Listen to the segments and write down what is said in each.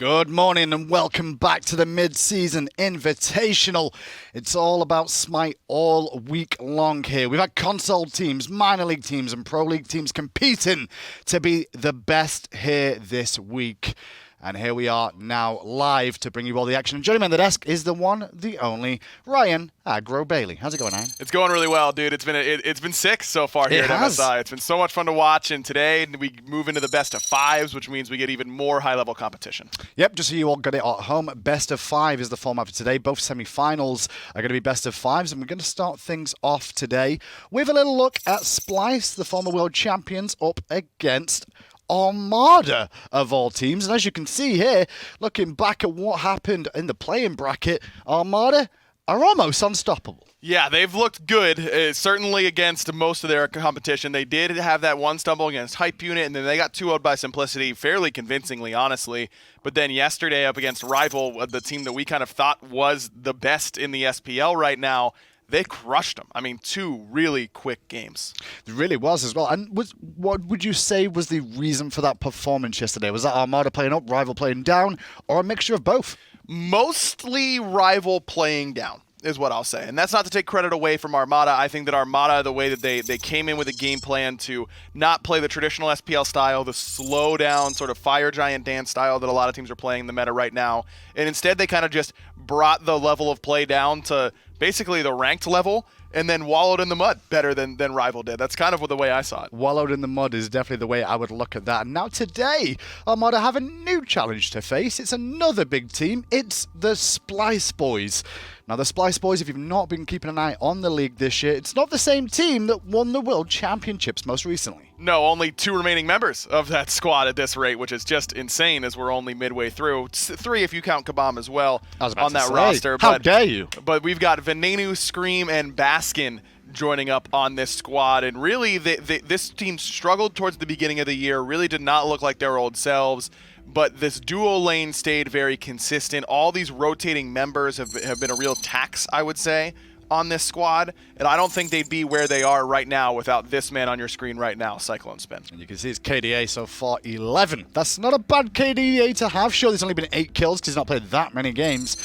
Good morning and welcome back to the mid-season Invitational. It's all about SMITE all week long here. We've had console teams, minor league teams and pro league teams competing to be the best here this week. And here we are now live to bring you all the action. And joining me on the desk is the one, the only, Ryan Agro Bailey. How's it going, Ryan? It's going really well, dude. It's been sick so far here at MSI. It's been so much fun to watch, and today we move into the best of fives, which means we get even more high-level competition. Yep, just so you all got it at home, best of five is the format for today. Both semi-finals are going to be best of fives, and we're going to start things off today with a little look at Splyce, the former world champions, up against Armada of all teams. And as you can see here, looking back at what happened in the playing bracket, Armada are almost unstoppable. Yeah, they've looked good, certainly against most of their competition. They did have that one stumble against Hype Unit, and then they got 2-0'd by Simplicity fairly convincingly, honestly. But then yesterday up against Rival, the team that we kind of thought was the best in the SPL right now, they crushed them. I mean, 2 really quick games. It really was as well. And what would you say was the reason for that performance yesterday? Was that Armada playing up, Rival playing down, or a mixture of both? Mostly Rival playing down is what I'll say. And that's not to take credit away from Armada. I think that Armada, the way that they came in with a game plan to not play the traditional SPL style, the slow down sort of Fire Giant dance style that a lot of teams are playing in the meta right now, and instead they kind of just brought the level of play down to basically the ranked level, and then wallowed in the mud better than Rival did. That's kind of the way I saw it. Wallowed in the mud is definitely the way I would look at that. And now today, Armada have a new challenge to face. It's another big team. It's the Splyce Boys. Now, the Splyce Boys, if you've not been keeping an eye on the league this year, it's not the same team that won the World Championships most recently. No, only 2 remaining members of that squad at this rate, which is just insane as we're only midway through. 3 if you count Kabam as well on that roster. How dare you? But we've got Venenu, Scream, and Baskin joining up on this squad. And really, this team struggled towards the beginning of the year, really did not look like their old selves. But this duo lane stayed very consistent. All these rotating members have been a real tax, I would say, on this squad. And I don't think they'd be where they are right now without this man on your screen right now, CycloneSpin. And you can see his KDA so far, 11. That's not a bad KDA to have. Sure, there's only been 8 kills because he's not played that many games.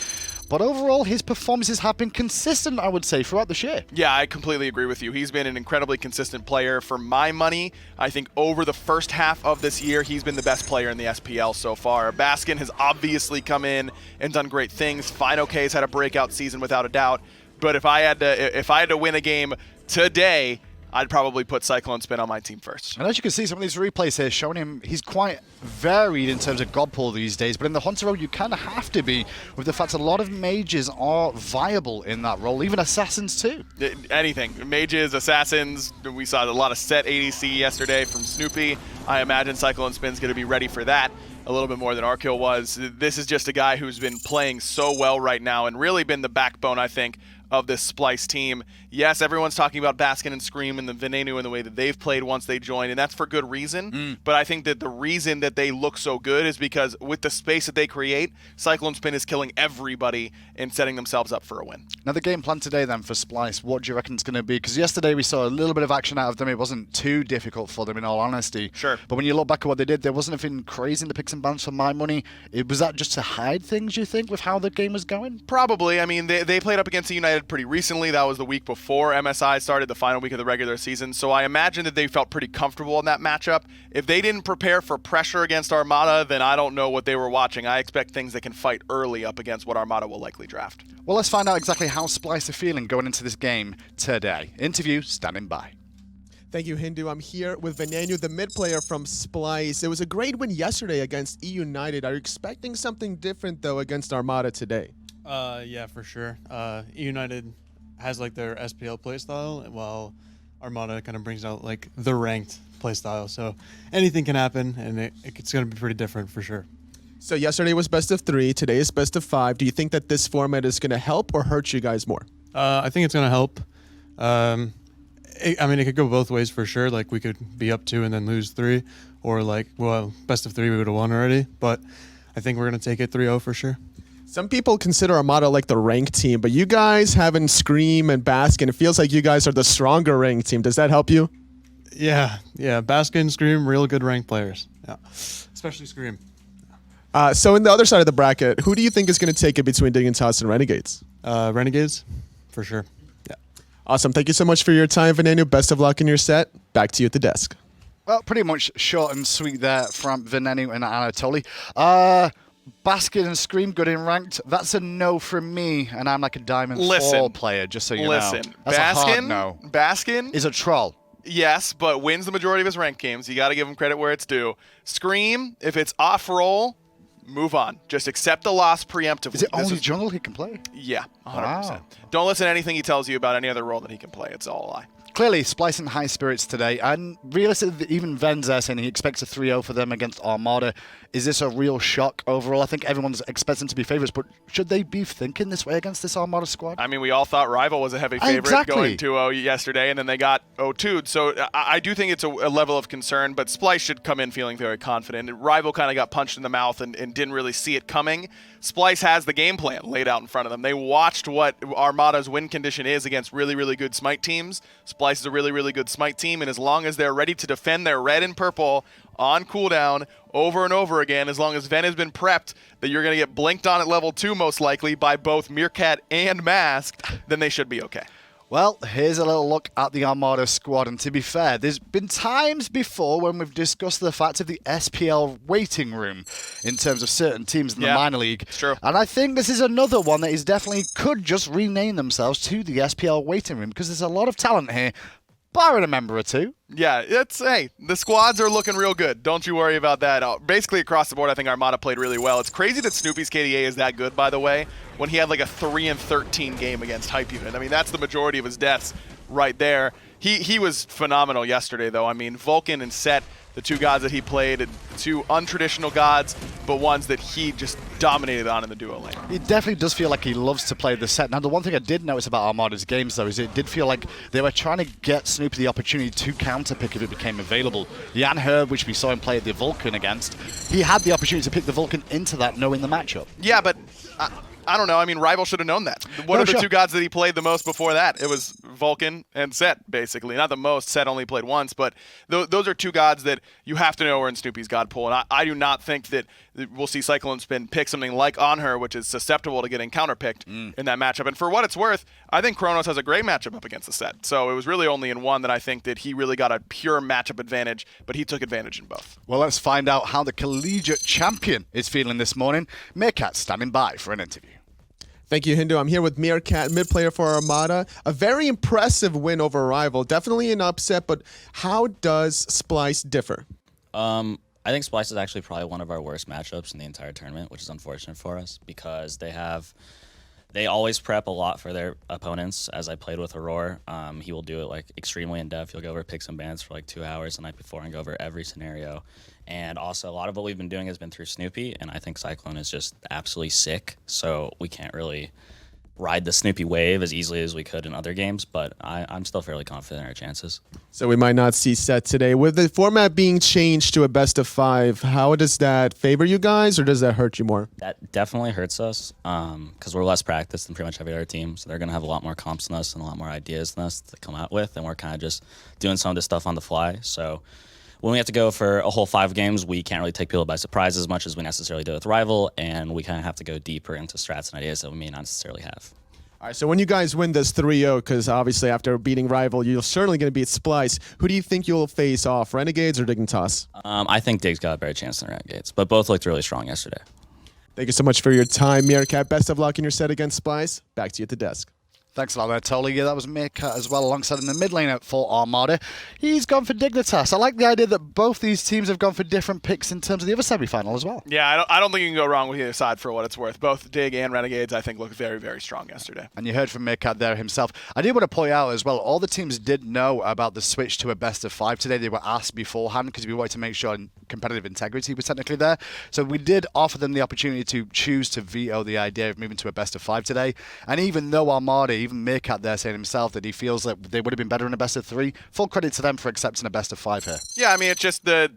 But overall, his performances have been consistent, I would say, throughout the year. Yeah, I completely agree with you. He's been an incredibly consistent player. For my money, I think over the first half of this year, he's been the best player in the SPL so far. Baskin has obviously come in and done great things. FinoK's had a breakout season without a doubt. But if I had to win a game today, I'd probably put CycloneSpin on my team first. And as you can see, some of these replays here showing him he's quite varied in terms of god pool these days. But in the Hunter role, you kind of have to be, with the fact a lot of mages are viable in that role, even assassins too. Anything. Mages, assassins. We saw a lot of set ADC yesterday from Snoopy. I imagine CycloneSpin's going to be ready for that a little bit more than Arkill was. This is just a guy who's been playing so well right now and really been the backbone, I think, of this Splyce team. Yes, everyone's talking about Baskin and Scream and the Venenu and the way that they've played once they joined, and that's for good reason. But I think that the reason that they look so good is because with the space that they create, CycloneSpin is killing everybody and setting themselves up for a win. Now the game plan today then for Splyce, what do you reckon it's going to be? Because yesterday we saw a little bit of action out of them. It wasn't too difficult for them in all honesty. Sure. But when you look back at what they did, there wasn't anything crazy in the picks and bans for my money. Was that just to hide things, you think, with how the game was going? Probably. I mean, they played up against the United pretty recently. That was the week before MSI started, the final week of the regular season. So I imagine that they felt pretty comfortable in that matchup. If they didn't prepare for pressure against Armada, then I don't know what they were watching. I expect things that can fight early up against what Armada will likely draft. Well, let's find out exactly how Splyce are feeling going into this game today. Interview standing by. Thank you, Hindu. I'm here with Venenu, the mid player from Splyce. It was a great win yesterday against E United. Are you expecting something different, though, against Armada today? Yeah, for sure. E United has like their SPL playstyle, while Armada kind of brings out like the ranked playstyle. So anything can happen, and it's going to be pretty different for sure. So yesterday was best of 3. Today is best of 5. Do you think that this format is going to help or hurt you guys more? I think it's going to help. I mean, it could go both ways for sure. Like, we could be up 2 and then lose 3. Or, like, well, best of 3, we would have won already. But I think we're going to take it 3-0 for sure. Some people consider Armada like the ranked team, but you guys having Scream and Baskin, it feels like you guys are the stronger ranked team. Does that help you? Yeah. Baskin, Scream, real good ranked players. Yeah, especially Scream. So in the other side of the bracket, who do you think is going to take it between Dignitas and Renegades? Renegades, for sure. Yeah. Awesome. Thank you so much for your time, Venenu. Best of luck in your set. Back to you at the desk. Well, pretty much short and sweet there from Venenu and Anatoly. Baskin and Screammmmm good in ranked. That's a no from me, and I'm like a Diamond 4 player, just so you know. Listen, That's a hard no. Baskin Is a troll. Yes, but wins the majority of his ranked games. You got to give him credit where it's due. Screammmmm, if it's off roll, move on. Just accept the loss preemptively. Is it only jungle he can play? Yeah, 100%. Wow. Don't listen to anything he tells you about any other role that he can play. It's all a lie. Clearly, Splyce in high spirits today, and realistically, even Ven's there saying he expects a 3-0 for them against Armada. Is this a real shock overall? I think everyone's expecting to be favourites, but should they be thinking this way against this Armada squad? I mean, we all thought Rival was a heavy favorite going 2-0 yesterday, and then they got 0-2'd. So I do think it's a level of concern, but Splyce should come in feeling very confident. Rival kind of got punched in the mouth and didn't really see it coming. Splyce has the game plan laid out in front of them. They watched what Armada's win condition is against really, really good Smite teams. Splyce is a really, really good Smite team, and as long as they're ready to defend their red and purple on cooldown over and over again, as long as Ven has been prepped that you're going to get blinked on at level 2 most likely by both Meerkat and Masked, then they should be okay. Well, here's a little look at the Armada squad, and to be fair, there's been times before when we've discussed the fact of the SPL waiting room in terms of certain teams in the minor league. It's true. And I think this is another one that is definitely could just rename themselves to the SPL waiting room, because there's a lot of talent here, barring a member or two. Yeah, hey, the squads are looking real good. Don't you worry about that. Basically, across the board, I think Armada played really well. It's crazy that Snoopy's KDA is that good, by the way, when he had like a 3-13 game against Hype Unit. I mean, that's the majority of his deaths right there. He was phenomenal yesterday, though. I mean, Vulcan and Set, the two gods that he played, two untraditional gods, but ones that he just dominated on in the duo lane. It definitely does feel like he loves to play the set. Now, the one thing I did notice about Armada's games, though, is it did feel like they were trying to get Snoopy the opportunity to counterpick if it became available. Jan Herb, which we saw him play at the Vulcan against, he had the opportunity to pick the Vulcan into that, knowing the matchup. Yeah, but I don't know. I mean, Rival should have known that. What are the two gods that he played the most before that? It was Vulcan and Set, basically. Not the most. Set only played once, but those are two gods that you have to know are in Snoopy's god pool. And I do not think that we'll see CycloneSpin pick something like On Her, which is susceptible to getting counterpicked in that matchup. And for what it's worth, I think Chronos has a great matchup up against the Set. So it was really only in one that I think that he really got a pure matchup advantage, but he took advantage in both. Well, let's find out how the collegiate champion is feeling this morning. Meerkat standing by for an interview. Thank you, Hindu. I'm here with Meerkat, mid player for Armada. A very impressive win over Rival. Definitely an upset, but how does Splyce differ? I think Splyce is actually probably one of our worst matchups in the entire tournament, which is unfortunate for us because they always prep a lot for their opponents. As I played with Aror, he will do it like extremely in depth. He'll go over, pick some bans for like 2 hours the night before and go over every scenario. And also a lot of what we've been doing has been through Snoopy, and I think Cyclone is just absolutely sick. So we can't really ride the Snoopy wave as easily as we could in other games, but I'm still fairly confident in our chances. So we might not see Set today. With the format being changed to a best of 5, how does that favor you guys, or does that hurt you more? That definitely hurts us because we're less practiced than pretty much every other team, so they're going to have a lot more comps than us and a lot more ideas than us to come out with, and we're kind of just doing some of this stuff on the fly. So when we have to go for a whole 5 games, we can't really take people by surprise as much as we necessarily do with Rival, and we kind of have to go deeper into strats and ideas that we may not necessarily have. All right, so when you guys win this 3-0, because obviously after beating Rival, you're certainly going to beat Splyce, who do you think you'll face off, Renegades or Dignitas? I think Dig's got a better chance than Renegades, but both looked really strong yesterday. Thank you so much for your time, Meerkat. Best of luck in your set against Splyce. Back to you at the desk. Thanks a lot there, Tolly. Yeah, that was Meerkat as well, alongside in the mid lane for Armada. He's gone for Dignitas. I like the idea that both these teams have gone for different picks in terms of the other semi-final as well. Yeah, I don't think you can go wrong with either side for what it's worth. Both Dig and Renegades, I think, look very, very strong yesterday. And you heard from Meerkat there himself. I did want to point out as well, all the teams did know about the switch to a best of 5 today. They were asked beforehand because we wanted to make sure competitive integrity was technically there. So we did offer them the opportunity to choose to veto the idea of moving to a best of 5 today. And even though Armada, even Meerkat there saying himself that he feels that they would have been better in a best of 3. Full credit to them for accepting a best of 5 here. Yeah, I mean, it's just the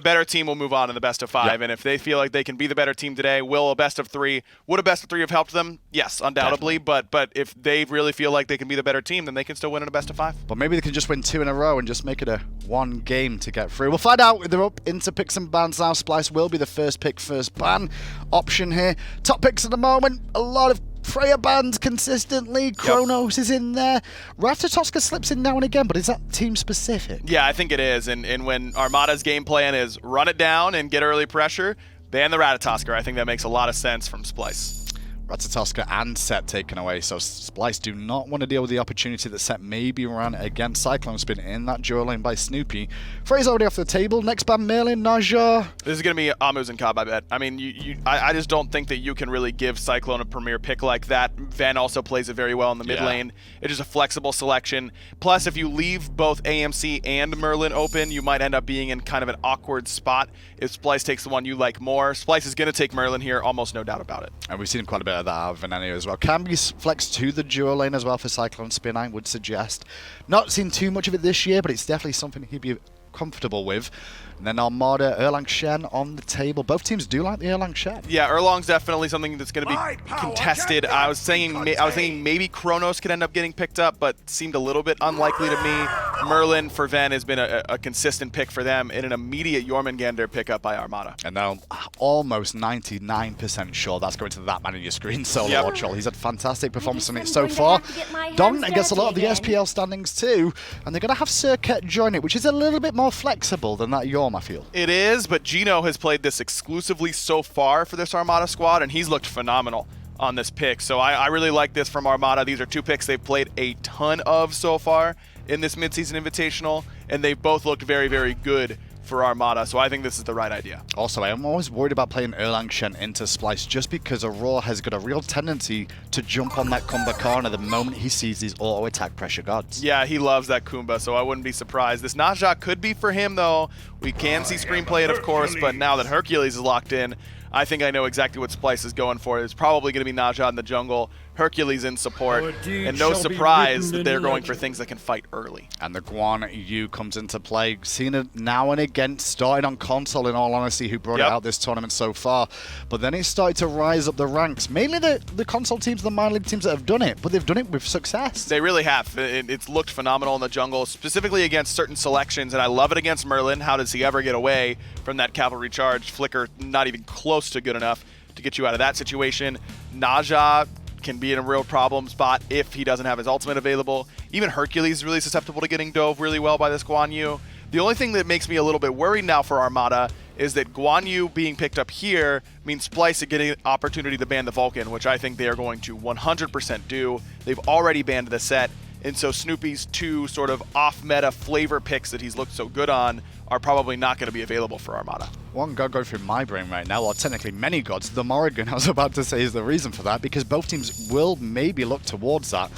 better team will move on in the best of 5, Yep. and if they feel like they can be the better team today, will a best of 3, would a best of 3 have helped them? Yes, undoubtedly, but if they really feel like they can be the better team, then they can still win in a best of 5. But maybe they can just win 2 in a row and just make it a 1 game to get through. We'll find out. They're up into picks and bans now. Splyce will be the first pick, first ban option here. Top picks at the moment, a lot of Freya bans consistently. Chronos is in there. Ratatoska slips in now and again, but is that team specific? Yeah, I think it is, and when Armada's game plan is run it down and get early pressure, ban the Ratatoska. I think that makes a lot of sense from Splyce. Ratatoska and Set taken away, so Splyce do not want to deal with the opportunity that Set maybe ran against CycloneSpin in that duo lane by Snoopy. Frey's already off the table. Next ban, Merlin, Naja. This is going to be Muzen Cobb, I bet. I mean, I just don't think that you can really give Cyclone a premier pick like that. Ven also plays it very well in the mid lane. It is a flexible selection. Plus, if you leave both AMC and Merlin open, you might end up being in kind of an awkward spot if Splyce takes the one you like more. Splyce is going to take Merlin here, almost no doubt about it. And we've seen quite a bit of that out of Venenu as well. Can be flexed to the duo lane as well for CycloneSpin, I would suggest. Not seen too much of it this year, but it's definitely something he'd be comfortable with. And then Armada, Erlang, Shen on the table. Both teams do like the Erlang Shen. Yeah, Erlang's definitely something that's going to be contested. I was thinking maybe Chronos could end up getting picked up, but seemed a little bit unlikely to me. Merlin for Ven has been a consistent pick for them, and an immediate Jormungandr pickup by Armada. And now almost 99% sure that's going to that man on your screen, Solo Watch All. He's had fantastic performance on it so far. Don gets a lot of the SPL standings too, and they're going to have Serqet join it, which is a little bit more flexible than that Jorm, I feel. It is, but Geno has played this exclusively so far for this Armada squad, and he's looked phenomenal on this pick. So I really like this from Armada. These are 2 picks they've played a ton of so far in this midseason invitational, and they both looked very, very good for Armada, so I think this is the right idea. Also, I am always worried about playing Erlang Shen into Splyce just because Aror has got a real tendency to jump on that Kukulkan the moment he sees these auto-attack pressure gods. Yeah, he loves that Kumba, so I wouldn't be surprised. This Naja could be for him, though. We can see screenplay it, of course, but now that Hercules is locked in, I think I know exactly what Splyce is going for. It's probably going to be Naja in the jungle, Hercules in support, and no surprise that they're going for things that can fight early. And the Guan U comes into play. Seen it now and again, started on console in all honesty, who brought it out this tournament so far. But then it started to rise up the ranks. Mainly the console teams, the minor league teams that have done it, but they've done it with success. They really have. It's looked phenomenal in the jungle, specifically against certain selections, and I love it against Merlin. How does he ever get away from that cavalry charge? Flicker not even close to good enough to get you out of that situation. Naja can be in a real problem spot if he doesn't have his ultimate available. Even Hercules is really susceptible to getting dove really well by this Guan Yu. The only thing that makes me a little bit worried now for Armada is that Guan Yu being picked up here means Splyce is getting an opportunity to ban the Vulcan, which I think they are going to 100% do. They've already banned the set, and so Snoopy's 2 sort of off-meta flavor picks that he's looked so good on are probably not going to be available for Armada. One god going through my brain right now, or technically many gods. The Morrigan, I was about to say, is the reason for that, because both teams will maybe look towards that.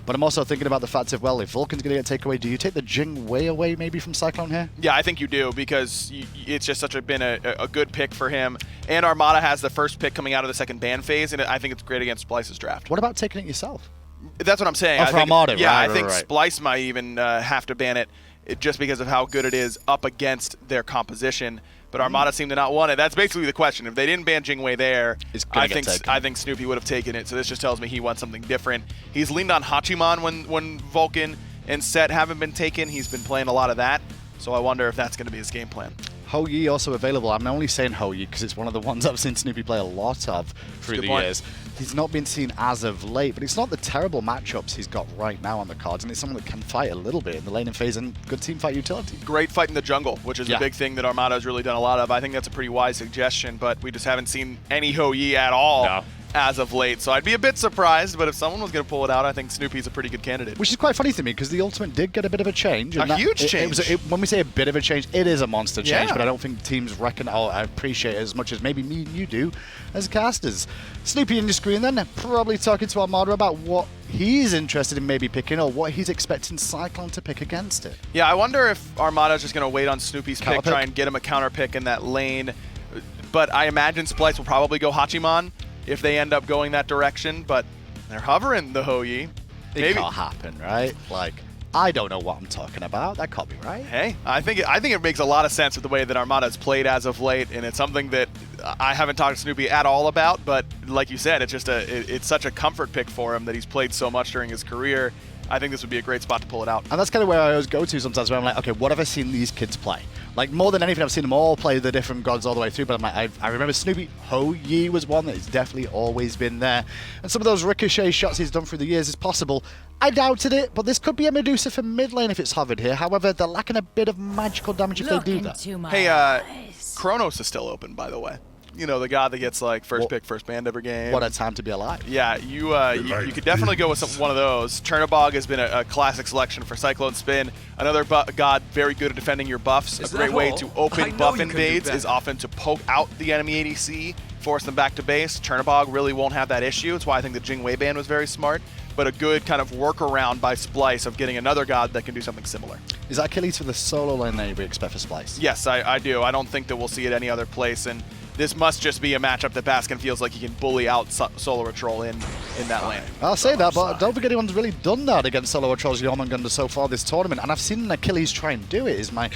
But I'm also thinking about the fact of, well, if Vulcan's going to get taken away, do you take the Jing way away maybe from Cyclone here? Yeah, I think you do, because it's just been a good pick for him. And Armada has the first pick coming out of the second ban phase, and I think it's great against Splyce's draft. What about taking it yourself? That's what I'm saying. Oh, for Armada, yeah, right, I think right. Splyce might even have to ban it just because of how good it is up against their composition. But Armada seem to not want it. That's basically the question. If they didn't ban Jingwei there, I think Snoopy would have taken it. So this just tells me he wants something different. He's leaned on Hachiman when Vulcan and Set haven't been taken. He's been playing a lot of that. So I wonder if that's going to be his game plan. Ho Yi also available. I'm only saying Ho Yi because it's one of the ones I've seen Snoopy play a lot of through the years. He's not been seen as of late, but it's not the terrible matchups he's got right now on the cards, and it's someone that can fight a little bit in the laning phase and good team fight utility. Great fight in the jungle, which is a big thing that Armada has really done a lot of. I think that's a pretty wise suggestion, but we just haven't seen any Ho Yi at all as of late. So I'd be a bit surprised, but if someone was going to pull it out, I think Snoopy's a pretty good candidate. Which is quite funny to me, because the Ultimate did get a bit of a change. A huge change. When we say a bit of a change, it is a monster change, Yeah. but I don't think teams reckon or appreciate it as much as maybe me and you do as casters. Snoopy in your screen then, probably talking to Armada about what he's interested in maybe picking or what he's expecting Cyclone to pick against it. Yeah, I wonder if Armada's just going to wait on Snoopy's pick, try pick? and get him a counter pick in that lane. But I imagine Splyce will probably go Hachiman if they end up going that direction, but they're hovering the Ho Yi. It can't happen, right? Like, I don't know what I'm talking about. That can't be right. Hey, I think it makes a lot of sense with the way that Armada has played as of late, and it's something that I haven't talked to Snoopy at all about. But like you said, it's just it's such a comfort pick for him that he's played so much during his career. I think this would be a great spot to pull it out. And that's kind of where I always go to sometimes, where I'm like, okay, what have I seen these kids play? Like, more than anything, I've seen them all play the different gods all the way through, but I'm like, I remember Snoopy Ho Yi was one that has definitely always been there. And some of those ricochet shots he's done through the years is possible. I doubted it, but this could be a Medusa for mid lane if it's hovered here. However, they're lacking a bit of magical damage if they do that. Hey, Chronos is still open, by the way. You know, the guy that gets like first pick, first banned every game. What a time to be alive. Yeah, you could definitely go with one of those. Chernobog has been a classic selection for CycloneSpin. Another god very good at defending your buffs. A great way to open buff invades is often to poke out the enemy ADC, force them back to base. Chernobog really won't have that issue. It's why I think the Jing ban was very smart. But a good kind of workaround by Splyce of getting another god that can do something similar. Is that Achilles for the solo lane that we expect for Splyce? Yes, I do. I don't think that we'll see it any other place. And this must just be a matchup that Baskin feels like he can bully out Solo Patrol in that lane. I'll say that, but don't think anyone's really done that against Solo Patrol's Jormungandr so far this tournament. And I've seen Achilles try and do it, is my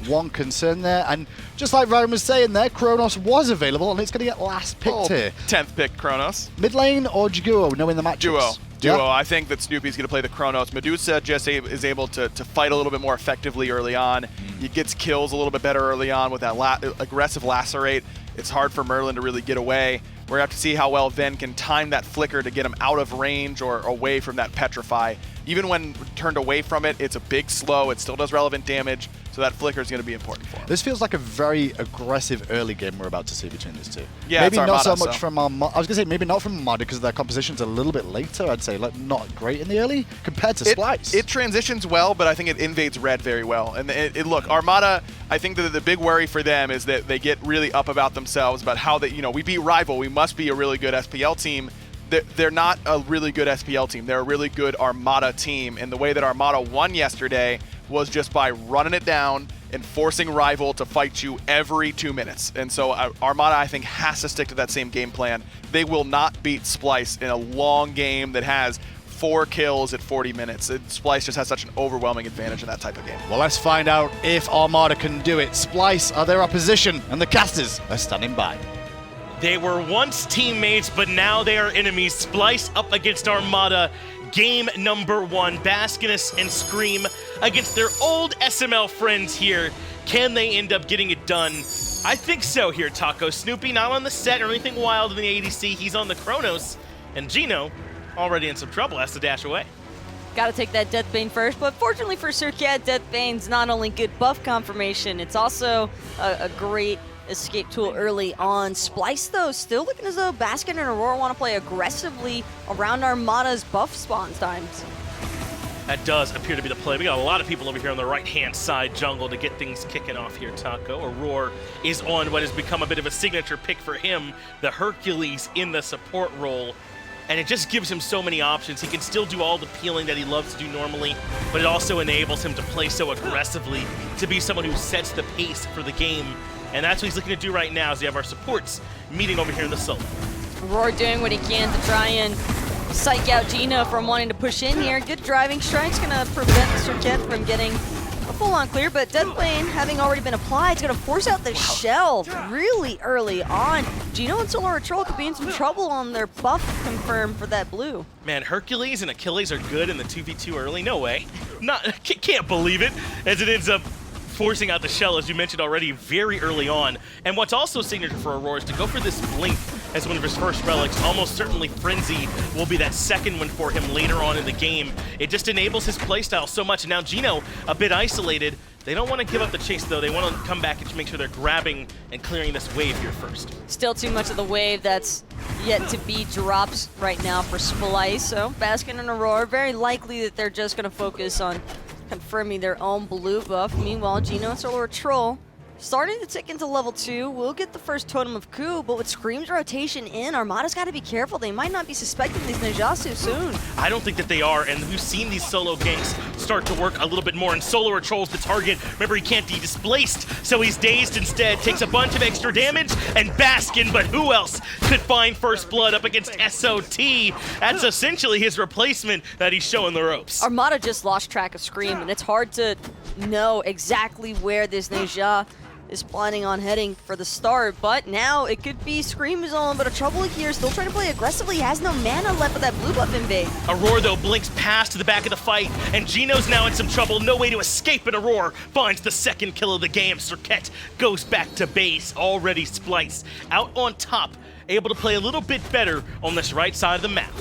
one concern there. And just like Ryan was saying there, Chronos was available, and it's going to get last picked here. 10th pick, Chronos. Mid lane or duo, knowing the matchups? Duo. Yeah. I think that Snoopy's going to play the Chronos. Medusa just is able to fight a little bit more effectively early on. He gets kills a little bit better early on with that aggressive lacerate. It's hard for Merlin to really get away. We're going to have to see how well Ven can time that flicker to get him out of range or away from that petrify. Even when turned away from it, it's a big slow. It still does relevant damage, so that flicker is going to be important for him. This feels like a very aggressive early game we're about to see between these two. Yeah, maybe it's not Armada, so much from Armada. I was going to say maybe not from Armada because their composition's a little bit later. I'd say like not great in the early compared to Splyce. It transitions well, but I think it invades red very well. And look, Armada, I think that the big worry for them is that they get really up about themselves about how they, we beat Rival. We must be a really good SPL team. They're not a really good SPL team. They're a really good Armada team. And the way that Armada won yesterday was just by running it down and forcing Rival to fight you every 2 minutes. And so Armada, I think, has to stick to that same game plan. They will not beat Splyce in a long game that has 4 kills at 40 minutes. Splyce just has such an overwhelming advantage in that type of game. Well, let's find out if Armada can do it. Splyce are their opposition, and the casters are standing by. They were once teammates, but now they are enemies. Splyce up against Armada. Game number 1. Baskin and Scream against their old SML friends here. Can they end up getting it done? I think so here, Taco. Snoopy not on the set or anything wild in the ADC. He's on the Chronos. And Geno, already in some trouble, has to dash away. Gotta take that Deathbane first, but fortunately for Serqet, Deathbane's not only good buff confirmation, it's also a great escape tool early on. Splyce, though, still looking as though Baskin and Aurora want to play aggressively around Armada's buff spawn times. That does appear to be the play. We got a lot of people over here on the right-hand side jungle to get things kicking off here, Taco. Aurora is on what has become a bit of a signature pick for him, the Hercules in the support role. And it just gives him so many options. He can still do all the peeling that he loves to do normally, but it also enables him to play so aggressively, to be someone who sets the pace for the game. And that's what he's looking to do right now as we have our supports meeting over here in the solo. Aurora doing what he can to try and psych out Geno from wanting to push in here. Good driving strike's gonna prevent Serqet from getting a full-on clear, but Deathbane, having already been applied, is gonna force out the shell really early on. Geno and Solo Patrol could be in some trouble on their buff confirmed for that blue. Man, Hercules and Achilles are good in the 2v2 early. No way. Can't believe it, as it ends up forcing out the shell, as you mentioned already, very early on. And what's also signature for Aurora is to go for this blink as one of his first relics. Almost certainly Frenzy will be that second one for him later on in the game. It just enables his playstyle so much. And now Geno, a bit isolated. They don't want to give up the chase, though. They want to come back and make sure they're grabbing and clearing this wave here first. Still too much of the wave that's yet to be dropped right now for Splyce. So Baskin and Aurora, very likely that they're just going to focus on confirming their own blue buff. Meanwhile, Geno and Solo Patrol starting to tick into level 2. We'll get the first Totem of Coup, but with Scream's rotation in, Armada's got to be careful. They might not be suspecting these ninjas too soon. I don't think that they are, and we've seen these solo ganks start to work a little bit more, and Solo controls the target. Remember, he can't be displaced, so he's dazed instead, takes a bunch of extra damage, and Baskin, but who else could find first blood up against SOT? That's essentially his replacement that he's showing the ropes. Armada just lost track of Scream, and it's hard to know exactly where this ninja is planning on heading for the start, but now it could be Scream is in a little bit of trouble here, still trying to play aggressively, he has no mana left with that blue buff invade. Aror, though, blinks past to the back of the fight, and Geno's now in some trouble, no way to escape, and Aror finds the second kill of the game. Serqet goes back to base, already Splyce out on top, able to play a little bit better on this right side of the map.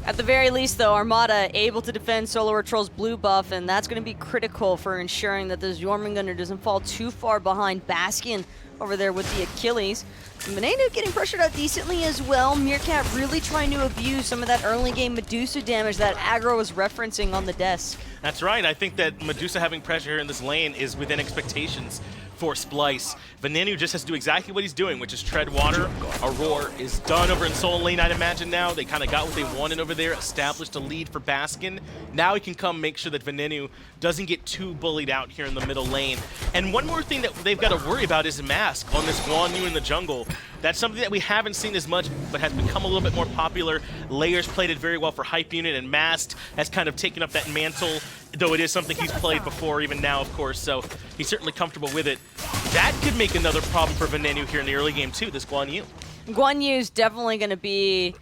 At the very least, though, Armada able to defend Solo Troll's blue buff, and that's going to be critical for ensuring that this Jormungandr doesn't fall too far behind Baskin over there with the Achilles. Venenu getting pressured out decently as well. Meerkat really trying to abuse some of that early game Medusa damage that aggro was referencing on the desk. That's right. I think that Medusa having pressure here in this lane is within expectations for Splyce. Venenu just has to do exactly what he's doing, which is tread water. Aror is done over in solo lane, I'd imagine now. They kind of got what they wanted over there, established a lead for Baskin. Now he can come make sure that Venenu doesn't get too bullied out here in the middle lane. And one more thing that they've got to worry about is Mask on this Guan in the jungle. That's something that we haven't seen as much, but has become a little bit more popular. Layers played it very well for Hype Unit, and Masked has kind of taken up that mantle, though it is something he's played before, even now, of course, so he's certainly comfortable with it. That could make another problem for Venenu here in the early game, too, this Guan Yu. Guan Yu is definitely going to be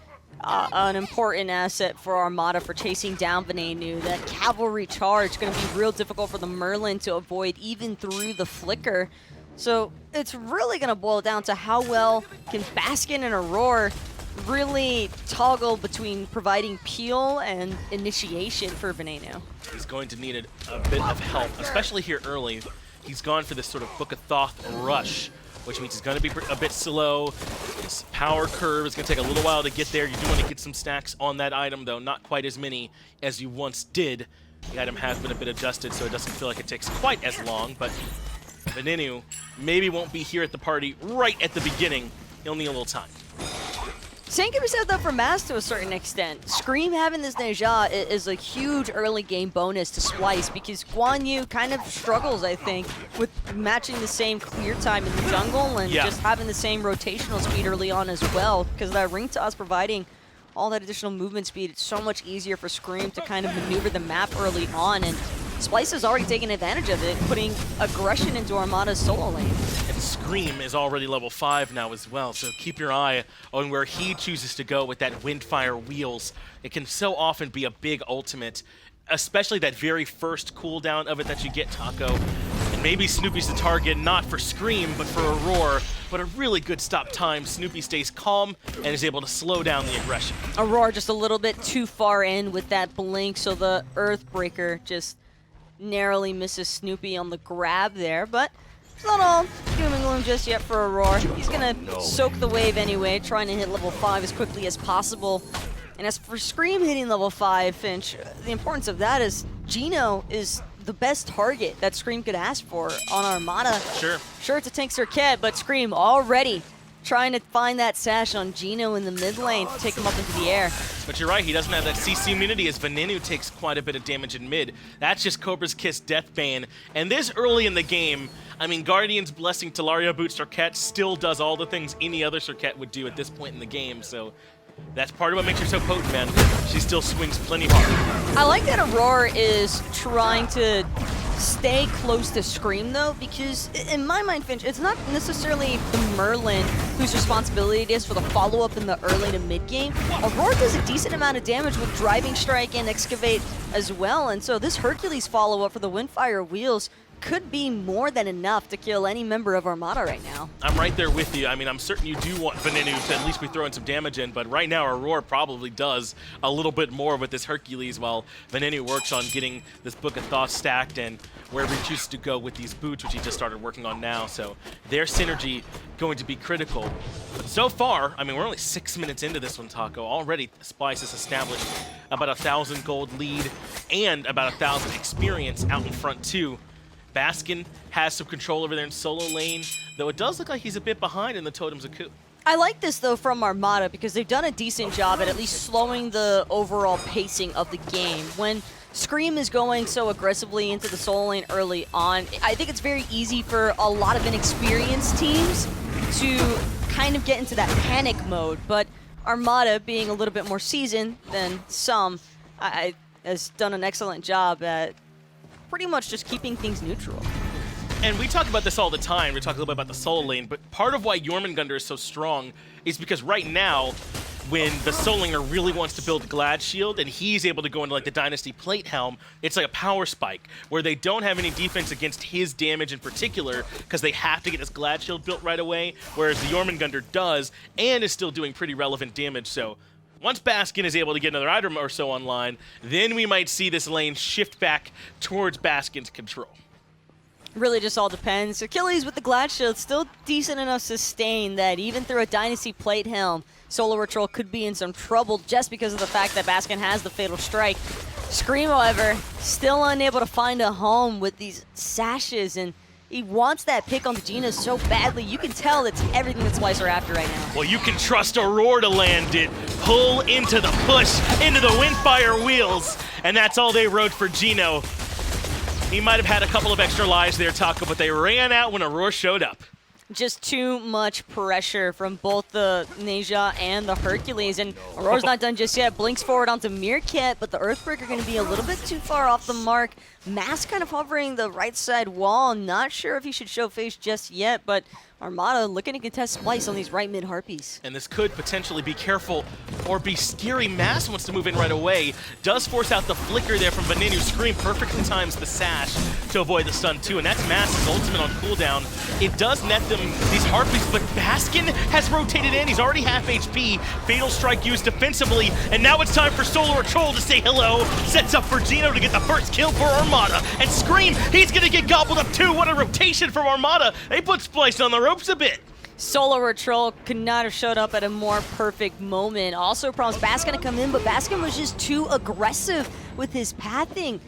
an important asset for Armada for chasing down Venenu. That cavalry charge is going to be real difficult for the Merlin to avoid, even through the flicker. So it's really going to boil down to how well can Baskin and Aror really toggle between providing peel and initiation for Venenu. He's going to need a bit of help, especially here early. He's gone for this sort of Book of Thoth rush, which means he's going to be a bit slow. His power curve is going to take a little while to get there. You do want to get some stacks on that item, though. Not quite as many as you once did. The item has been a bit adjusted, so it doesn't feel like it takes quite as long, but Venenu maybe won't be here at the party right at the beginning. He'll need a little time. Same can be said though for Mask to a certain extent. Scream having this ninja is a huge early game bonus to Splyce because Guan Yu kind of struggles, I think, with matching the same clear time in the jungle and just having the same rotational speed early on as well, because that ring toss providing all that additional movement speed. It's so much easier for Scream to kind of maneuver the map early on, and Splyce has already taken advantage of it, putting aggression into Armada's solo lane. And Scream is already level 5 now as well, so keep your eye on where he chooses to go with that Windfire Wheels. It can so often be a big ultimate, especially that very first cooldown of it that you get, Taco. And maybe Snoopy's the target, not for Scream, but for Aror. But a really good stop time. Snoopy stays calm and is able to slow down the aggression. Aror just a little bit too far in with that blink, so the Earthbreaker just narrowly misses Snoopy on the grab there, but it's not all doom and gloom just yet for Aror. He's gonna soak the wave anyway, trying to hit level 5 as quickly as possible. And as for Scream hitting level 5, Finch, the importance of that is Geno is the best target that Scream could ask for on Armada. Sure, it's a tank Serqet, but Scream already trying to find that sash on Geno in the mid lane to take him up into the air. But you're right, he doesn't have that CC immunity as Venenu takes quite a bit of damage in mid. That's just Cobra's Kiss Deathbane. And this early in the game, I mean, Guardian's Blessing Talaria Boot Serqet still does all the things any other Serqet would do at this point in the game, so that's part of what makes her so potent, man. She still swings plenty hard. I like that Aror is trying to stay close to Scream, though, because in my mind, Finch, it's not necessarily the Merlin whose responsibility it is for the follow-up in the early to mid-game. Aror does a decent amount of damage with Driving Strike and Excavate as well, and so this Hercules follow-up for the Windfire Wheels could be more than enough to kill any member of Armada right now. I'm right there with you. I mean, I'm certain you do want Venenu to at least be throwing some damage in, but right now Aror probably does a little bit more with this Hercules while Venenu works on getting this Book of Thoth stacked and wherever he chooses to go with these boots, which he just started working on now. So their synergy going to be critical. But so far, I mean, we're only 6 minutes into this one, Taco. Already Splyce has established about 1,000 gold lead and about 1,000 experience out in front too. Baskin has some control over there in solo lane, though it does look like he's a bit behind in the Totems of Ku. I like this, though, from Armada, because they've done a decent job at least slowing the overall pacing of the game. When Scream is going so aggressively into the solo lane early on, I think it's very easy for a lot of inexperienced teams to kind of get into that panic mode, but Armada, being a little bit more seasoned than some, has done an excellent job at pretty much just keeping things neutral. And we talk about this all the time. We talk a little bit about the solo lane, but part of why Jormungandr is so strong is because right now, when the Solinger really wants to build Glad Shield and he's able to go into like the Dynasty Plate Helm, it's like a power spike where they don't have any defense against his damage in particular because they have to get his Glad Shield built right away, whereas the Jormungandr does and is still doing pretty relevant damage. So once Baskin is able to get another item or so online, then we might see this lane shift back towards Baskin's control. Really just all depends. Achilles with the Glad Shield still decent enough sustain that even through a Dynasty Plate Helm, Solo Patrol could be in some trouble just because of the fact that Baskin has the Fatal Strike. Scream, however, still unable to find a home with these sashes, and he wants that pick on the Gina so badly. You can tell it's everything that Splyce are after right now. Well, you can trust Aurora to land it. Pull into the push, into the Windfire wheels, and that's all they wrote for Geno. He might have had a couple of extra lives there, Taco, but they ran out when Aurora showed up. Just too much pressure from both the Neja and the Hercules, and Aurora's not done just yet. Blinks forward onto Meerkat, but the Earthbreaker going to be a little bit too far off the mark. Mass kind of hovering the right side wall. Not sure if he should show face just yet, but Armada looking to contest Splyce on these right mid Harpies. And this could potentially be careful or be scary. Mass wants to move in right away. Does force out the flicker there from Venenu. Scream perfectly times the sash to avoid the stun too. And that's Mass's ultimate on cooldown. It does net them these Harpies, but Baskin has rotated in. He's already half HP. Fatal Strike used defensively. And now it's time for Solar Troll to say hello. Sets up for Geno to get the first kill for Armada. And Scream, he's going to get gobbled up too. What a rotation from Armada. They put Splyce on the ropes a bit. Solo Troll could not have showed up at a more perfect moment. Also promised Baskin to come in, but Baskin was just too aggressive with his pathing.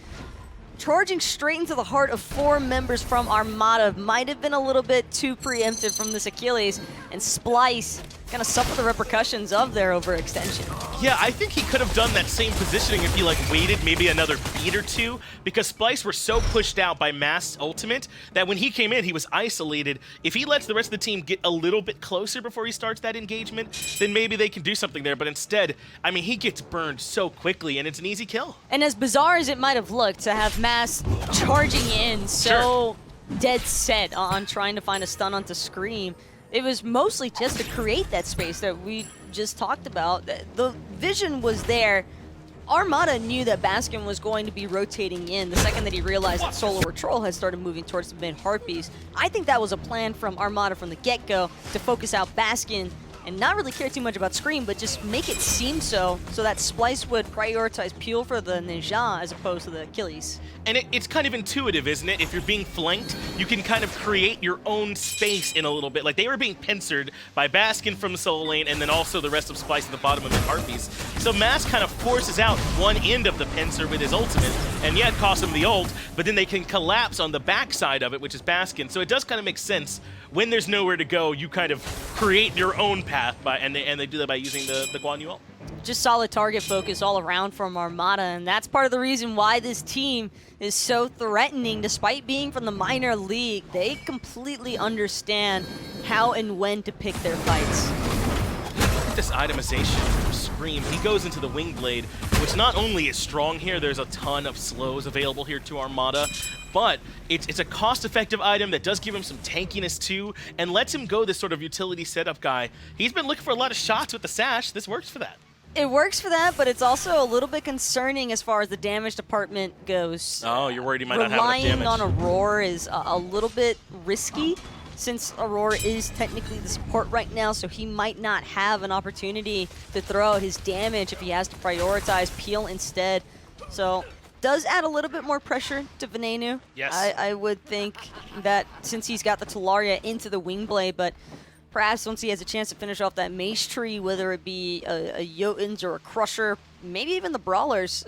Charging straight into the heart of 4 members from Armada might have been a little bit too preemptive from this Achilles, and Splyce gonna suffer the repercussions of their overextension. Yeah, I think he could have done that same positioning if he like waited maybe another beat or two, because Splyce were so pushed out by Mass ultimate that when he came in, he was isolated. If he lets the rest of the team get a little bit closer before he starts that engagement, then maybe they can do something there. But instead, I mean, he gets burned so quickly, and it's an easy kill. And as bizarre as it might have looked to have Mass charging in so dead set on trying to find a stun onto Scream, it was mostly just to create that space that we just talked about. The vision was there. Armada knew that Baskin was going to be rotating in the second that he realized that Solo Troll had started moving towards the mid Harpies. I think that was a plan from Armada from the get-go to focus out Baskin and not really care too much about Scream, but just make it seem so that Splyce would prioritize Peel for the Ninja as opposed to the Achilles. And it's kind of intuitive, isn't it? If you're being flanked, you can kind of create your own space in a little bit. Like, they were being pincered by Baskin from the solo lane, and then also the rest of Splyce at the bottom of the Harpies. So Mass kind of forces out one end of the pincer with his ultimate, and yeah, it costs him the ult, but then they can collapse on the backside of it, which is Baskin. So it does kind of make sense. When there's nowhere to go, you kind of create your own path, and they do that by using the Guan ult. Just solid target focus all around from Armada, and that's part of the reason why this team is so threatening. Despite being from the minor league, they completely understand how and when to pick their fights. Look at this itemization from Scream. He goes into the Wing Blade, which not only is strong here, there's a ton of slows available here to Armada, but it's a cost-effective item that does give him some tankiness too, and lets him go this sort of utility setup guy. He's been looking for a lot of shots with the Sash. This works for that. It works for that, but it's also a little bit concerning as far as the damage department goes. Oh, you're worried he might not have enough damage. Relying on Aurora is a little bit risky, since Aurora is technically the support right now, so he might not have an opportunity to throw out his damage if he has to prioritize Peel instead. So, does add a little bit more pressure to Venenu. Yes. I would think that since he's got the Talaria into the Wing Blade, but perhaps once he has a chance to finish off that Mace Tree, whether it be a Jotuns or a Crusher, maybe even the Brawlers,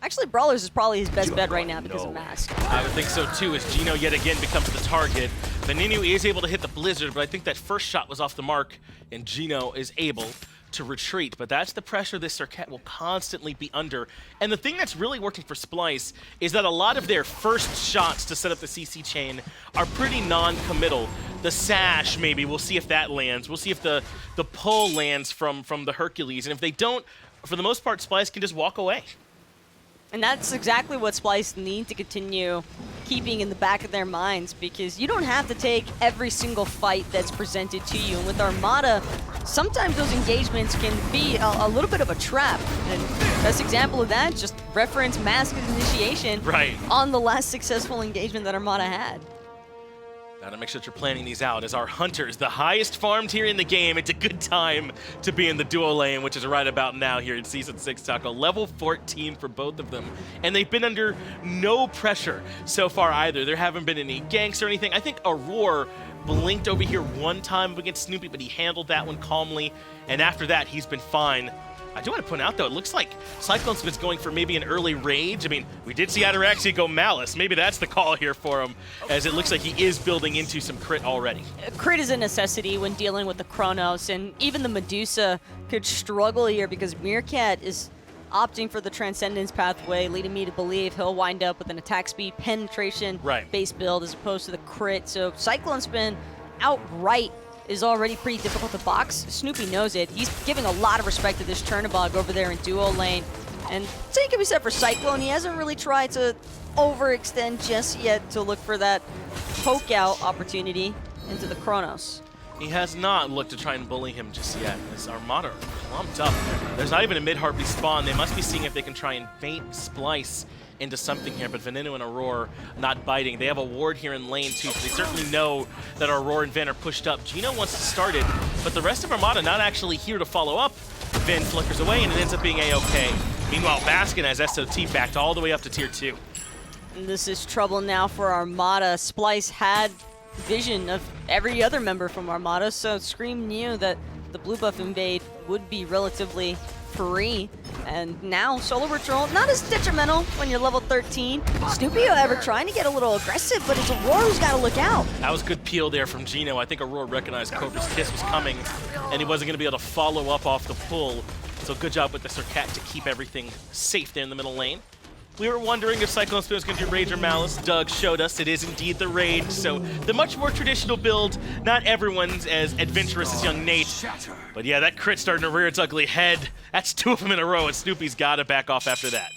Actually, Brawlers is probably his best bet right now because of Mask. I would think so too, as Geno yet again becomes the target. Venenu is able to hit the Blizzard, but I think that first shot was off the mark, and Geno is able to retreat. But that's the pressure this Serqet will constantly be under. And the thing that's really working for Splyce is that a lot of their first shots to set up the CC chain are pretty non-committal. The Sash, maybe, we'll see if that lands. We'll see if the pull lands from the Hercules. And if they don't, for the most part, Splyce can just walk away. And that's exactly what Splyce need to continue keeping in the back of their minds, because you don't have to take every single fight that's presented to you. And with Armada, sometimes those engagements can be a little bit of a trap. And best example of that, just reference Mask initiation on the last successful engagement that Armada had. Gotta make sure that you're planning these out. As our Hunters, the highest farmed here in the game, it's a good time to be in the duo lane, which is right about now here in Season 6 Taco. Level 14 for both of them. And they've been under no pressure so far either. There haven't been any ganks or anything. I think Aror blinked over here one time against Snoopy, but he handled that one calmly. And after that, he's been fine. I do want to point out, though, it looks like CycloneSpin's going for maybe an early Rage. I mean, we did see Amaterasu go Malice. Maybe that's the call here for him, as it looks like he is building into some crit already. Crit is a necessity when dealing with the Chronos, and even the Medusa could struggle here because Meerkat is opting for the Transcendence pathway, leading me to believe he'll wind up with an attack speed penetration base build as opposed to the crit. So CycloneSpin outright is already pretty difficult to box. Snoopy knows it. He's giving a lot of respect to this Chernobog over there in duo lane. And same can be said for Cyclone. He hasn't really tried to overextend just yet to look for that poke out opportunity into the Chronos. He has not looked to try and bully him just yet, as Armada are clumped up. There's not even a mid-heartbeat spawn. They must be seeing if they can try and bait Splyce into something here, but Venenu and Aror not biting. They have a ward here in lane 2, so they certainly know that Aror and Ven are pushed up. Geno wants to start it, but the rest of Armada not actually here to follow up. Ven flickers away, and it ends up being A-OK. Meanwhile, Baskin has SOT backed all the way up to tier 2. And this is trouble now for Armada. Splyce had vision of every other member from Armada, so Scream knew that the blue buff invade would be relatively free. And now Solo Patrol, not as detrimental when you're level 13. Snoopy, however, trying to get a little aggressive, but it's Aurora who's got to look out. That was good peel there from Geno. I think Aurora recognized Cobra's Kiss was coming, and he wasn't going to be able to follow up off the pull. So good job with the Serqet to keep everything safe there in the middle lane. We were wondering if CycloneSpin was going to do Rage or Malice. Doug showed us it is indeed the Rage, so the much more traditional build. Not everyone's as adventurous as young Nate. But yeah, that crit starting to rear its ugly head. That's 2 of them in a row, and Snoopy's got to back off after that.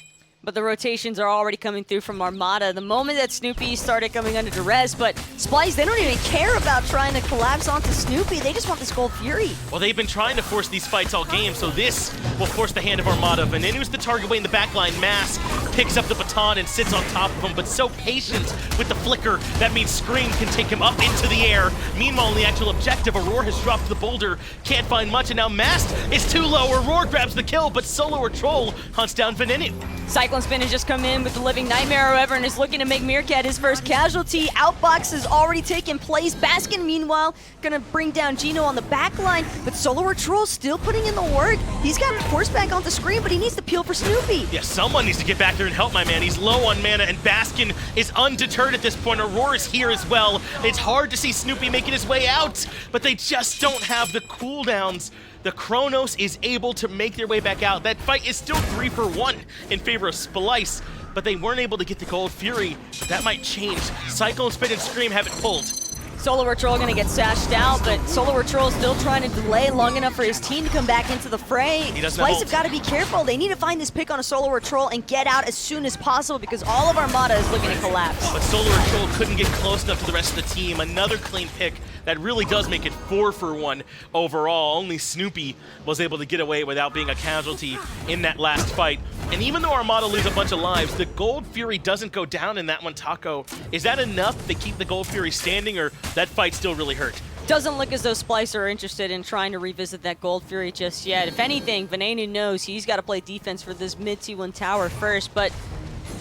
But the rotations are already coming through from Armada. The moment that Snoopy started coming under duress, but Splyce, they don't even care about trying to collapse onto Snoopy. They just want this Gold Fury. Well, they've been trying to force these fights all game, so this will force the hand of Armada. Venenu's the target way in the backline. Mask picks up the baton and sits on top of him, but so patient with the flicker. That means Scream can take him up into the air. Meanwhile, in the actual objective, Aurora has dropped the boulder. Can't find much, and now Mask is too low. Aurora grabs the kill, but Solo or Troll hunts down Venenu. CycloneSpin has just come in with the Living Nightmare, however, and is looking to make Meerkat his first casualty. Outbox has already taken place. Baskin, meanwhile, gonna bring down Geno on the back line, but Solo or Troll still putting in the work. He's got horseback on the screen, but he needs to peel for Snoopy. Yeah, someone needs to get back there and help my man. He's low on mana, and Baskin is undeterred at this point. Aurora's here as well. It's hard to see Snoopy making his way out, but they just don't have the cooldowns. The Chronos is able to make their way back out. That fight is still 3-for-1 in favor of Splyce, but they weren't able to get the Gold Fury. But that might change. CycloneSpin and Scream have it pulled. Solo Patrol gonna get sashed out, but Solo Patrol still trying to delay long enough for his team to come back into the fray. Splyce have got to be careful. They need to find this pick on a Solo Patrol and get out as soon as possible because all of Armada is looking to collapse. But Solo Patrol couldn't get close enough to the rest of the team. Another clean pick that really does make it 4-for-1 overall. Only Snoopy was able to get away without being a casualty in that last fight. And even though Armada lose a bunch of lives, the Gold Fury doesn't go down in that one, Taco. Is that enough to keep the Gold Fury standing, or that fight still really hurt? Doesn't look as though Splyce are interested in trying to revisit that Gold Fury just yet. If anything, Venenu knows he's got to play defense for this mid T1 tower first. But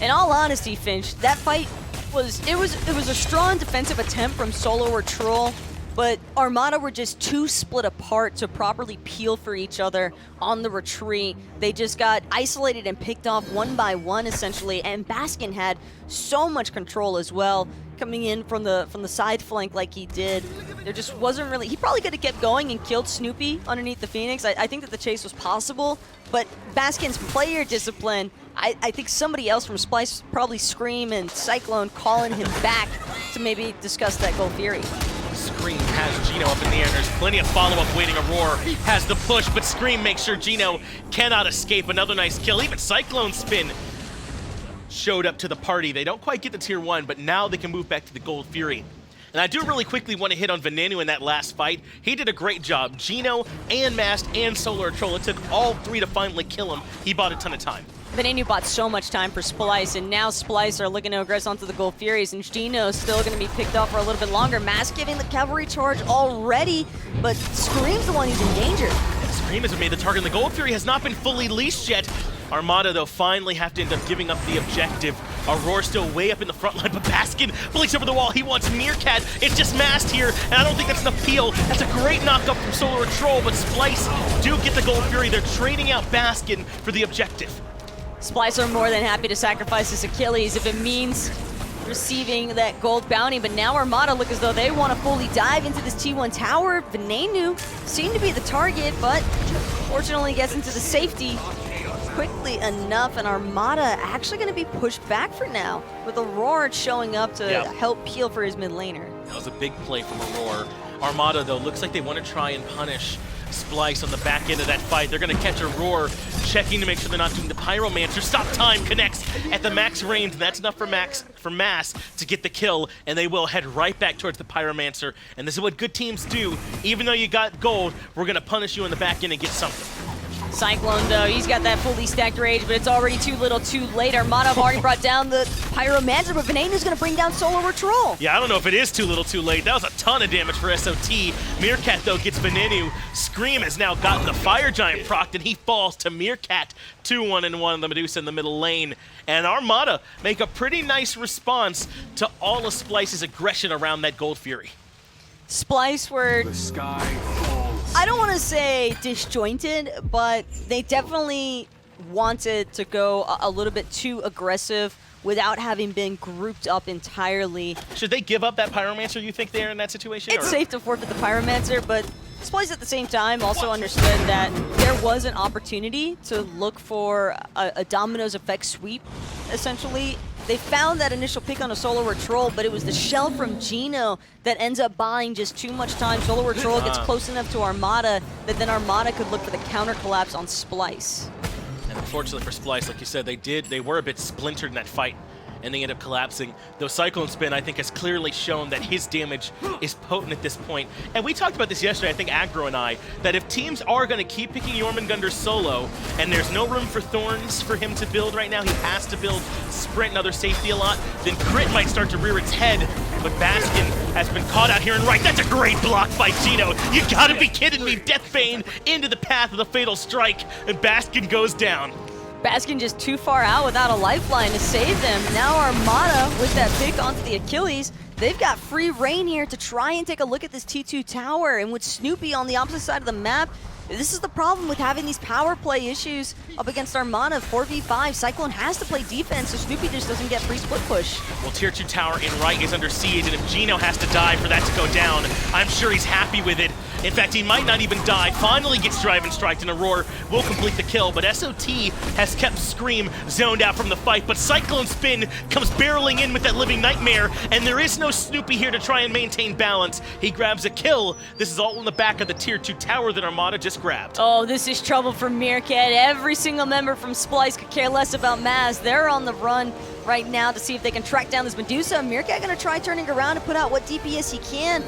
in all honesty, Finch, that fight was a strong defensive attempt from Solo or Troll. but Armada were just too split apart to properly peel for each other on the retreat. They just got isolated and picked off one by one, essentially, and Baskin had so much control as well, coming in from the side flank like he did. There just wasn't really... He probably could have kept going and killed Snoopy underneath the Phoenix. I think that the chase was possible, but Baskin's player discipline, I think somebody else from Splyce, probably Scream and Cyclone, calling him back to maybe discuss that Gold Fury. Scream has Geno up in the air. There's plenty of follow-up waiting. Aurora has the push, but Scream makes sure Geno cannot escape. Another nice kill. Even CycloneSpin showed up to the party. They don't quite get to tier 1, but now they can move back to the Gold Fury. And I do really quickly want to hit on Venenu in that last fight. He did a great job. Geno and Mast and Solar Troll. It took all 3 to finally kill him. He bought a ton of time. Venenu bought so much time for Splyce, and now Splyce are looking to aggress onto the Gold Furies, and Geno's still going to be picked off for a little bit longer. Mast giving the cavalry charge already, but Scream's the one who's in danger. Scream has made the target, and the Gold Fury has not been fully leashed yet. Armada, though, finally have to end up giving up the objective. Aurora still way up in the front line, but Baskin blinks over the wall. He wants Meerkat. It's just Mast here, and I don't think that's enough peel. That's a great knock-up from Solar Troll, but Splyce do get the Gold Fury. They're trading out Baskin for the objective. Splyce are more than happy to sacrifice this Achilles if it means receiving that gold bounty, but now Armada look as though they want to fully dive into this T1 tower. Venenu seemed to be the target, but fortunately gets into the safety quickly enough, and Armada actually going to be pushed back for now, with Aurora showing up to help peel for his mid laner. That was a big play from Aurora. Armada, though, looks like they want to try and punish Splyce on the back end of that fight. They're going to catch Aurora, checking to make sure they're not doing the Pyromancer. Stop time connects at the max range, and that's enough for Mass to get the kill, and they will head right back towards the Pyromancer. And this is what good teams do. Even though you got gold, we're going to punish you on the back end and get something. Cyclone, though, he's got that fully stacked rage, but it's already too little too late. Armada have already brought down the Pyromancer, but Venenu's going to bring down Solar Troll. Yeah, I don't know if it is too little too late. That was a ton of damage for SOT. Meerkat, though, gets Venenu. Scream has now gotten the Fire Giant procced, and he falls to Meerkat. 2-1-1 on the Medusa in the middle lane. And Armada make a pretty nice response to all of Splyce's aggression around that Gold Fury. Splyce were... The sky falls. I don't want to say disjointed, but they definitely wanted to go a little bit too aggressive without having been grouped up entirely. Should they give up that Pyromancer, you think, there in that situation? It's safe to forfeit the Pyromancer, but Splyce at the same time also understood that there was an opportunity to look for a Domino's effect sweep, essentially. They found that initial pick on a Solar Troll, but it was the shell from Geno that ends up buying just too much time. Solar Troll gets close enough to Armada that then Armada could look for the counter collapse on Splyce. And unfortunately for Splyce, like you said, they were a bit splintered in that fight, and they end up collapsing. Though CycloneSpin, I think, has clearly shown that his damage is potent at this point. And we talked about this yesterday, I think Aggro and I, that if teams are going to keep picking Jormungandr solo, and there's no room for Thorns for him to build right now, he has to build Sprint and other safety a lot, then Crit might start to rear its head. But Baskin has been caught out here and right. That's a great block by Geno. You gotta be kidding me. Deathbane into the path of the Fatal Strike, and Baskin goes down. Baskin just too far out without a lifeline to save them. Now Armada with that pick onto the Achilles. They've got free reign here to try and take a look at this T2 tower. And with Snoopy on the opposite side of the map, this is the problem with having these power play issues up against Armada. 4v5, Cyclone has to play defense, so Snoopy just doesn't get free split push. Well, tier 2 tower in right is under siege, and if Geno has to die for that to go down, I'm sure he's happy with it. In fact, he might not even die. Finally gets Drive-In Striked, and Aurora will complete the kill, but SOT has kept Scream zoned out from the fight, but CycloneSpin comes barreling in with that Living Nightmare, and there is no Snoopy here to try and maintain balance. He grabs a kill. This is all in the back of the tier 2 tower that Armada just grabbed. Oh, this is trouble for Meerkat. Every single member from Splyce could care less about Maz. They're on the run right now to see if they can track down this Medusa. Meerkat gonna try turning around and put out what DPS he can,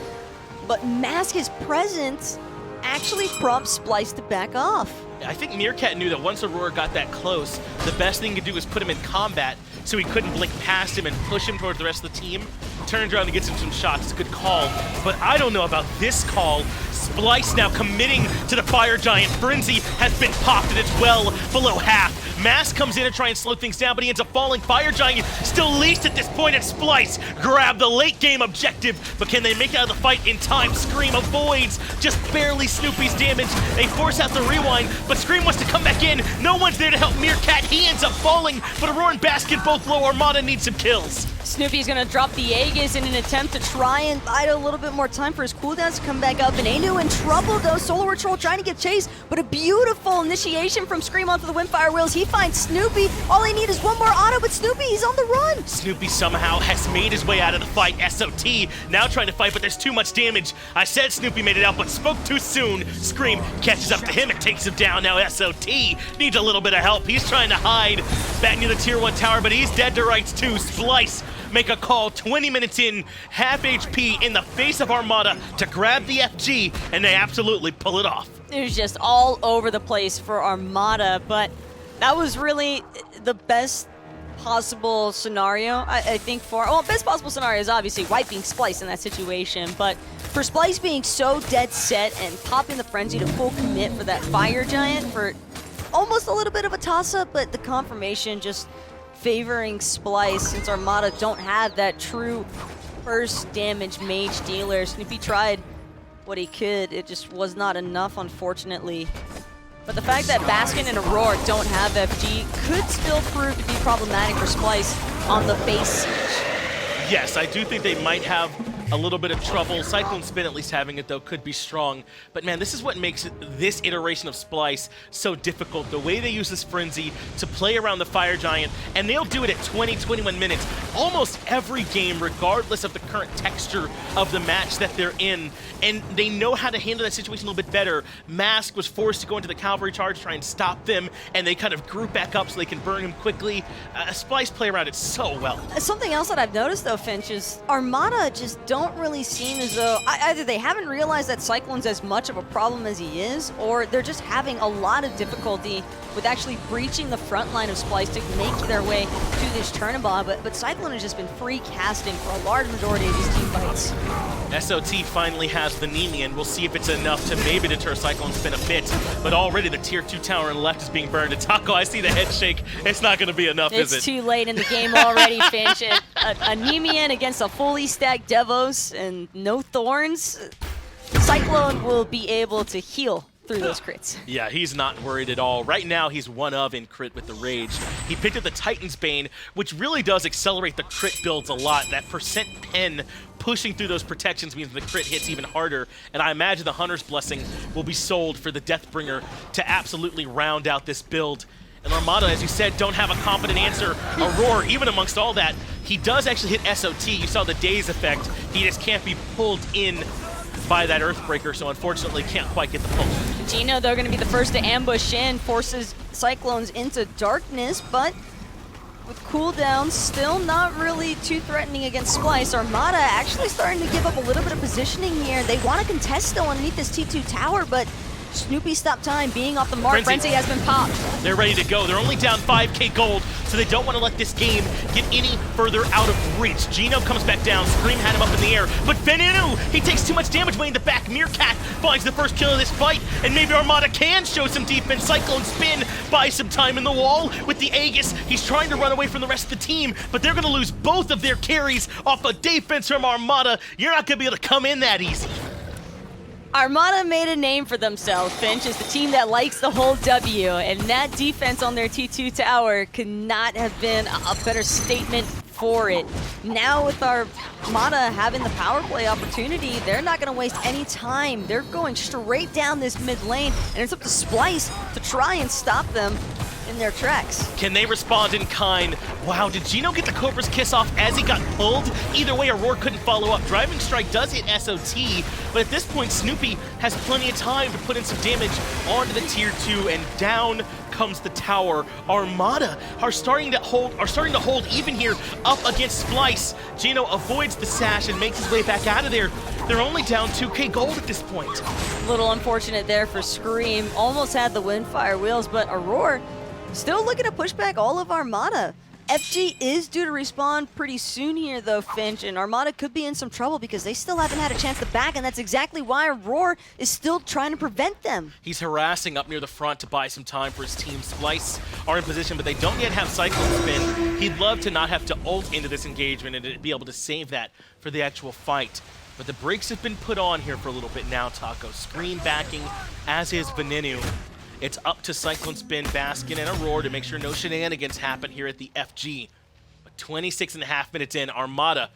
but Mask's presence actually prompts Splyce to back off. I think Meerkat knew that once Aurora got that close, the best thing to do was put him in combat so he couldn't blink past him and push him towards the rest of the team. Turns around and gets him some shots. It's a good call, but I don't know about this call. Splyce now committing to the Fire Giant. Frenzy has been popped and it's well below half. Mask comes in to try and slow things down, but he ends up falling. Fire Giant still least at this point, and Splyce grab the late game objective, but can they make it out of the fight in time? Scream avoids just barely Snoopy's damage. They force out the rewind, but Scream wants to come back in. No one's there to help Meerkat. He ends up falling, but Aror and Baskin both low. Armada needs some kills. Snoopy's gonna drop the Aegis in an attempt to try and bide a little bit more time for his cooldowns to come back up. Venenu in trouble though. Solar Troll trying to get chased, but a beautiful initiation from Scream onto the Windfire Wheels. He finds Snoopy. All they need is one more auto, but Snoopy, he's on the run. Snoopy somehow has made his way out of the fight. SOT now trying to fight, but there's too much damage. I said Snoopy made it out, but spoke too soon. Scream catches up to him and takes him down. Now SOT needs a little bit of help. He's trying to hide back near the tier 1 tower, but he's dead to rights too. Splyce make a call 20 minutes in, half HP in the face of Armada to grab the FG, and they absolutely pull it off. It was just all over the place for Armada, but that was really the best possible scenario, I think, for... Well, best possible scenario is obviously wiping Splyce in that situation, but for Splyce being so dead set and popping the Frenzy to full commit for that Fire Giant for almost a little bit of a toss-up, but the confirmation just favoring Splyce since Armada don't have that true burst damage mage dealer. Snoopy tried what he could. It just was not enough, unfortunately. But the fact that Baskin and Aror don't have FG could still prove to be problematic for Splyce on the base siege. Yes, I do think they might have a little bit of trouble. CycloneSpin at least having it though could be strong. But man, this is what makes this iteration of Splyce so difficult. The way they use this Frenzy to play around the Fire Giant, and they'll do it at 20, 21 minutes. Almost every game, regardless of the current texture of the match that they're in. And they know how to handle that situation a little bit better. Mask was forced to go into the cavalry charge, try and stop them, and they kind of group back up so they can burn him quickly. Splyce play around it so well. Something else that I've noticed though, Finch, is Armada just don't really seem as though either they haven't realized that Cyclone's as much of a problem as he is, or they're just having a lot of difficulty with actually breaching the front line of Splyce to make their way to this Chernobog. But Cyclone has just been free casting for a large majority of these team fights. SOT finally has the Nemean. We'll see if it's enough to maybe deter CycloneSpin a bit. But already the tier 2 tower on the left is being burned. And Taco, I see the head shake. It's not going to be enough, is it? It's too late in the game already, Finch. A Nemean against a fully stacked Devos and no Thorns. Cyclone will be able to heal through those crits. Yeah, he's not worried at all. Right now, he's one of in crit with the Rage. He picked up the Titan's Bane, which really does accelerate the crit builds a lot. That percent pen pushing through those protections means the crit hits even harder. And I imagine the Hunter's Blessing will be sold for the Deathbringer to absolutely round out this build. And Armada, as you said, don't have a competent answer. Aror, even amongst all that, he does actually hit SOT. You saw the Daze effect. He just can't be pulled in by that Earthbreaker, so unfortunately can't quite get the pull. Geno, though, going to be the first to ambush Shen, forces Cyclones into darkness, but with cooldowns still not really too threatening against Splyce. Armada actually starting to give up a little bit of positioning here. They want to contest though underneath this T2 tower, but Snoopy stopped time, being off the mark. Frenzy has been popped. They're ready to go. They're only down 5k gold, so they don't want to let this game get any further out of reach. Geno comes back down. Scream had him up in the air, but Venenu, he takes too much damage way in the back. Meerkat finds the first kill of this fight, and maybe Armada can show some defense. CycloneSpin buys some time in the wall with the Aegis. He's trying to run away from the rest of the team, but they're going to lose both of their carries off a defense from Armada. You're not going to be able to come in that easy. Armada made a name for themselves, Finch, as the team that likes the whole W, and that defense on their T2 tower could not have been a better statement for it. Now with Armada having the power play opportunity, they're not going to waste any time. They're going straight down this mid lane, and it's up to Splyce to try and stop them in their tracks. Can they respond in kind? Wow, did Geno get the Cobra's Kiss off as he got pulled? Either way, Aror couldn't follow up. Driving Strike does hit SOT, but at this point, Snoopy has plenty of time to put in some damage onto the tier 2, and down comes the tower. Armada are starting to hold even here up against Splyce. Geno avoids the sash and makes his way back out of there. They're only down 2k gold at this point. A little unfortunate there for Scream. Almost had the Windfire Wheels, but Aror still looking to push back all of Armada. FG is due to respawn pretty soon here, though, Finch, and Armada could be in some trouble because they still haven't had a chance to back, and that's exactly why Aror is still trying to prevent them. He's harassing up near the front to buy some time for his team. Splyce are in position, but they don't yet have CycloneSpin. He'd love to not have to ult into this engagement and to be able to save that for the actual fight. But the brakes have been put on here for a little bit now, Taco. Scream backing, as is Venenu. It's up to CycloneSpin, Baskin, and Aror to make sure no shenanigans happen here at the FG. But 26.5 minutes in, Armada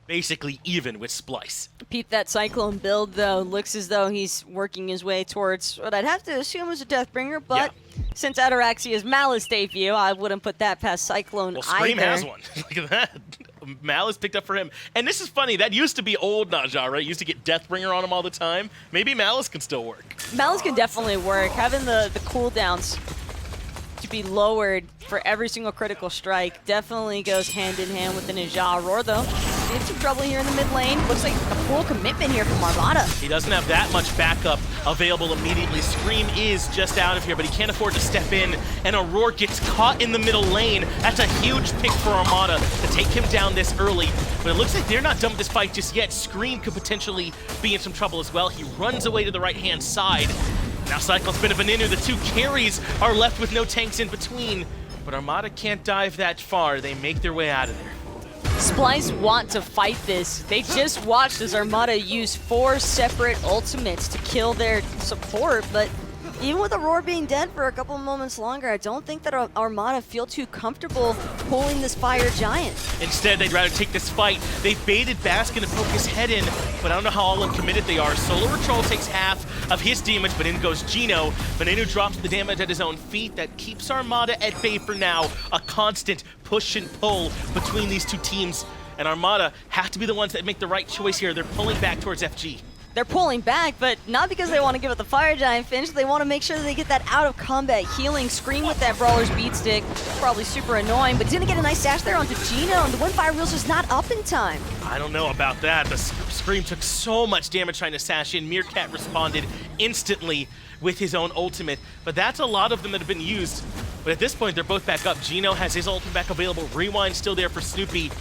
basically even with Splyce. Peep that Cyclone build, though. Looks as though he's working his way towards what I'd have to assume is a Deathbringer, but since Ataraxia's Malice debut, I wouldn't put that past Cyclone Well, Scream either. has one. Look at that. Malice picked up for him. And this is funny. That used to be old NotGeno, right? Used to get Deathbringer on him all the time. Maybe Malice can still work. Malice can definitely work. Having the cooldowns to be lowered for every single critical strike definitely goes hand in hand with the Ninja Aror, though. He had some trouble here in the mid lane. Looks like a full commitment here from Armada. He doesn't have that much backup available immediately. Scream is just out of here, but he can't afford to step in, and Aror gets caught in the middle lane. That's a huge pick for Armada to take him down this early, but it looks like they're not done with this fight just yet. Scream could potentially be in some trouble as well. He runs away to the right-hand side. Now CycloneSpin and Venenu, the two carries, are left with no tanks in between, but Armada can't dive that far. They make their way out of there. Splyce want to fight this. They just watched as Armada use 4 separate ultimates to kill their support, but even with Aror being dead for a couple moments longer, I don't think that Armada feel too comfortable pulling this Fire Giant. Instead, they'd rather take this fight. They baited Baskin to poke his head in, but I don't know how all uncommitted they are. Solar Troll takes half of his damage, but in goes Geno. Venenu drops the damage at his own feet. That keeps Armada at bay for now. A constant push and pull between these two teams, and Armada have to be the ones that make the right choice here. They're pulling back towards FG. They're pulling back, but not because they want to give it the Fire Giant Finch. They want to make sure that they get that out of combat healing. Scream with that Brawler's Beat Stick. Probably super annoying, but he's going to get a nice dash there onto Geno, and the Windfire Reel's just not up in time. I don't know about that. The Scream took so much damage trying to sash in. Meerkat responded instantly with his own ultimate, but that's a lot of them that have been used. But at this point, they're both back up. Geno has his ultimate back available. Rewind still there for Snoopy.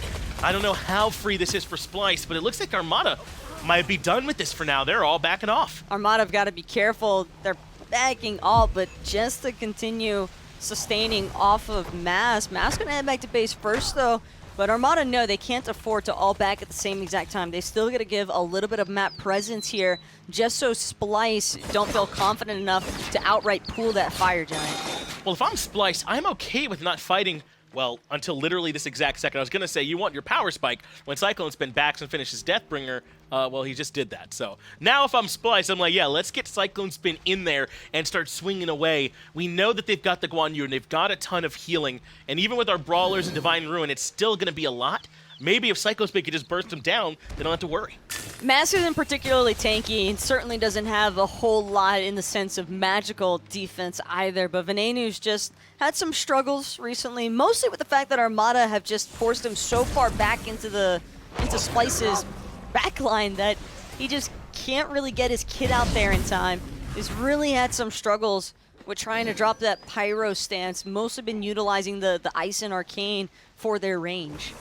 I don't know how free this is for Splyce, but it looks like Armada might be done with this for now. They're all backing off. Armada have got to be careful. They're backing all, but just to continue sustaining off of Mass. Mass going to head back to base first, though. But Armada know they can't afford to all back at the same exact time. They still got to give a little bit of map presence here, just so Splyce don't feel confident enough to outright pull that Fire Giant. Well, if I'm Splyce, I'm okay with not fighting, well, until literally this exact second. I was going to say, you want your power spike when CycloneSpin backs and finishes Deathbringer. Well, he just did that. So now if I'm Splyce, I'm like, yeah, let's get CycloneSpin in there and start swinging away. We know that they've got the Guan Yu and they've got a ton of healing. And even with our Brawlers and Divine Ruin, it's still going to be a lot. Maybe if CycloneSpin could just burst them down, they don't have to worry. Mass isn't particularly tanky and certainly doesn't have a whole lot in the sense of magical defense either, but Venenu's just had some struggles recently, mostly with the fact that Armada have just forced him so far back into Splyce's backline that he just can't really get his kid out there in time. He's really had some struggles with trying to drop that Pyro stance, mostly been utilizing the Ice and Arcane for their range.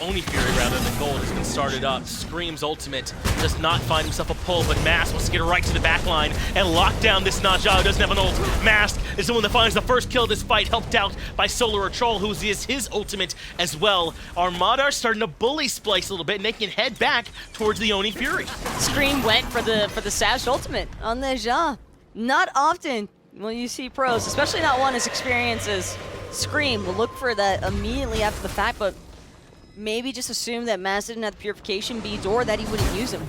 Oni Fury, rather than Gold, has been started up. Scream's ultimate does not find himself a pull, but Mask wants to get right to the back line and lock down this NotGeno who doesn't have an ult. Mask is the one that finds the first kill of this fight, helped out by Solar Troll, who is his ultimate as well. Armada are starting to bully Splyce a little bit, and they can head back towards the Oni Fury. Scream went for the Sash ultimate on the Ja. Not often will you see pros, especially not one as experienced as Scream, will look for that immediately after the fact, but maybe just assume that Maz didn't have the purification beads or that he wouldn't use them.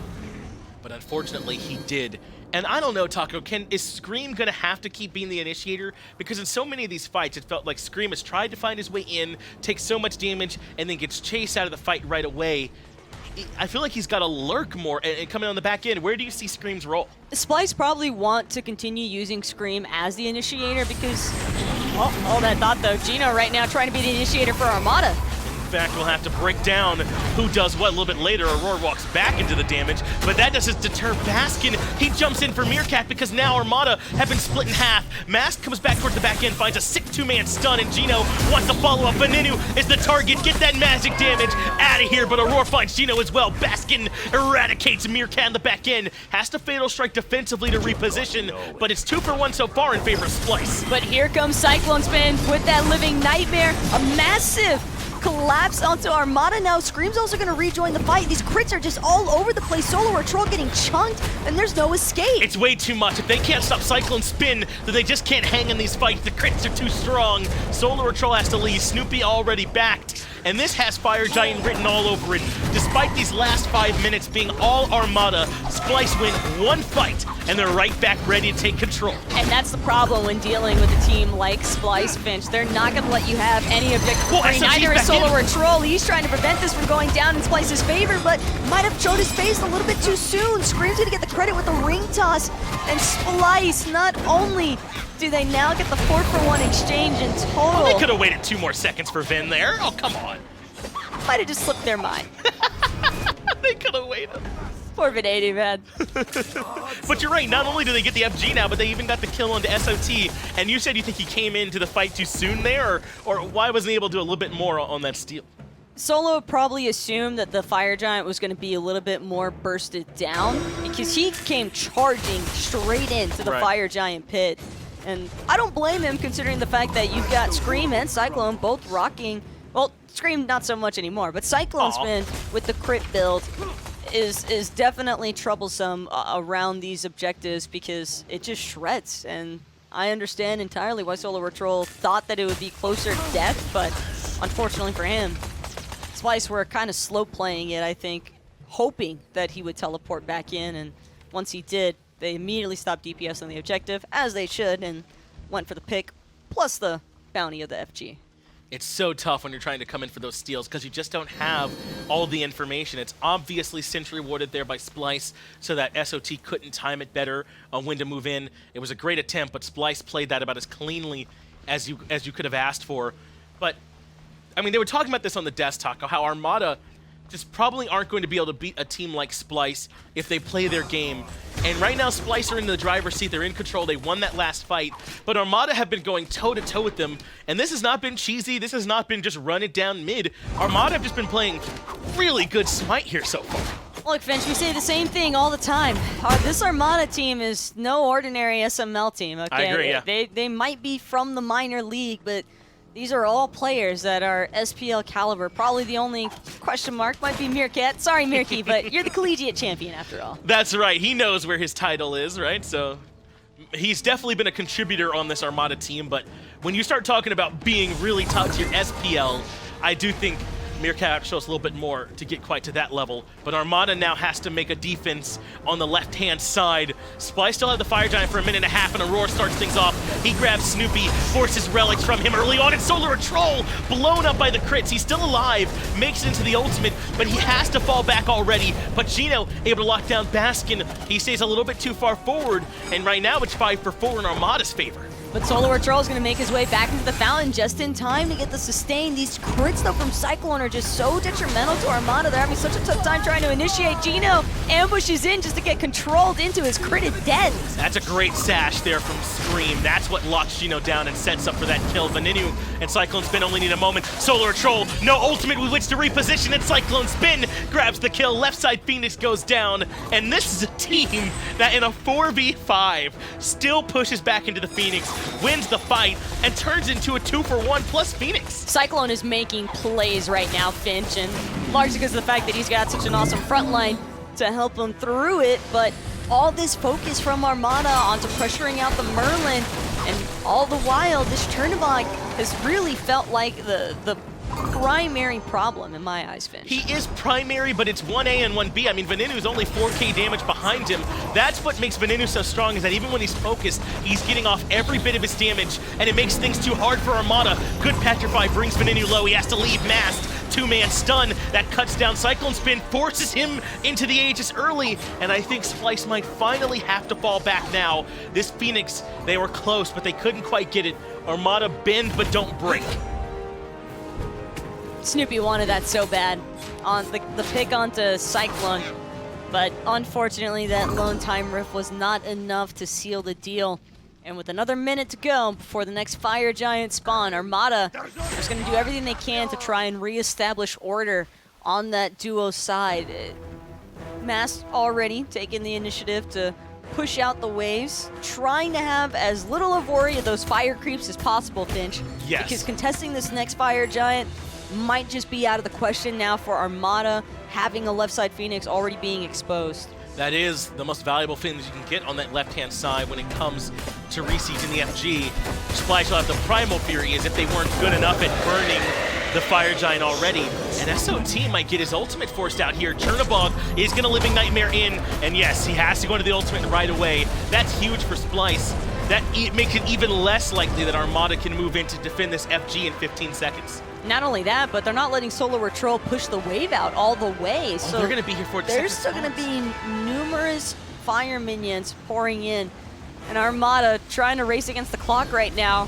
But unfortunately, he did. And I don't know, Taco, is Scream going to have to keep being the initiator? Because in so many of these fights, it felt like Scream has tried to find his way in, takes so much damage, and then gets chased out of the fight right away. I feel like he's got to lurk more and coming on the back end. Where do you see Scream's role? Splyce probably want to continue using Scream as the initiator because, all that thought though, Geno right now trying to be the initiator for Armada. fact, we'll have to break down who does what a little bit later. Aurora walks back into the damage, but that doesn't deter Baskin. He jumps in for Meerkat because now Armada have been split in half. Mask comes back towards the back end, finds a sick two-man stun, and Geno wants to follow up. Venenu is the target. Get that magic damage out of here, but Aurora finds Geno as well. Baskin eradicates Meerkat in the back end. Has to Fatal Strike defensively to reposition, but it's 2 for 1 so far in favor of Splyce. But here comes CycloneSpin with that living nightmare. A massive collapse onto Armada now. Scream's also going to rejoin the fight. These crits are just all over the place. Solo Troll getting chunked, and there's no escape. It's way too much. If they can't stop CycloneSpin, then they just can't hang in these fights. The crits are too strong. Solar Troll has to leave. Snoopy already backed, and this has Fire Giant written all over it. Despite these last 5 minutes being all Armada, Splyce win one fight, and they're right back ready to take control. And that's the problem when dealing with a team like Splyce, Finch. They're not going to let you have any objective for free. Neither is Solar Troll. He's trying to prevent this from going down in Splyce's favor, but might have showed his face a little bit too soon. Scream's going to get the credit with the ring toss, and Splyce, not only do they now get the 4 for 1 exchange in total. Oh, they could have waited 2 more seconds for Ven there. Oh, come on. Might have just slipped their mind. They could have waited. Poor Venenu, man. But you're right, not only do they get the FG now, but they even got the kill on the SOT. And you said you think he came into the fight too soon there, or why wasn't he able to do a little bit more on that steal? Solo probably assumed that the Fire Giant was going to be a little bit more bursted down, because he came charging straight into the Fire Giant pit. And I don't blame him, considering the fact that you've got Scream and Cyclone both rocking. Well, Scream not so much anymore, but CycloneSpin with the crit build is definitely troublesome around these objectives, because it just shreds. And I understand entirely why Solar Troll thought that it would be closer to death, but unfortunately for him, Splyce were kind of slow playing it, I think, hoping that he would teleport back in, and once he did, they immediately stopped DPS on the objective, as they should, and went for the pick, plus the bounty of the FG. It's so tough when you're trying to come in for those steals because you just don't have all the information. It's obviously Sentry warded there by Splyce so that SOT couldn't time it better on when to move in. It was a great attempt, but Splyce played that about as cleanly as you could have asked for. But, I mean, they were talking about this on the desktop, how Armada just probably aren't going to be able to beat a team like Splyce if they play their game. And right now, Splyce are in the driver's seat. They're in control. They won that last fight. But Armada have been going toe-to-toe with them. And this has not been cheesy. This has not been just run it down mid. Armada have just been playing really good Smite here so far. Look, Finch, we say the same thing all the time. This Armada team is no ordinary SML team, okay? I agree, yeah. They might be from the minor league, but these are all players that are SPL caliber. Probably the only question mark might be Meerkat. Sorry, Meerky, but you're the collegiate champion after all. That's right. He knows where his title is, right? So he's definitely been a contributor on this Armada team, but when you start talking about being really top tier SPL, I do think Meerkat shows a little bit more to get quite to that level, but Armada now has to make a defense on the left-hand side. Splyce still had the Fire Giant for a minute and a half, and Aurora starts things off. He grabs Snoopy, forces relics from him early on, and Solar Troll blown up by the crits. He's still alive, makes it into the ultimate, but he has to fall back already. But Geno able to lock down Baskin. He stays a little bit too far forward, and right now it's 5 for 4 in Armada's favor. But Solar Troll is going to make his way back into the fountain just in time to get the sustain. These crits, though, from Cyclone are just so detrimental to Armada. They're having such a tough time trying to initiate. Geno ambushes in just to get controlled into his critted death. That's a great sash there from Scream. That's what locks Geno down and sets up for that kill. Venenu and CycloneSpin only need a moment. Solar Troll, no ultimate with which to reposition, and CycloneSpin grabs the kill. Left side Phoenix goes down, and this is a team that in a 4v5 still pushes back into the Phoenix, wins the fight, and turns into a 2 for 1 plus Phoenix. Cyclone is making plays right now, Finch, and largely because of the fact that he's got such an awesome front line to help him through it, but all this focus from Armada onto pressuring out the Merlin, and all the while, this Chernobog has really felt like the primary problem in my eyes, Finch. He is primary, but it's 1A and 1B. I mean, Venenu's only 4k damage behind him. That's what makes Venenu so strong, is that even when he's focused, he's getting off every bit of his damage, and it makes things too hard for Armada. Good Petrify brings Venenu low. He has to leave masked. Two-man stun that cuts down CycloneSpin, forces him into the Aegis early, and I think Splyce might finally have to fall back now. This Phoenix, they were close, but they couldn't quite get it. Armada bend but don't break. Snoopy wanted that so bad on the pick onto Cyclone, but unfortunately that lone time rift was not enough to seal the deal. And with another minute to go before the next Fire Giant spawn, Armada is going to do everything they can to try and reestablish order on that duo side. Mass already taking the initiative to push out the waves, trying to have as little of worry of those fire creeps as possible, Finch. Yes. Because contesting this next Fire Giant might just be out of the question now for Armada, having a left side Phoenix already being exposed. That is the most valuable thing that you can get on that left-hand side when it comes to resieging the FG. Splyce will have the primal fury as if they weren't good enough at burning the Fire Giant already. And SOT might get his ultimate forced out here. Chernobog is going to Living Nightmare in, and yes, he has to go into the ultimate right away. That's huge for Splyce. That makes it even less likely that Armada can move in to defend this FG in 15 seconds. Not only that, but they're not letting Solo Retrol push the wave out all the way. So they're going to be here for it. There's still going to be numerous fire minions pouring in. And Armada trying to race against the clock right now.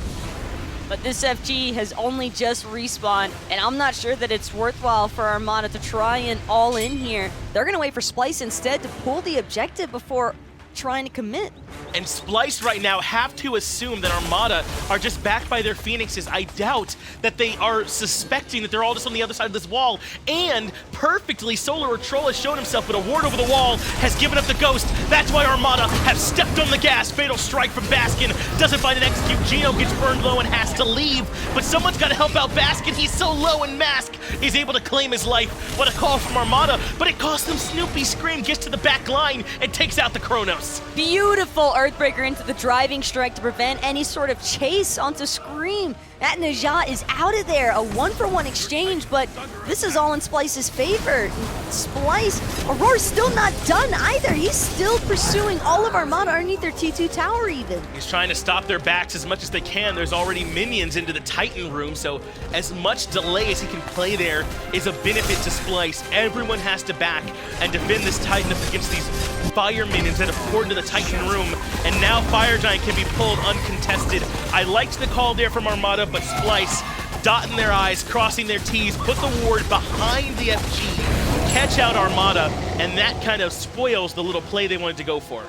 But this FG has only just respawned, and I'm not sure that it's worthwhile for Armada to try and all in here. They're going to wait for Splyce instead to pull the objective before trying to commit. And Splyce right now have to assume that Armada are just backed by their Phoenixes. I doubt that they are suspecting that they're all just on the other side of this wall. And perfectly, Solar Troll has shown himself, but a ward over the wall has given up the ghost. That's why Armada have stepped on the gas. Fatal strike from Baskin. Doesn't find an execute. Geno gets burned low and has to leave. But someone's got to help out Baskin. He's so low, and Mask is able to claim his life. What a call from Armada. But it costs them. Snoopy Scream gets to the back line and takes out the Chronos. Beautiful Earthbreaker into the driving strike to prevent any sort of chase onto Scream. That Najah is out of there. A 1-for-1 exchange, but this is all in Splyce's favor. Splyce, Auror's still not done either. He's still pursuing all of Armada underneath their T2 tower even. He's trying to stop their backs as much as they can. There's already minions into the Titan room, so as much delay as he can play there is a benefit to Splyce. Everyone has to back and defend this Titan up against these fire minions that have poured into the Titan room, and now Fire Giant can be pulled uncontested. I liked the call there from Armada, but Splyce dotting their I's, crossing their T's, put the ward behind the FG, catch out Armada, and that kind of spoils the little play they wanted to go for.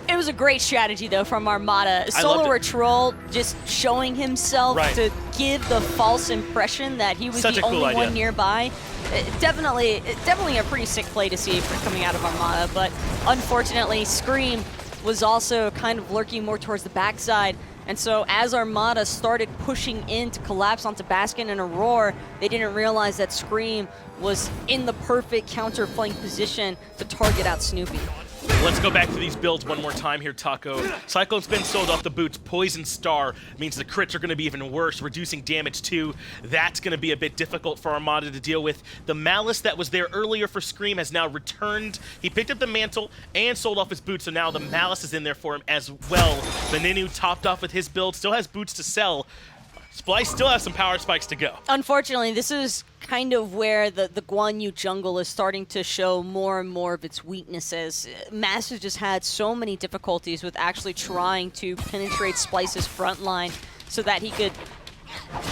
It was a great strategy, though, from Armada. loved Solo it. Troll just showing himself Right. to give the false impression that he was Such the a cool only idea. one nearby. Definitely a pretty sick play to see coming out of Armada, but unfortunately, Scream was also kind of lurking more towards the backside. And so as Armada started pushing in to collapse onto Baskin and Auror, they didn't realize that Scream was in the perfect counter flank position to target out Snoopy. Let's go back to these builds one more time here, Taco. CycloneSpin sold off the boots. Poison Star means the crits are going to be even worse, reducing damage too. That's going to be a bit difficult for Armada to deal with. The Malice that was there earlier for Scream has now returned. He picked up the Mantle and sold off his boots, so now the Malice is in there for him as well. Venenu topped off with his build, still has boots to sell. Splyce still has some power spikes to go. Unfortunately, this is kind of where the Guan Yu jungle is starting to show more and more of its weaknesses. Mass has just had so many difficulties with actually trying to penetrate Splyce's front line so that he could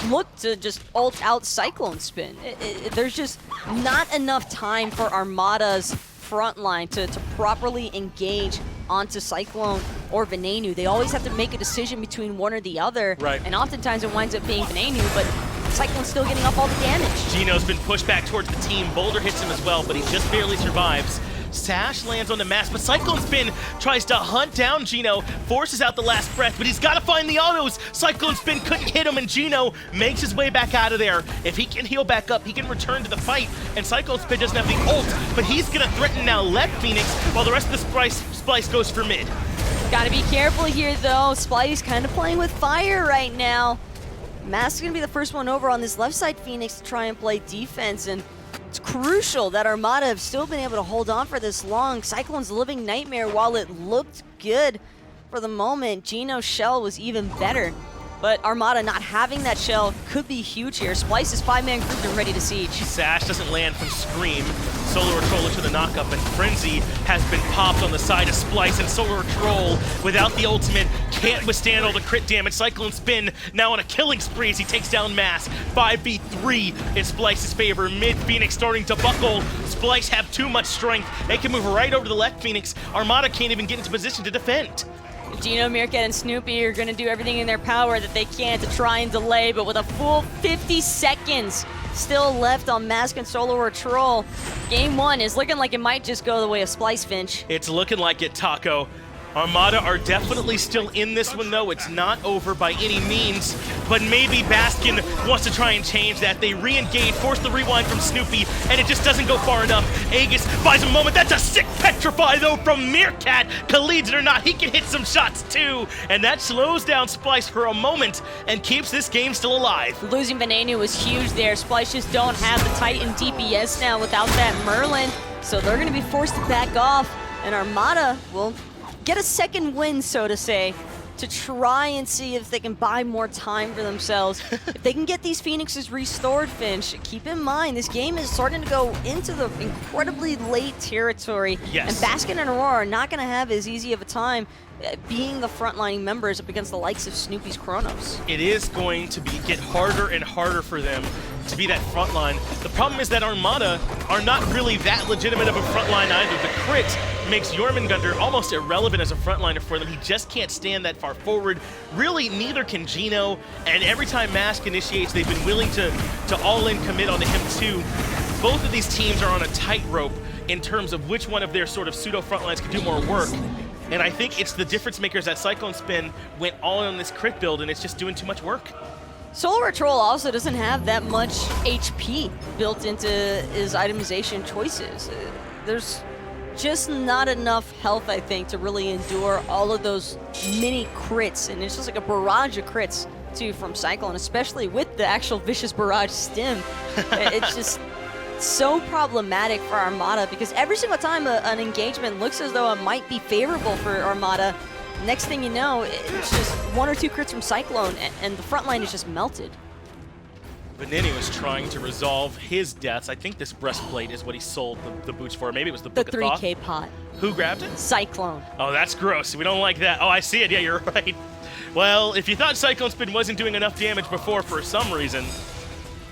look to just ult out CycloneSpin. There's just not enough time for Armada's front line to properly engage onto Cyclone or Venenu. They always have to make a decision between one or the other, Right. and oftentimes it winds up being Venenu, but Cyclone's still getting up all the damage. Geno's been pushed back towards the team. Boulder hits him as well, but he just barely survives. Sash lands on the mask, but CycloneSpin tries to hunt down Geno, forces out the last breath, but he's got to find the autos. CycloneSpin couldn't hit him, and Geno makes his way back out of there. If he can heal back up, he can return to the fight, and CycloneSpin doesn't have the ult, but he's going to threaten now left Phoenix, while the rest of the Splyce goes for mid. Gotta be careful here, though. Splyce kind of playing with fire right now. Mask's gonna be the first one over on this left side Phoenix to try and play defense, and it's crucial that Armada have still been able to hold on for this long. Cyclone's living nightmare, while it looked good for the moment, Geno's shell was even better. But Armada not having that shell could be huge here. Splyce is 5-man grouped and ready to siege. Sash doesn't land from Scream. Solar Troll to the knockup, and Frenzy has been popped on the side of Splyce, and Solar Troll, without the ultimate, can't withstand all the crit damage. CycloneSpin now on a killing spree as he takes down Mass. 5v3 in Splyce's favor. Mid Phoenix starting to buckle. Splyce have too much strength. They can move right over to the left Phoenix. Armada can't even get into position to defend. Geno, Meerkat, and Snoopy are going to do everything in their power that they can to try and delay, but with a full 50 seconds still left on Mask and Solar Troll, game one is looking like it might just go the way of Splyce, Finch. It's looking like it, Taco. Armada are definitely still in this one, though. It's not over by any means, but maybe Baskin wants to try and change that. They re-engage, force the rewind from Snoopy, and it just doesn't go far enough. Aegis buys a moment. That's a sick petrify, though, from Meerkat. Colleads it or not, he can hit some shots, too, and that slows down Splyce for a moment and keeps this game still alive. Losing Venenu was huge there. Splyce just don't have the Titan DPS now without that Merlin, so they're going to be forced to back off, and Armada will get a second win, so to say, to try and see if they can buy more time for themselves. If they can get these Phoenixes restored, Finch, keep in mind, this game is starting to go into the incredibly late territory. Yes. And Baskin and Aurora are not going to have as easy of a time being the frontlining members up against the likes of Snoopy's Chronos. It is going to get harder and harder for them to be that front line. The problem is that Armada are not really that legitimate of a front line either. The crit makes Jormungandr almost irrelevant as a frontliner for them. He just can't stand that far forward. Really, neither can Geno, and every time Mask initiates, they've been willing to all-in commit onto him too. Both of these teams are on a tightrope in terms of which one of their sort of pseudo frontlines can do more work. And I think it's the difference makers that CycloneSpin went all in on this crit build, and it's just doing too much work. Solar Troll also doesn't have that much HP built into his itemization choices. There's just not enough health, I think, to really endure all of those mini crits, and it's just like a barrage of crits, too, from Cyclone, especially with the actual Vicious Barrage stim. It's just so problematic for Armada, because every single time an engagement looks as though it might be favorable for Armada, next thing you know, it's just 1 or 2 crits from Cyclone, and the front line is just melted. Venenu is trying to resolve his deaths. I think this breastplate is what he sold the boots for. Maybe it was the The Book of Thoth. 3K pot. Who grabbed it? Cyclone. Oh, that's gross. We don't like that. Oh, I see it. Yeah, you're right. Well, if you thought CycloneSpin wasn't doing enough damage before for some reason,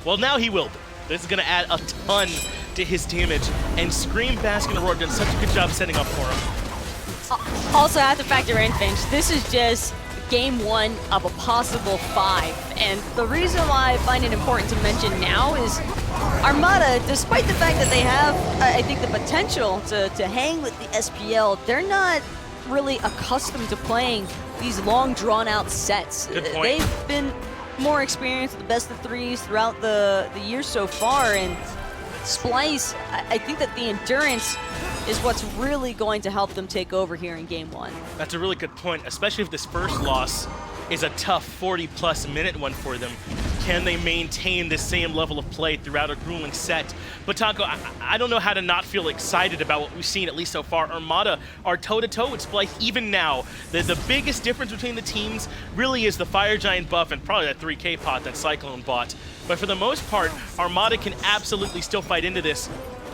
well, now he will be. This is going to add a ton to his damage, and Scream, Baskin, and Aurora done such a good job setting up for him. Also, I have to factor in, Finch, this is just game 1 of a possible 5. And the reason why I find it important to mention now is Armada, despite the fact that they have, I think, the potential to hang with the SPL, they're not really accustomed to playing these long, drawn-out sets. Good point. They've been more experienced with the best of 3s throughout the year so far, and Splyce, I think that the endurance is what's really going to help them take over here in game 1. That's a really good point, especially if this first loss is a tough 40-plus minute one for them. Can they maintain the same level of play throughout a grueling set? But Taco, I don't know how to not feel excited about what we've seen, at least so far. Armada are toe-to-toe with Splyce even now. The biggest difference between the teams really is the Fire Giant buff and probably that 3K pot that Cyclone bought. But for the most part, Armada can absolutely still fight into this.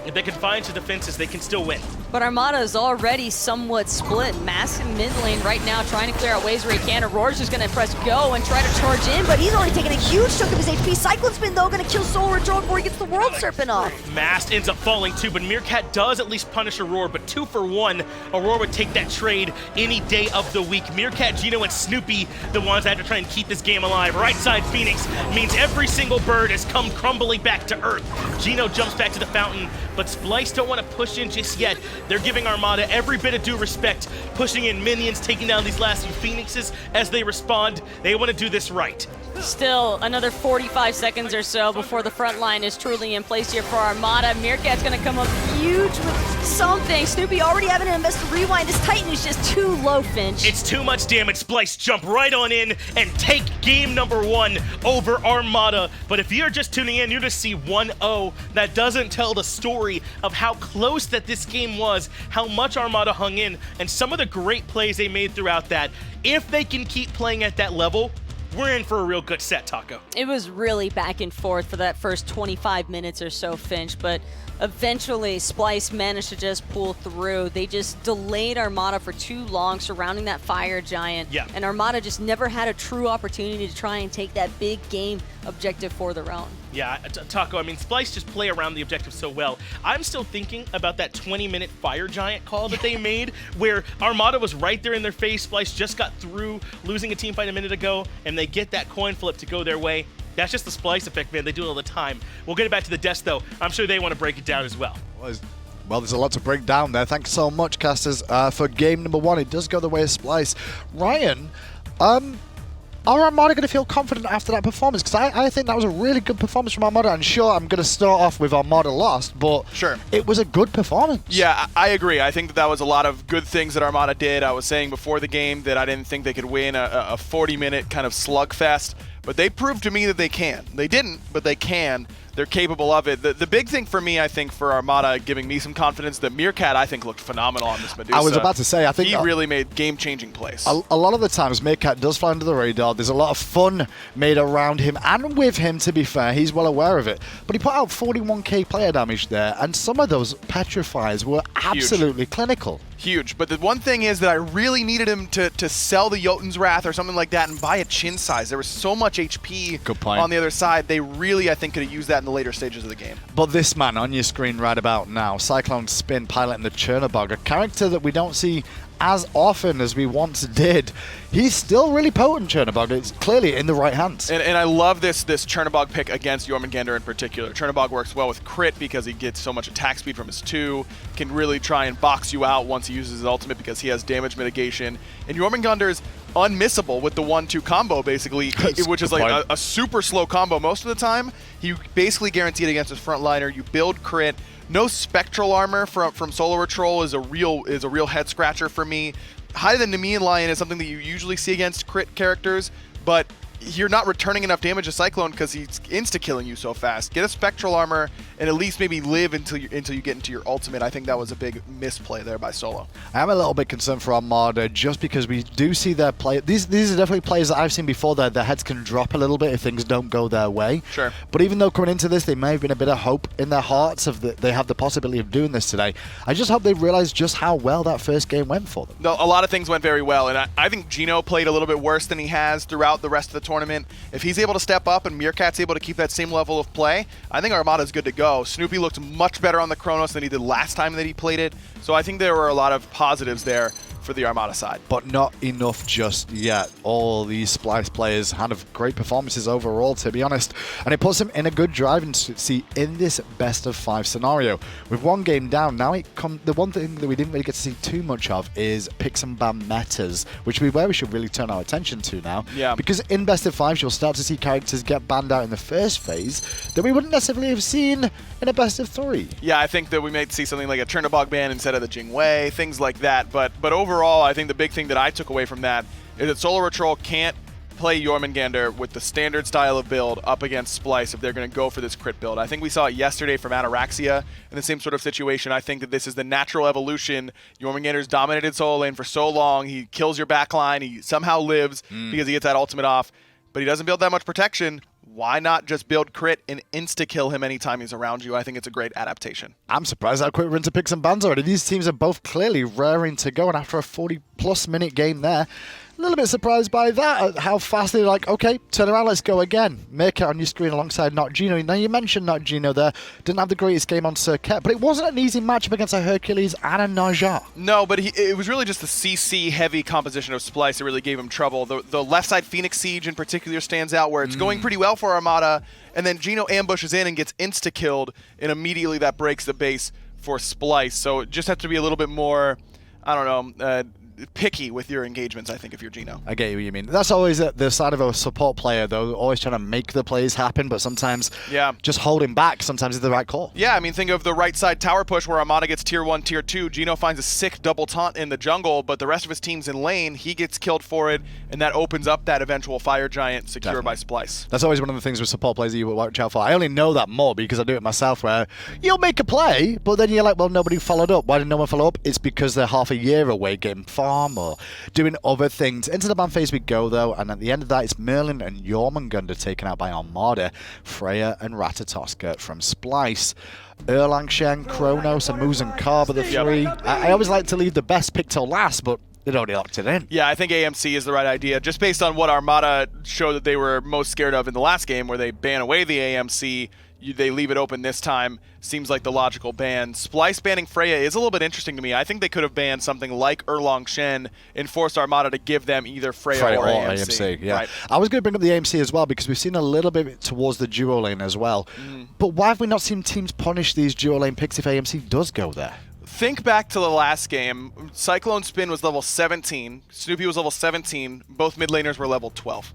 If they can find some defenses, they can still win. But Armada is already somewhat split. Mass in mid lane right now, trying to clear out ways where he can. Aurora's just going to press go and try to charge in, but he's only taking a huge chunk of his HP. CycloneSpin, though, going to kill Solar Troll before he gets the World Serpent off. Mass ends up falling too, but Meerkat does at least punish Aurora, but 2 for 1. Aurora would take that trade any day of the week. Meerkat, Geno, and Snoopy, the ones that have to try and keep this game alive. Right side Phoenix means every single bird has come crumbling back to Earth. Geno jumps back to the fountain, but Splyce don't want to push in just yet. They're giving Armada every bit of due respect, pushing in minions, taking down these last few Phoenixes as they respond. They want to do this right. Still another 45 seconds or so before the front line is truly in place here for Armada. Meerkat's going to come up huge with something. Snoopy already having to invest a rewind. This Titan is just too low, Finch. It's too much damage. Splyce jump right on in and take game number 1 over Armada. But if you're just tuning in, you just see 1-0. That doesn't tell the story of how close that this game was, how much Armada hung in, and some of the great plays they made throughout that. If they can keep playing at that level, we're in for a real good set, Taco. It was really back and forth for that first 25 minutes or so, Finch, but eventually Splyce managed to just pull through. They just delayed Armada for too long surrounding that fire giant, and Armada just never had a true opportunity to try and take that big game objective for their own. Yeah, Taco, I mean, Splyce just play around the objective so well. I'm still thinking about that 20-minute fire giant call that they made where Armada was right there in their face. Splyce just got through losing a team fight a minute ago, and they get that coin flip to go their way. That's just the Splyce effect, man. They do it all the time. We'll get it back to the desk, though. I'm sure they want to break it down as well. Well, there's a lot to break down there. Thanks so much, casters, for game number 1. It does go the way of Splyce. Ryan, are Armada going to feel confident after that performance? Because I think that was a really good performance from Armada. And sure, I'm going to start off with Armada lost, but it was a good performance. Yeah, I agree. I think that was a lot of good things that Armada did. I was saying before the game that I didn't think they could win a 40-minute kind of slugfest, but they proved to me that they can. They didn't, but they can. They're capable of it. The big thing for me, I think, for Armada giving me some confidence, that Meerkat, I think, looked phenomenal on this Medusa. I was about to say, I think he really made game-changing plays. A lot of the times, Meerkat does fly under the radar. There's a lot of fun made around him and with him, to be fair. He's well aware of it. But he put out 41k player damage there, and some of those petrifiers were absolutely clinical. Huge. But the one thing is that I really needed him to sell the Jotun's Wrath or something like that and buy a chin size. There was so much HP on the other side. They really, I think, could have used that in the later stages of the game. But this man on your screen right about now, CycloneSpin piloting the Chernobog, a character that we don't see as often as we once did. He's still really potent, Chernobog. It's clearly in the right hands. And I love this Chernobog pick against Jormungandr in particular. Chernobog works well with crit because he gets so much attack speed from his 2, can really try and box you out once he uses his ultimate because he has damage mitigation. And Jormungandr is unmissable with the 1-2 combo, basically, which is like a super slow combo most of the time. You basically guarantee it against his frontliner. You build crit. No spectral armor from Solar Troll is a real head scratcher for me. Higher than Nemean Lion is something that you usually see against crit characters, but you're not returning enough damage to Cyclone because he's insta-killing you so fast. Get a spectral armor and at least maybe live until you get into your ultimate. I think that was a big misplay there by Solo. I am a little bit concerned for Armada just because we do see their play. These are definitely players that I've seen before that their heads can drop a little bit if things don't go their way. Sure. But even though coming into this, they may have been a bit of hope in their hearts of that they have the possibility of doing this today. I just hope they realize just how well that first game went for them. No, a lot of things went very well, and I think Geno played a little bit worse than he has throughout the rest of the tournament. If he's able to step up and Meerkat's able to keep that same level of play, I think Armada's good to go. Snoopy looked much better on the Chronos than he did last time that he played it, so I think there were a lot of positives there for the Armada side. But not enough just yet. All these Splyce players had great performances overall, to be honest, and it puts them in a good driving seat in this best-of-5 scenario. With one game down, now the one thing that we didn't really get to see too much of is picks and ban metas, which is where we should really turn our attention to now. Yeah. Because in best-of-5s, you'll start to see characters get banned out in the first phase that we wouldn't necessarily have seen in a best-of-3. Yeah, I think that we might see something like a Chernobog ban instead of the Jing Wei, things like that, but overall, I think the big thing that I took away from that is that Solar Troll can't play Jormungandr with the standard style of build up against Splyce if they're going to go for this crit build. I think we saw it yesterday from Amaterasu in the same sort of situation. I think that this is the natural evolution. Jormungandr's dominated solo lane for so long. He kills your backline. He somehow lives because he gets that ultimate off, but he doesn't build that much protection. Why not just build crit and insta-kill him anytime he's around you? I think it's a great adaptation. I'm surprised how quick we're into picks and bans already. These teams are both clearly raring to go, and after a 40-plus minute game there, a little bit surprised by that, how fast they're like, okay, turn around, let's go again. Meerkat on your screen alongside NotGeno. Now, you mentioned NotGeno there. Didn't have the greatest game on Serqet, but it wasn't an easy matchup against a Hercules and a Naja. No, but it was really just the CC-heavy composition of Splyce that really gave him trouble. The left side Phoenix Siege in particular stands out where it's going pretty well for Armada, and then Geno ambushes in and gets insta-killed, and immediately that breaks the base for Splyce. So it just have to be a little bit more, I don't know, picky with your engagements, I think, if you're Geno. I get what you mean. That's always the side of a support player, though, always trying to make the plays happen, but sometimes just holding back sometimes is the right call. Yeah, I mean, think of the right side tower push where Armada gets tier 1, tier 2. Geno finds a sick double taunt in the jungle, but the rest of his team's in lane. He gets killed for it, and that opens up that eventual fire giant secured by Splyce. That's always one of the things with support plays that you watch out for. I only know that more because I do it myself, where you'll make a play, but then you're like, well, nobody followed up. Why did no one follow up? It's because they're half a year away getting farmed farm or doing other things. Into the ban phase we go, though, and at the end of that, it's Merlin and Jormungandr taken out by Armada, Freya and Ratatoska from Splyce. Erlang, Shen, Chronos, and Muzen are the three. I always like to leave the best pick till last, but they'd already locked it in. Yeah, I think AMC is the right idea, just based on what Armada showed that they were most scared of in the last game, where they ban away the AMC. They leave it open this time. Seems like the logical ban. Splyce banning Freya is a little bit interesting to me. I think they could have banned something like Erlang Shen and forced Armada to give them either Freya or AMC. Yeah. Right. I was going to bring up the AMC as well because we've seen a little bit towards the duo lane as well. But why have we not seen teams punish these duo lane picks if AMC does go there? Think back to the last game. CycloneSpin was level 17. Snoopy was level 17. Both mid laners were level 12.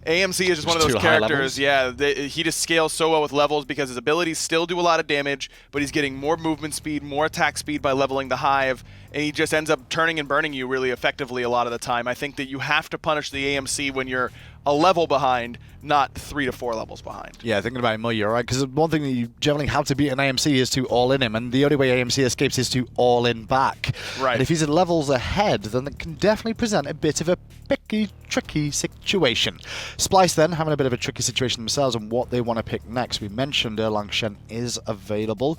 AMC is just one of those characters. Yeah, he just scales so well with levels because his abilities still do a lot of damage, but he's getting more movement speed, more attack speed by leveling the Hive, and he just ends up turning and burning you really effectively a lot of the time. I think that you have to punish the AMC when you're a level behind, not 3 to 4 levels behind. Yeah, thinking about it more, you're right. Because one thing that you generally have to beat an AMC is to all in him, and the only way AMC escapes is to all in back. Right. And if he's at levels ahead, then it can definitely present a bit of a picky, tricky situation. Splyce then having a bit of a tricky situation themselves and what they want to pick next. We mentioned Erlang Shen is available.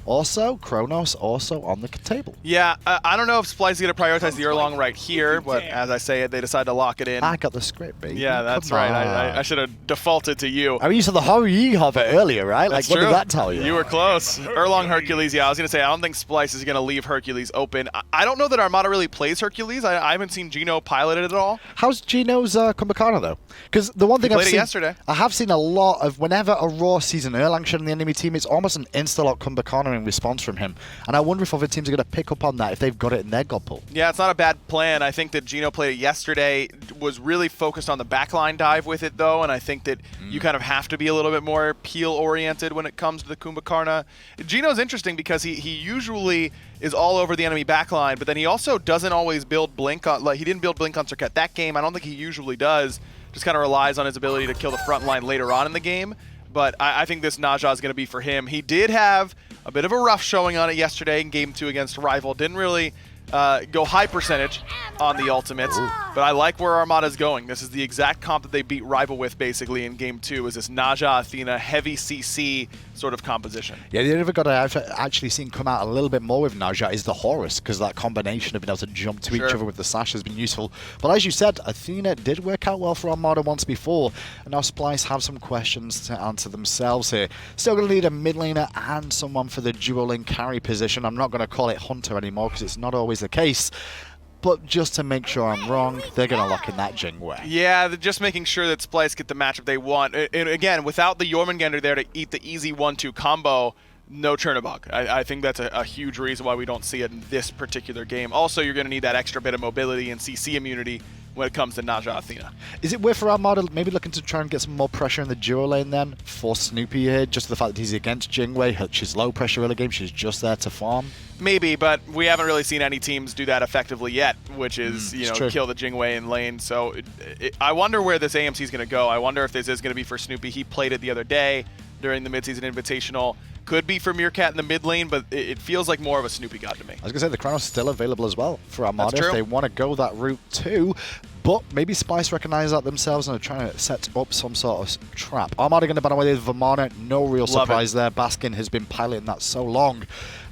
Also, Chronos also on the table. Yeah, I don't know if Splyce is going to prioritize the Erlang right here, but as I say it, they decide to lock it in. I got the script, baby. Yeah, that's right. I should have defaulted to you. I mean, you said the hurry of it earlier, right? That's like, true. What did that tell you? You were close. Erlang Hercules, yeah, I was going to say, I don't think Splyce is going to leave Hercules open. I don't know that Armada really plays Hercules. I haven't seen Geno pilot it at all. How's Geno's Kukulkan, though? Because the one thing I've seen yesterday. I have seen a lot of whenever Aurora sees an Erlang Shen in the enemy team, it's almost an insta-lock Kukulkan in response from him. And I wonder if other teams are going to pick up on that if they've got it in their god pool. Yeah, it's not a bad plan. I think that Geno played it yesterday, was really focused on the backline dive with it, though, and I think that you kind of have to be a little bit more peel-oriented when it comes to the Kukulkan. Geno's interesting because he usually is all over the enemy backline, but then he also doesn't always build Blink on, like he didn't build Blink on Serqet that game. I don't think he usually does. Just kind of relies on his ability to kill the front line later on in the game. But I think this Naja is going to be for him. He did have a bit of a rough showing on it yesterday in Game 2 against Rival. Didn't really go high percentage on the ultimates, but I like where Armada's going. This is the exact comp that they beat Rival with basically in Game 2, is this Naja, Athena, heavy CC sort of composition. Yeah, the other god I've actually seen come out a little bit more with Naja is the Horus, because that combination of being able to jump to each other with the sash has been useful. But as you said, Athena did work out well for Armada once before, and now Splyce have some questions to answer themselves here. Still going to need a mid laner and someone for the dual lane carry position. I'm not going to call it Hunter anymore because it's not always the case. But just to make sure I'm wrong, they're going to lock in that Jing way. Yeah, they're just making sure that Splyce get the matchup they want. And again, without the Jormungandr there to eat the easy 1-2 combo, no Chernobog. I think that's a huge reason why we don't see it in this particular game. Also, you're going to need that extra bit of mobility and CC immunity when it comes to Naja Athena. Is it worth for Armada maybe looking to try and get some more pressure in the duo lane then for Snoopy here? Just the fact that he's against Jingwei, she's low pressure early game, she's just there to farm? Maybe, but we haven't really seen any teams do that effectively yet, which is, kill the Jingwei in lane. So I wonder where this AMC is going to go. I wonder if this is going to be for Snoopy. He played it the other day during the midseason invitational. Could be for Meerkat in the mid lane, but it feels like more of a Snoopy god to me. I was going to say, the Chronos is still available as well for Armada That's true. if they want to go that route too. But maybe Splyce recognize that themselves and are trying to set up some sort of trap. Armada going to ban away with Vamana, no real surprise there. Baskin has been piloting that so long.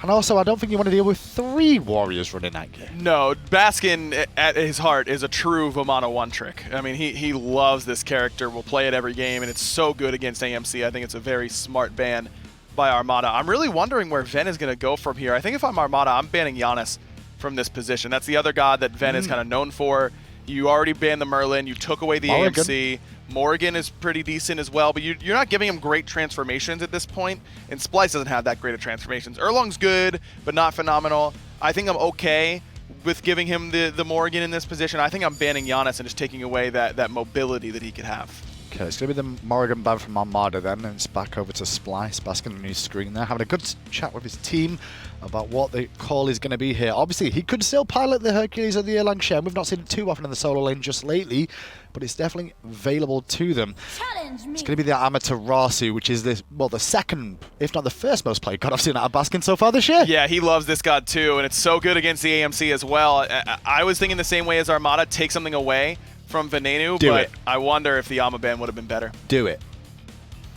And also, I don't think you want to deal with 3 warriors running that game. No, Baskin, at his heart, is a true Vamana one-trick. I mean, he loves this character, will play it every game, and it's so good against AMC. I think it's a very smart ban by Armada. I'm really wondering where Ven is going to go from here. I think if I'm Armada, I'm banning Giannis from this position. That's the other god that Ven is kind of known for. You already banned the Merlin. You took away the AMC. Morgan is pretty decent as well, but you're not giving him great transformations at this point, and Splyce doesn't have that great of transformations. Erlang's good, but not phenomenal. I think I'm okay with giving him the Morgan in this position. I think I'm banning Giannis and just taking away that mobility that he could have. Okay, it's going to be the Morrigan band from Armada then, and it's back over to Splyce. Baskin on his screen there, having a good chat with his team about what the call is going to be here. Obviously, he could still pilot the Hercules or the Erlang Shen. We've not seen it too often in the solo lane just lately, but it's definitely available to them. It's going to be the Amaterasu, which is the second, if not the first most played god I've seen out of Baskin so far this year. Yeah, he loves this god too, and it's so good against the AMC as well. I was thinking the same way as Armada, take something away from Venenu, but I wonder if the Ama ban would have been better. Do it.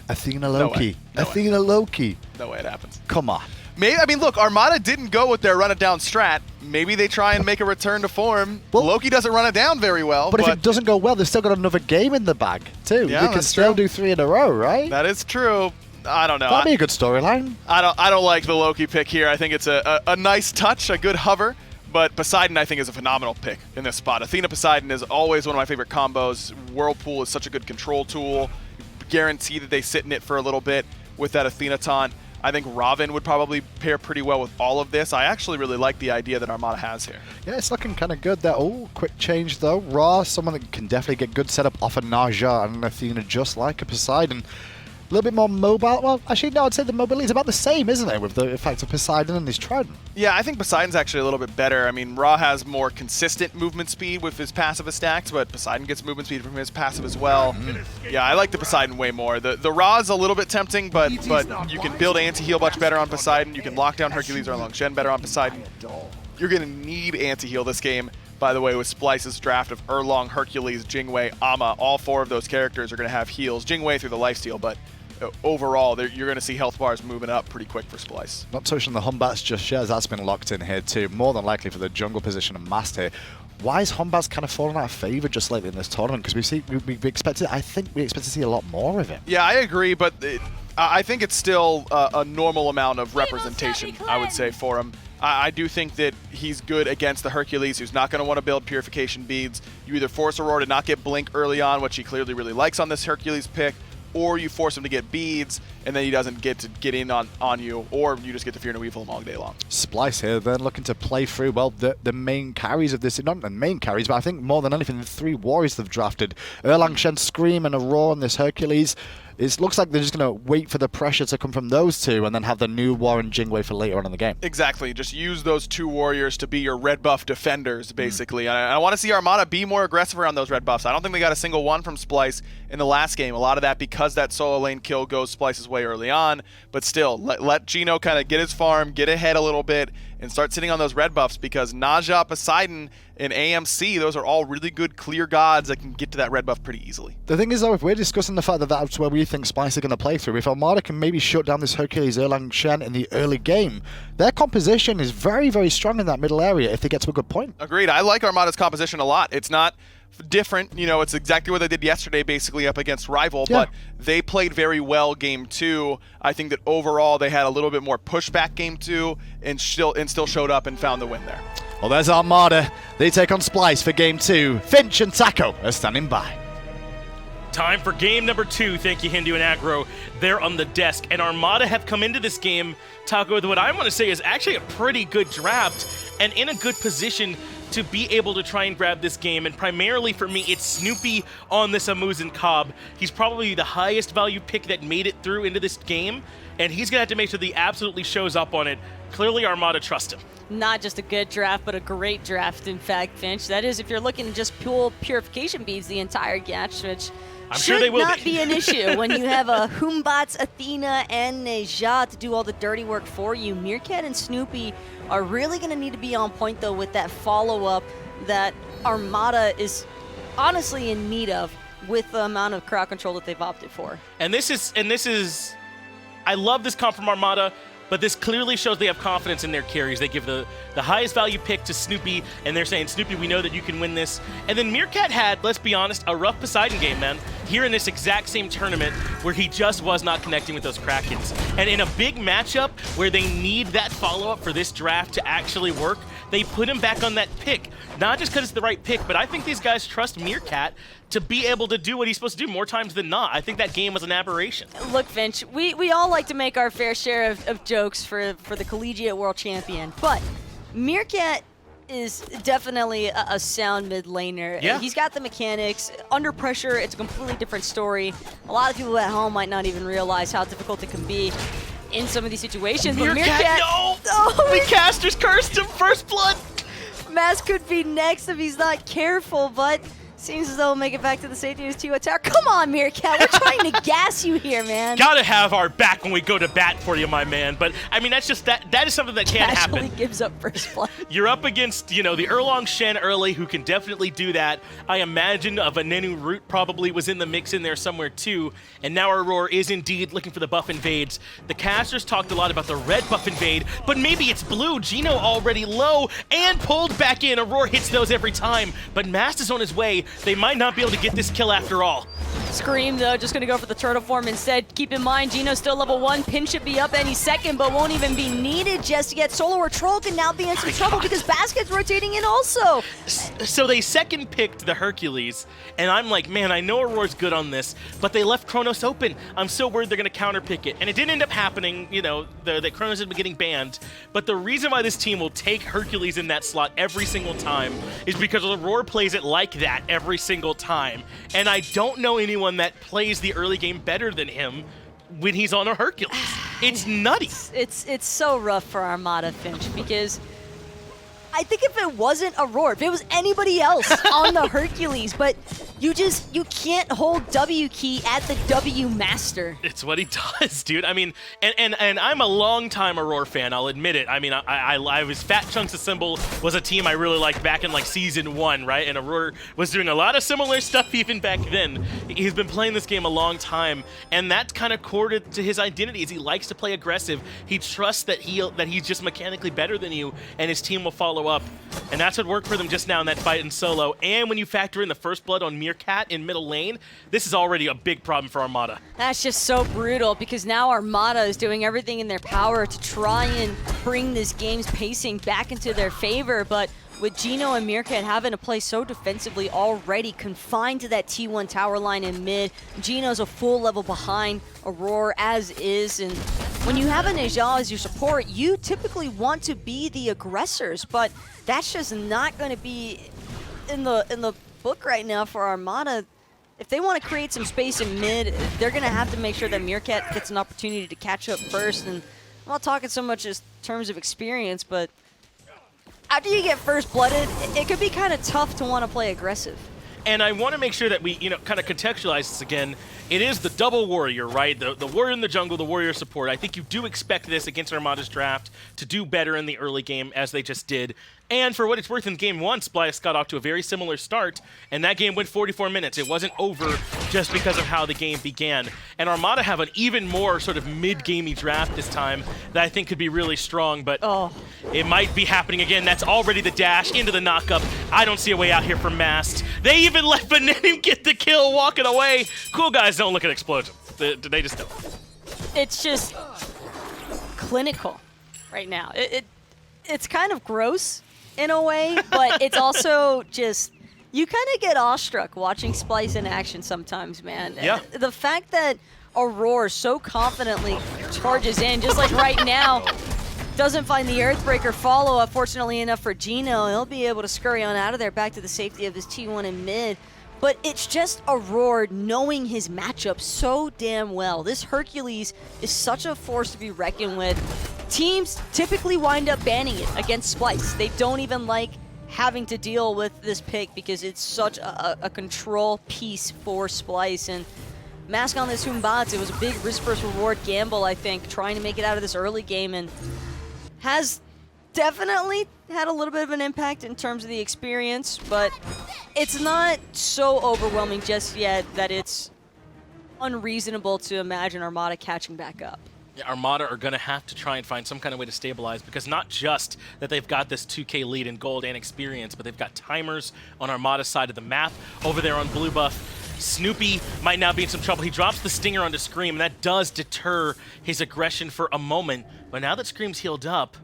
Athena Loki. No way. Athena Loki. No way it happens. Come on. Maybe, I mean, look, Armada didn't go with their run it down strat. Maybe they try and make a return to form. Well, Loki doesn't run it down very well. But if it doesn't go well, they've still got another game in the bag, too. Yeah, they can that's still true. do 3 in a row, right? That is true. I don't know. That'd be a good storyline. I don't like the Loki pick here. I think it's a nice touch, a good hover. But Poseidon, I think, is a phenomenal pick in this spot. Athena Poseidon is always one of my favorite combos. Whirlpool is such a good control tool. Guarantee that they sit in it for a little bit with that Athena taunt. I think Raven would probably pair pretty well with all of this. I actually really like the idea that Armada has here. Yeah, it's looking kind of good there. Oh, quick change, though. Ra, someone that can definitely get good setup off a Naja and an Athena, just like a Poseidon. A little bit more mobile. Well, actually, no, I'd say the mobility is about the same, isn't it, with the effect of Poseidon and his trident? Yeah, I think Poseidon's actually a little bit better. I mean, Ra has more consistent movement speed with his passive stacks, but Poseidon gets movement speed from his passive as well. Yeah, I like the Poseidon way more. The Ra is a little bit tempting, but you can build anti-heal much better on Poseidon. You can lock down Hercules or Erlang Shen better on Poseidon. You're going to need anti-heal this game. By the way, with Splyce's draft of Erlang, Hercules, Jingwei, Ama, all 4 of those characters are going to have heals. Jingwei through the lifesteal, but overall, you're going to see health bars moving up pretty quick for Splyce. Not touching the Humbats just yet, as that's been locked in here too. More than likely for the jungle position and Master. Why is Humbats kind of fallen out of favor just lately in this tournament? Because we expected, I think we expect to see a lot more of it. Yeah, I agree, but I think it's still a normal amount of representation, I would say, for him. I do think that he's good against the Hercules, who's not going to want to build purification beads. You either force Aurora to not get blink early on, which he clearly really likes on this Hercules pick, or you force him to get beads, and then he doesn't get to get in on you, or you just get to Fear No Evil him all day long. Splyce here then looking to play through, well, the main carries of this, not the main carries, but I think more than anything, the 3 warriors they've drafted. Erlang, Shen, Scream, and Aror on this Hercules. It looks like they're just going to wait for the pressure to come from those 2 and then have the new War and Jingwei for later on in the game. Exactly. Just use those 2 warriors to be your red buff defenders, basically. And I want to see Armada be more aggressive around those red buffs. I don't think they got a single one from Splyce in the last game. A lot of that because that solo lane kill goes Splyce's way early on. But still, let Geno kind of get his farm, get ahead a little bit, and start sitting on those red buffs because Naja, Poseidon, and AMC, those are all really good, clear gods that can get to that red buff pretty easily. The thing is, though, if we're discussing the fact that that's where we think Splyce are going to play through, if Armada can maybe shut down this Hercules Erlang Shen in the early game, their composition is very, very strong in that middle area if they get to a good point. Agreed. I like Armada's composition a lot. It's not different, you know, it's exactly what they did yesterday basically up against Rival, but they played very well game 2. I think that overall they had a little bit more pushback game 2 and still showed up and found the win there. Well, there's Armada. They take on Splyce for game 2. Finch and Taco are standing by. Time for game number 2. Thank you, Hindu and Aggro. They're on the desk, and Armada have come into this game, Taco, with what I want to say is actually a pretty good draft and in a good position to be able to try and grab this game. And primarily for me, it's Snoopy on this Muzen Cobb. He's probably the highest value pick that made it through into this game, and he's going to have to make sure that he absolutely shows up on it. Clearly, Armada trust him. Not just a good draft, but a great draft, in fact, Finch. That is, if you're looking to just pull purification beads the entire match, which I'm sure they will not be an issue when you have a Humbats, Athena, and Neja to do all the dirty work for you. Meerkat and Snoopy are really going to need to be on point, though, with that follow-up that Armada is honestly in need of with the amount of crowd control that they've opted for. And this is, I love this comp from Armada, but this clearly shows they have confidence in their carries. They give the highest value pick to Snoopy, and they're saying, Snoopy, we know that you can win this. And then Meerkat had, let's be honest, a rough Poseidon game, man, here in this exact same tournament where he just was not connecting with those Krakens. And in a big matchup where they need that follow-up for this draft to actually work, they put him back on that pick. Not just because it's the right pick, but I think these guys trust Meerkat to be able to do what he's supposed to do more times than not. I think that game was an aberration. Look, Finch, we all like to make our fair share of jokes for the collegiate world champion, but Meerkat is definitely a sound mid laner. Yeah. He's got the mechanics. Under pressure, it's a completely different story. A lot of people at home might not even realize how difficult it can be in some of these situations. But Meerkat, no! The caster's cursed him, first blood! Mass could be next if he's not careful, but seems as though he'll make it back to the safety of his T1 tower. Come on, Meerkat, we're trying to gas you here, man. Gotta have our back when we go to bat for you, my man. But, I mean, that's just, that is something that can't Actually happen. gives up first blood. You're up against, you know, the Erlang Shen early, who can definitely do that. I imagine a Venenu root probably was in the mix in there somewhere too. And now Aror is indeed looking for the buff invades. The casters talked a lot about the red buff invade, but maybe it's blue. Geno already low and pulled back in. Aror hits those every time, but Mast is on his way. They might not be able to get this kill after all. Scream, though, just going to go for the turtle form instead. Keep in mind, Geno's still level 1. Pin should be up any second, but won't even be needed just yet. Solo or Troll can now be in some trouble because Baskin's rotating in also. So they second picked the Hercules, and I'm like, man, I know Auror's good on this, but they left Chronos open. I'm so worried they're going to counter pick it. And it didn't end up happening, you know, that Chronos has been getting banned. But the reason why this team will take Hercules in that slot every single time is because Aror plays it like that every single time. And I don't know anyone that plays the early game better than him when he's on a Hercules. It's nutty. It's so rough for Armada, Finch, because I think if it wasn't Aror, if it was anybody else on the Hercules, but you can't hold W key at the W master. It's what he does, dude. I mean, and I'm a long-time Aror fan, I'll admit it. I mean, I was Fat Chunks Assemble was a team I really liked back in like season 1, right? And Aror was doing a lot of similar stuff even back then. He's been playing this game a long time, and that's kind of core to his identity is he likes to play aggressive. He trusts that he's just mechanically better than you, and his team will follow up. And that's what worked for them just now in that fight in solo. And when you factor in the first blood on Meerkat in middle lane, this is already a big problem for Armada. That's just so brutal because now Armada is doing everything in their power to try and bring this game's pacing back into their favor, but with Geno and Meerkat having to play so defensively already, confined to that T1 tower line in mid, Geno's a full level behind Aror as is, and when you have a Nejal as your support, you typically want to be the aggressors, but that's just not going to be in the book right now for Armada. If they want to create some space in mid, they're going to have to make sure that Meerkat gets an opportunity to catch up first, and I'm not talking so much as terms of experience, but after you get first blooded, it could be kind of tough to want to play aggressive. And I want to make sure that we, kind of contextualize this again. It is the double warrior, right? The warrior in the jungle, the warrior support. I think you do expect this against Armada's draft to do better in the early game as they just did. And for what it's worth, in game 1, Splyce got off to a very similar start, and that game went 44 minutes. It wasn't over just because of how the game began. And Armada have an even more sort of mid-gamey draft this time that I think could be really strong, but it might be happening again. That's already the dash into the knockup. I don't see a way out here for Mast. They even let Venenu get the kill walking away. Cool guys don't look at explosions. They just don't. It's just clinical right now. It's kind of gross in a way, but it's also just, you kind of get awestruck watching Splyce in action sometimes, man. Yeah. The fact that Aror so confidently charges in, just like right now, doesn't find the Earthbreaker follow-up, fortunately enough for Geno. He'll be able to scurry on out of there back to the safety of his T1 in mid. But it's just Aror knowing his matchup so damn well. This Hercules is such a force to be reckoned with. Teams typically wind up banning it against Splyce. They don't even like having to deal with this pick because it's such a control piece for Splyce. And Mask on this Batz, it was a big risk versus reward gamble, I think, trying to make it out of this early game, and has definitely had a little bit of an impact in terms of the experience, but it's not so overwhelming just yet that it's unreasonable to imagine Armada catching back up. Yeah, Armada are going to have to try and find some kind of way to stabilize, because not just that they've got this 2K lead in gold and experience, but they've got timers on Armada's side of the map. Over there on blue buff, Snoopy might now be in some trouble. He drops the stinger onto Scream, and that does deter his aggression for a moment. But now that Scream's healed up,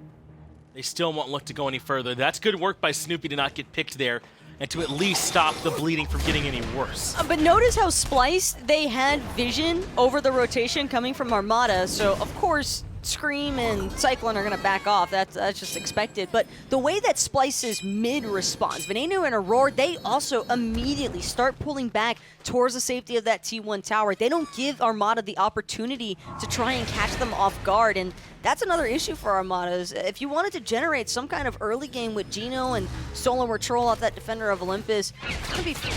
they still won't look to go any further. That's good work by Snoopy to not get picked there and to at least stop the bleeding from getting any worse. But notice how Splyce, they had vision over the rotation coming from Armada, so of course Scream and Cyclone are going to back off. That's just expected. But the way that Splyce's mid responds, Venenu and Aror, they also immediately start pulling back towards the safety of that T1 tower. They don't give Armada the opportunity to try and catch them off guard. And that's another issue for Armada. Is if you wanted to generate some kind of early game with Geno and solo Troll off that Defender of Olympus, it's going to be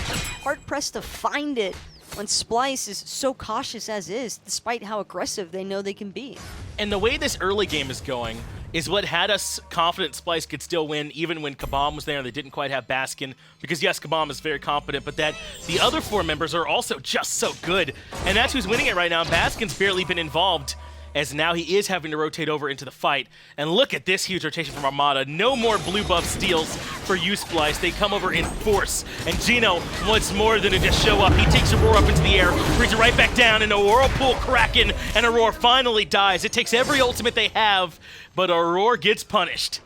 hard-pressed to find it when Splyce is so cautious as is, despite how aggressive they know they can be. And the way this early game is going is what had us confident Splyce could still win, even when Kabam was there and they didn't quite have Baskin. Because yes, Kabam is very competent, but that the other 4 members are also just so good. And that's who's winning it right now. Baskin's barely been involved, as now he is having to rotate over into the fight. And look at this huge rotation from Armada. No more blue buff steals for you, Splyce. They come over in force. And Geno wants more than to just show up. He takes Aurora up into the air, brings it right back down into a Whirlpool Kraken, and Aurora finally dies. It takes every ultimate they have, but Aurora gets punished.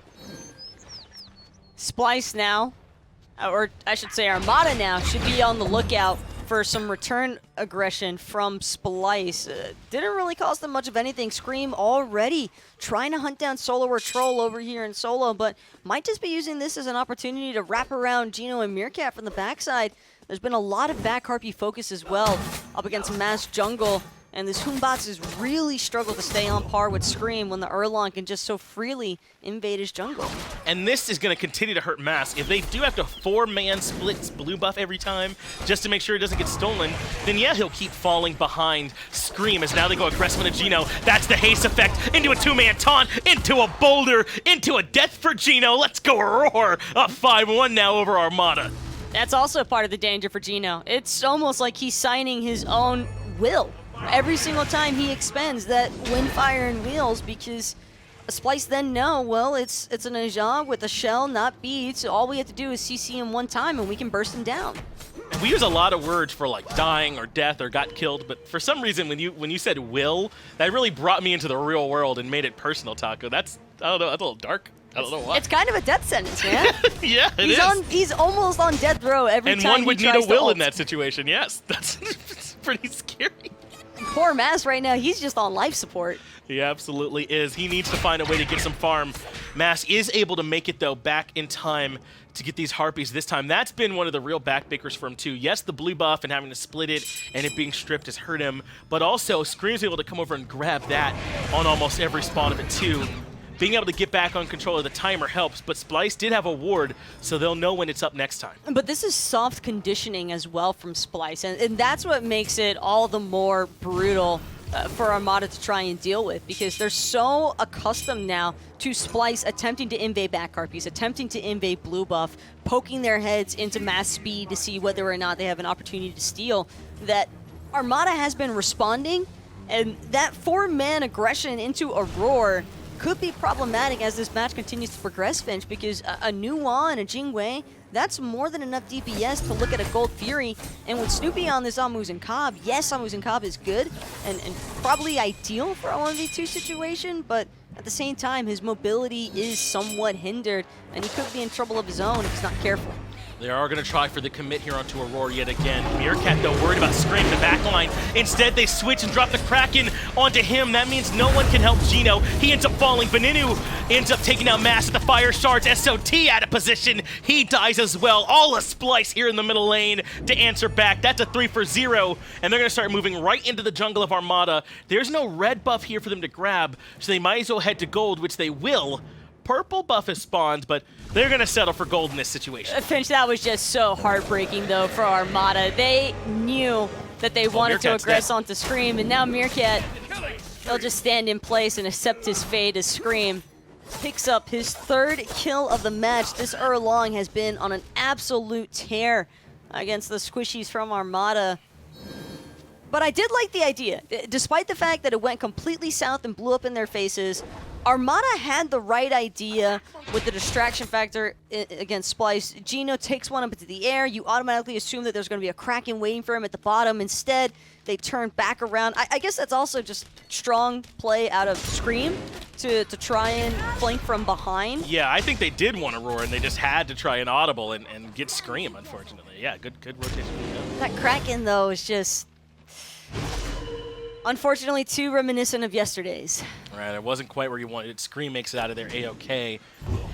Splyce now, or I should say Armada now, should be on the lookout for some return aggression from Splyce. Didn't really cost them much of anything. Scream already trying to hunt down Solo or Troll over here in solo, but might just be using this as an opportunity to wrap around Geno and Meerkat from the backside. There's been a lot of back harpy focus as well up against Mass Jungle, and this Batz has really struggled to stay on par with Scream when the Erlang can just so freely invade his jungle. And this is going to continue to hurt Mass. If they do have to 4-man split blue buff every time just to make sure it doesn't get stolen, then yeah, he'll keep falling behind Scream as now they go aggressive into Geno. That's the haste effect into a 2-man taunt, into a boulder, into a death for Geno. Let's go Roar, up 5-1 now over Armada. That's also part of the danger for Geno. It's almost like he's signing his own will every single time he expends that Windfire and Wheels, because Splyce then know, well, it's an Ajag with a shell, not beads, so all we have to do is CC him one time and we can burst him down. And we use a lot of words for like dying or death or got killed, but for some reason when you said will, that really brought me into the real world and made it personal, Taco. That's, I don't know, that's a little dark. I don't know why. It's kind of a death sentence, man. Yeah, He's almost on death row every time he tries to And one would need a will in that situation, yes. That's pretty scary. Poor Mass right now, he's just on life support. He absolutely is. He needs to find a way to get some farm. Mass is able to make it, though, back in time to get these Harpies this time. That's been one of the real backbreakers for him, too. Yes, the blue buff and having to split it and it being stripped has hurt him, but also Scream's able to come over and grab that on almost every spawn of it, too. Being able to get back on control of the timer helps, but Splyce did have a ward, so they'll know when it's up next time. But this is soft conditioning as well from Splyce, and that's what makes it all the more brutal for Armada to try and deal with, because they're so accustomed now to Splyce attempting to invade back harpies, attempting to invade blue buff, poking their heads into Mass speed to see whether or not they have an opportunity to steal, that Armada has been responding, and that 4-man aggression into Aurora could be problematic as this match continues to progress, Finch, because a new Guan and a Jing, that's more than enough DPS to look at a Gold Fury. And with Snoopy on this Muzen Cobb, yes, Muzen Cobb is good and probably ideal for a 1v2 situation, but at the same time, his mobility is somewhat hindered, and he could be in trouble of his own if he's not careful. They are going to try for the commit here onto Aurora yet again. Meerkat, though, worried about Scream in the backline. Instead, they switch and drop the Kraken onto him. That means no one can help Geno. He ends up falling. Venenu ends up taking out Mass at the fire shards. SOT out of position. He dies as well. All a Splyce here in the middle lane to answer back. That's a 3 for 0, and they're going to start moving right into the jungle of Armada. There's no red buff here for them to grab, so they might as well head to gold, which they will. Purple buff has spawned, but they're going to settle for gold in this situation. Finch, that was just so heartbreaking, though, for Armada. They knew that they wanted to aggress onto Scream, and now Meerkat, they'll just stand in place and accept his fate as Scream picks up his 3rd kill of the match. This Erlang has been on an absolute tear against the squishies from Armada. But I did like the idea. Despite the fact that it went completely south and blew up in their faces, Armada had the right idea with the distraction factor against Splyce. Geno takes one up into the air. You automatically assume that there's going to be a Kraken waiting for him at the bottom. Instead, they turn back around. I guess that's also just strong play out of Scream to try and flank from behind. Yeah, I think they did want to roar, and they just had to try an audible and get Scream, unfortunately. Yeah, good rotation. That Kraken, though, is just... Unfortunately, too reminiscent of yesterday's. Right, it wasn't quite where you wanted it. Scream makes it out of there A-OK.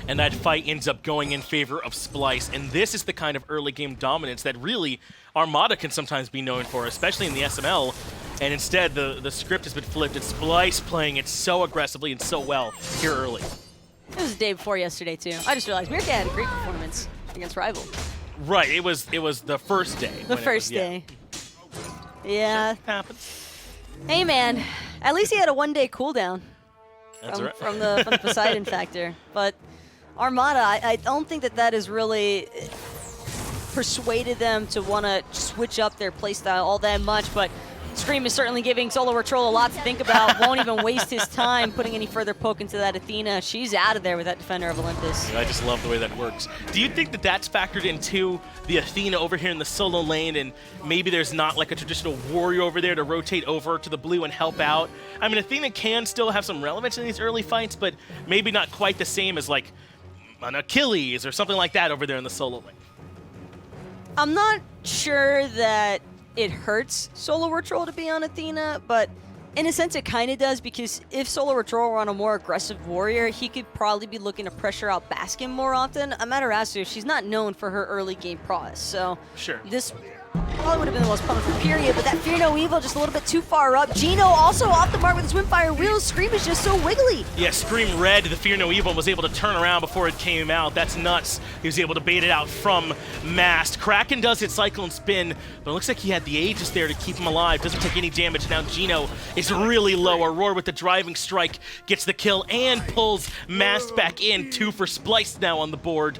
And that fight ends up going in favor of Splyce. And this is the kind of early game dominance that really Armada can sometimes be known for, especially in the SML. And instead, the script has been flipped. It's Splyce playing it so aggressively and so well here early. It was the day before yesterday, too. I just realized Meerkat had a great performance against Rival. Right, it was the first day. The first day. Yeah. Happens. Hey, man. At least he had a one-day cooldown That's right. from the Poseidon factor. But Armada, I don't think that has really persuaded them to want to switch up their playstyle all that much. But Scream is certainly giving Solo Retrol a lot to think about. Won't even waste his time putting any further poke into that Athena. She's out of there with that Defender of Olympus. I just love the way that works. Do you think that that's factored into the Athena over here in the solo lane, and maybe there's not like a traditional warrior over there to rotate over to the blue and help out? I mean, Athena can still have some relevance in these early fights, but maybe not quite the same as like an Achilles or something like that over there in the solo lane. I'm not sure that it hurts Solo Retrol to be on Athena, but in a sense it kind of does, because if Solo Retrol were on a more aggressive warrior, he could probably be looking to pressure out Baskin more often. Amaterasu, she's not known for her early game prowess, so Sure. this probably would have been the most punishable period, but that Fear No Evil just a little bit too far up. Geno also off the mark with his Windfire Wheels. Scream is just so wiggly. Yeah, Scream read the Fear No Evil and was able to turn around before it came out. That's nuts. He was able to bait it out from Mast. Kraken does hit CycloneSpin, but it looks like he had the Aegis there to keep him alive. Doesn't take any damage. Now Geno is really low. Aror with the driving strike gets the kill and pulls Mast back in. 2 for Splyce now on the board.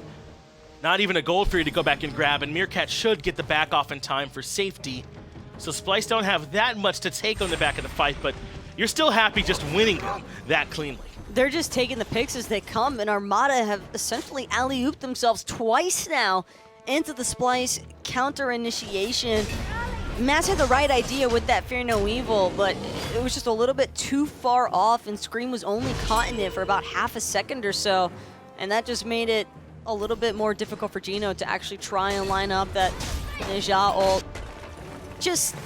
Not even a gold for you to go back and grab, and Meerkat should get the back off in time for safety. So Splyce don't have that much to take on the back of the fight, but you're still happy just winning them that cleanly. They're just taking the picks as they come, and Armada have essentially alley-ooped themselves twice now into the Splyce counter initiation. Mass had the right idea with that Fear No Evil, but it was just a little bit too far off, and Scream was only caught in it for about half a second or so, and that just made it a little bit more difficult for Geno to actually try and line up that Neja ult. Just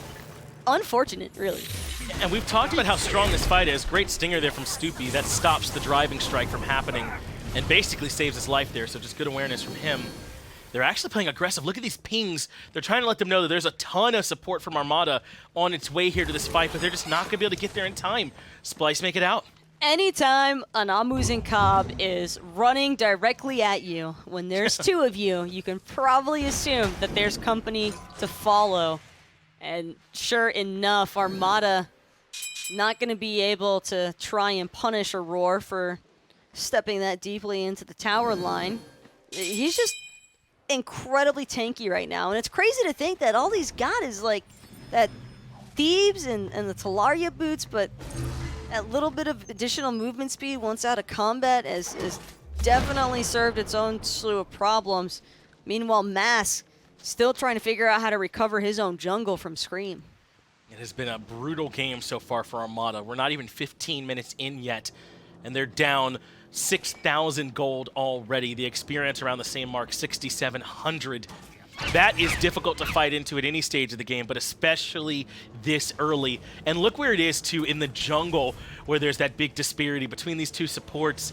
unfortunate, really. And we've talked about how strong this fight is. Great stinger there from Stoopy. That stops the driving strike from happening and basically saves his life there, so just good awareness from him. They're actually playing aggressive. Look at these pings. They're trying to let them know that there's a ton of support from Armada on its way here to this fight, but they're just not going to be able to get there in time. Splyce make it out. Anytime an Muzen Cobb is running directly at you, when there's 2 of you, you can probably assume that there's company to follow. And sure enough, Armada not going to be able to try and punish Aror for stepping that deeply into the tower line. He's just incredibly tanky right now, and it's crazy to think that all he's got is like that Thebes and the Talaria boots, but that little bit of additional movement speed once out of combat has definitely served its own slew of problems. Meanwhile, Mask still trying to figure out how to recover his own jungle from Scream. It has been a brutal game so far for Armada. We're not even 15 minutes in yet, and they're down 6,000 gold already. The experience around the same mark, 6,700. That is difficult to fight into at any stage of the game, but especially this early. And look where it is, too, in the jungle, where there's that big disparity between these 2 supports.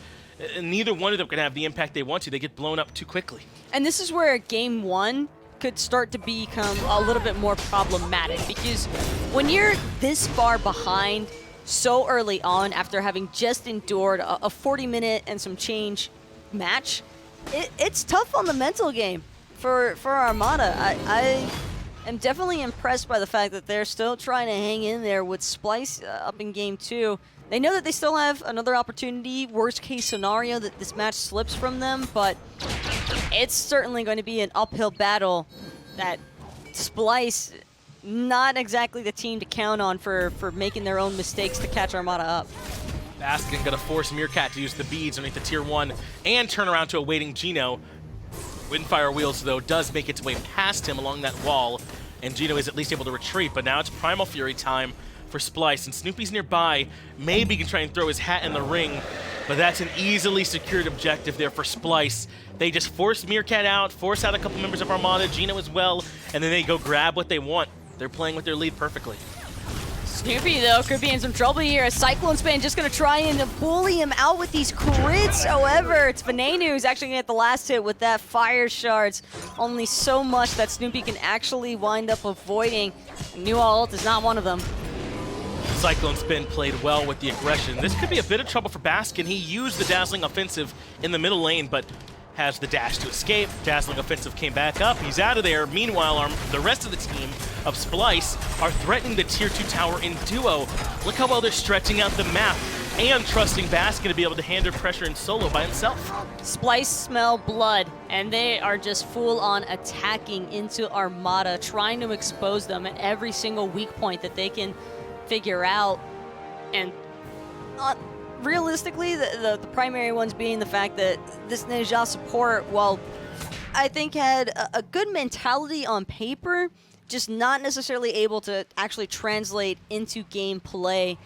Neither one of them can have the impact they want to. They get blown up too quickly. And this is where Game 1 could start to become a little bit more problematic, because when you're this far behind so early on after having just endured a 40-minute and some change match, it's tough on the mental game for Armada. I am definitely impressed by the fact that they're still trying to hang in there with Splyce up in Game 2. They know that they still have another opportunity, worst case scenario, that this match slips from them, but it's certainly going to be an uphill battle that Splyce, not exactly the team to count on for making their own mistakes to catch Armada up. Baskin going to force Meerkat to use the beads underneath the tier 1 and turn around to a waiting Geno. Windfire Wheels, though, does make its way past him along that wall, and Geno is at least able to retreat, but now it's Primal Fury time for Splyce, and Snoopy's nearby. Maybe he can try and throw his hat in the ring, but that's an easily secured objective there for Splyce. They just force Meerkat out, force out a couple members of Armada, Geno as well, and then they go grab what they want. They're playing with their lead perfectly. Snoopy, though, could be in some trouble here. CycloneSpin just going to try and bully him out with these crits. However, it's Venenu who's actually going to get the last hit with that fire shards. Only so much that Snoopy can actually wind up avoiding. New ult is not one of them. CycloneSpin played well with the aggression. This could be a bit of trouble for Baskin. He used the Dazzling Offensive in the middle lane, but has the dash to escape. Dazzling Offensive came back up. He's out of there. Meanwhile, the rest of the team of Splyce are threatening the tier 2 tower in duo. Look how well they're stretching out the map and trusting Baskin to be able to handle pressure in solo by himself. Splyce smell blood, and they are just full-on attacking into Armada, trying to expose them at every single weak point that they can figure out. And realistically, the primary ones being the fact that this Ninja support, well, I think had a good mentality on paper, just not necessarily able to actually translate into gameplay.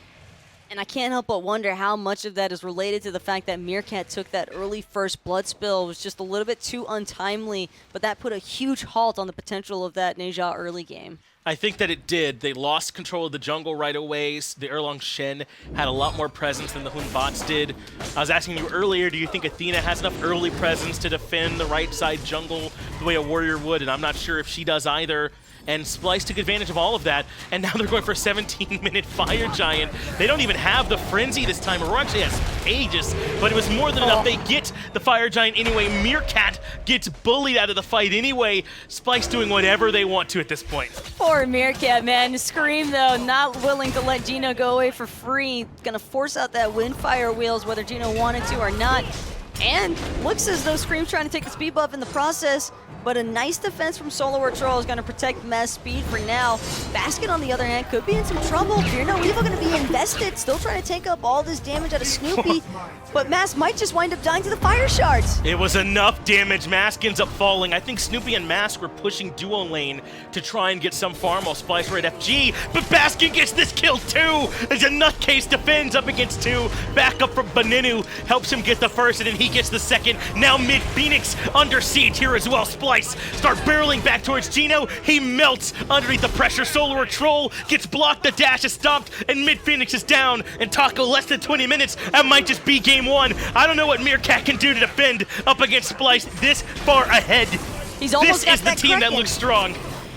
And I can't help but wonder how much of that is related to the fact that Meerkat took that early first blood spill. It was just a little bit too untimely, but that put a huge halt on the potential of that Ninja early game. I think that it did. They lost control of the jungle right away. The Erlang Shen had a lot more presence than the Batz did. I was asking you earlier, do you think Athena has enough early presence to defend the right side jungle the way a warrior would? And I'm not sure if she does either. And Splyce took advantage of all of that, and now they're going for a 17-minute Fire Giant. They don't even have the Frenzy this time. Aurora actually has Aegis, but it was more than enough. They get the Fire Giant anyway. Meerkat gets bullied out of the fight anyway. Splyce doing whatever they want to at this point. Poor Meerkat, man. Scream, though, not willing to let Geno go away for free. Gonna force out that Windfire wheels, whether Geno wanted to or not. And looks as though Scream's trying to take the speed buff in the process, but a nice defense from Solo Patrol is going to protect Mass speed for now. Baskin, on the other hand, could be in some trouble. Fear No Evil going to be invested, still trying to take up all this damage out of Snoopy, but Mass might just wind up dying to the fire shards. It was enough damage. Mask ends up falling. I think Snoopy and Mask were pushing duo lane to try and get some farm while Splyce were at FG, but Baskin gets this kill too! As a nutcase defends up against two. Back up from Venenu, helps him get the first, and then he gets the second. Now Mid-Phoenix under siege here as well. Splyce start barreling back towards Geno. He melts underneath the pressure. Solar Troll gets blocked. The dash is stopped, and Mid-Phoenix is down. And Taco, less than 20 minutes. That might just be game one. I don't know what Meerkat can do to defend up against Splyce this far ahead. He's almost This is got the team Kraken. that looks strong.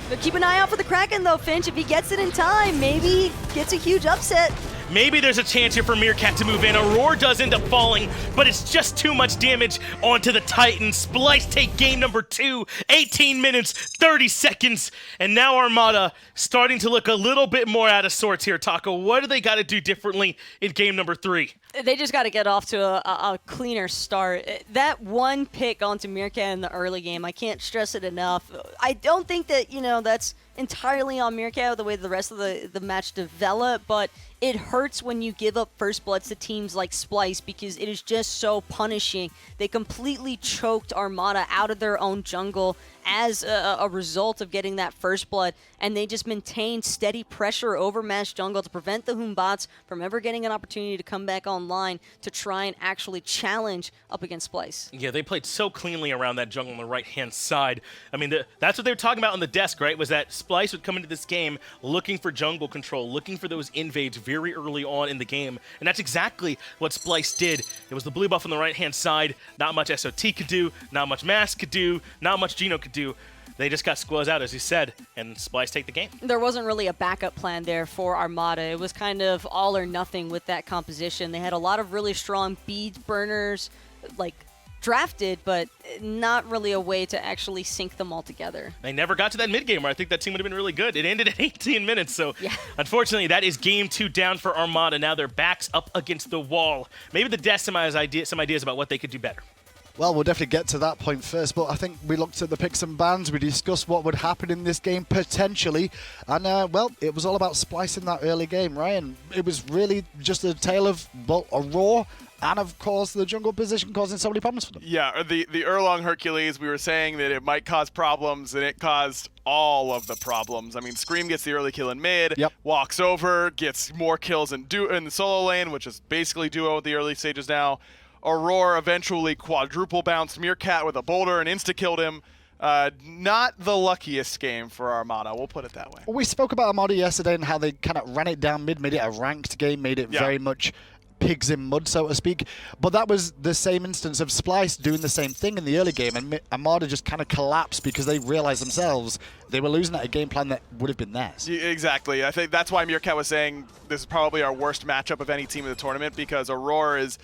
But keep an eye out for the Kraken, though, Finch. If he gets it in time, maybe he gets a huge upset. Maybe there's a chance here for Meerkat to move in. Aurora does end up falling, but it's just too much damage onto the Titan. Splyce take game number 2, 18 minutes, 30 seconds, and now Armada starting to look a little bit more out of sorts here. Taco, what do they got to do differently in game number 3? They just got to get off to a cleaner start. That one pick onto Meerkat in the early game, I can't stress it enough. I don't think that, that's entirely on Meerkat the way the rest of the match developed, but it hurts when you give up first bloods to teams like Splyce because it is just so punishing. They completely choked Armada out of their own jungle as a result of getting that first blood, and they just maintained steady pressure over Mash jungle to prevent the Batz from ever getting an opportunity to come back online to try and actually challenge up against Splyce. Yeah, they played so cleanly around that jungle on the right-hand side. I mean, that's what they were talking about on the desk, right, was that Splyce would come into this game looking for jungle control, looking for those invades very early on in the game, and that's exactly what Splyce did. It was the blue buff on the right-hand side, not much SOT could do, not much Mask could do, not much Geno could do. They just got squoze out, as you said, and Splyce take the game. There wasn't really a backup plan there for Armada. It was kind of all or nothing with that composition. They had a lot of really strong bead burners, drafted, but not really a way to actually sync them all together. They never got to that mid-game where I think that team would have been really good. It ended at 18 minutes, so yeah. Unfortunately, that is game 2 down for Armada. Now their backs up against the wall. Maybe the desk some ideas about what they could do better. Well, we'll definitely get to that point first, but I think we looked at the picks and bans, we discussed what would happen in this game potentially, and well, it was all about splicing that early game, right? And it was really just a tale of, well, Aurora and, of course, the jungle position causing so many problems for them. Yeah, the Erlang Hercules, we were saying that it might cause problems, and it caused all of the problems. I mean, Scream gets the early kill in mid, walks over, gets more kills in the solo lane, which is basically duo at the early stages now. Aurora eventually quadruple bounced Meerkat with a boulder and insta-killed him. Not the luckiest game for Armada, we'll put it that way. We spoke about Armada yesterday and how they kind of ran it down mid, made it a ranked game, made it very much pigs in mud, so to speak. But that was the same instance of Splyce doing the same thing in the early game, and Armada just kind of collapsed because they realized themselves they were losing at a game plan that would have been theirs. Exactly. I think that's why Meerkat was saying this is probably our worst matchup of any team in the tournament, because Aror is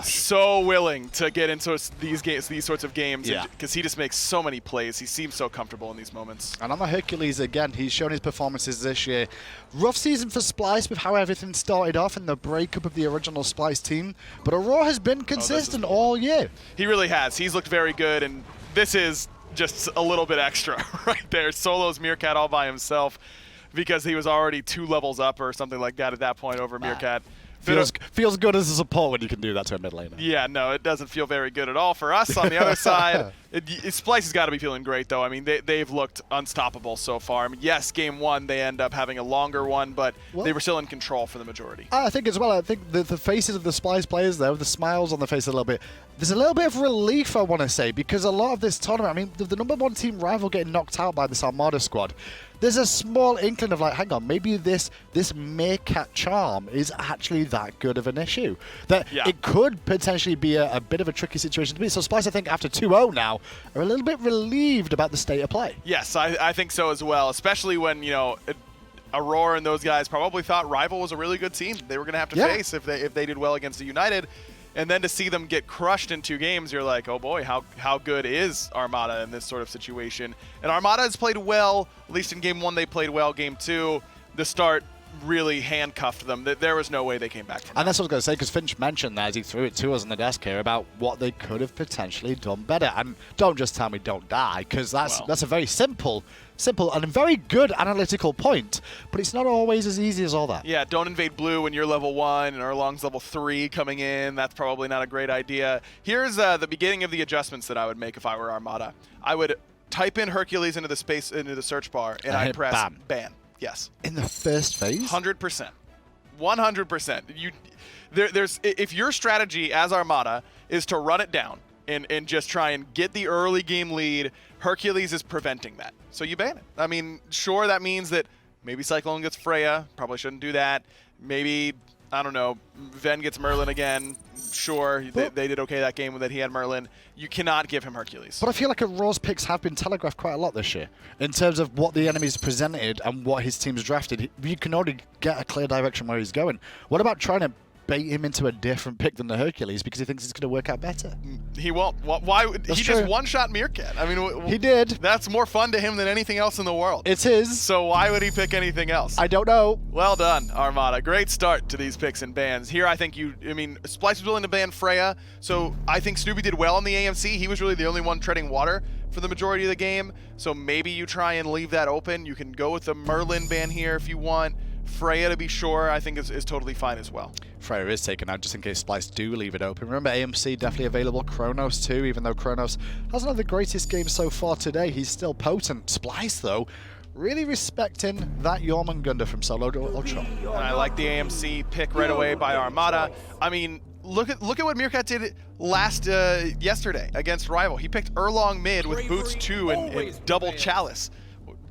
so willing to get into these sorts of games, because he just makes so many plays. He seems so comfortable in these moments. And on the Hercules again, he's shown his performances this year. Rough season for Splyce with how everything started off in the breakup of the original Splyce team, but Aror has been consistent all year. He really has. He's looked very good, and this is just a little bit extra right there. Solos Meerkat all by himself because he was already 2 levels up or something like that at that point over Meerkat. Feels good as a support when you can do that to a mid laner. Yeah, no, it doesn't feel very good at all for us on the other side. Splyce has got to be feeling great, though. I mean, they've looked unstoppable so far. I mean, yes, game 1, they end up having a longer one, but they were still in control for the majority. I think as well, I think the faces of the Splyce players there, with the smiles on their face a little bit, there's a little bit of relief, I want to say, because a lot of this tournament, I mean, the number 1 team rival getting knocked out by this Armada squad, there's a small inkling of like, hang on, maybe this Meerkat charm is actually that good of an issue. That it could potentially be a bit of a tricky situation to be. So Splyce, I think, after 2-0 now, are a little bit relieved about the state of play. Yes, I think so as well, especially when, you know, Aror and those guys probably thought Rival was a really good team they were going to have to face if they did well against the United. And then to see them get crushed in 2 games, you're like, oh boy, how good is Armada in this sort of situation? And Armada has played well, at least in game 1 they played well. Game 2, the start really handcuffed them. There was no way they came back from that. And that's what I was going to say, because Finch mentioned that as he threw it to us on the desk here about what they could have potentially done better. And don't just tell me don't die, because that's a very simple and very good analytical point, but it's not always as easy as all that. Yeah, don't invade blue when you're level 1 and Erlang's level 3 coming in. That's probably not a great idea. Here's the beginning of the adjustments that I would make if I were Armada. I would type in Hercules into the search bar, and I'd press ban. Yes. In the first phase? 100%. 100%. If your strategy as Armada is to run it down and just try and get the early game lead, Hercules is preventing that. So you ban it. I mean, sure, that means that maybe Cyclone gets Freya. Probably shouldn't do that. Maybe, I don't know, Ven gets Merlin again. Sure, they did okay that game that he had Merlin. You cannot give him Hercules. But I feel like Aror's picks have been telegraphed quite a lot this year. In terms of what the enemy's presented and what his team's drafted, you can already get a clear direction where he's going. What about trying to bait him into a different pick than the Hercules because he thinks it's going to work out better? He won't. Why? He just one-shot Meerkat. I mean, he did. That's more fun to him than anything else in the world. It's his. So why would he pick anything else? I don't know. Well done, Armada. Great start to these picks and bans. Here, I think Splyce was willing to ban Freya, so I think Snoopy did well in the AMC. He was really the only one treading water for the majority of the game, so maybe you try and leave that open. You can go with the Merlin ban here if you want. Freya, to be sure, I think is totally fine as well. Freya is taken out just in case Splyce do leave it open. Remember, AMC definitely available. Chronos too, even though Chronos hasn't had the greatest game so far today. He's still potent. Splyce, though, really respecting that Jormungandr from solo to ultra. And I like the AMC pick right away by Armada. I mean, look at what Meerkat did yesterday against Rival. He picked Erlang mid with Boots 2 and double Chalice.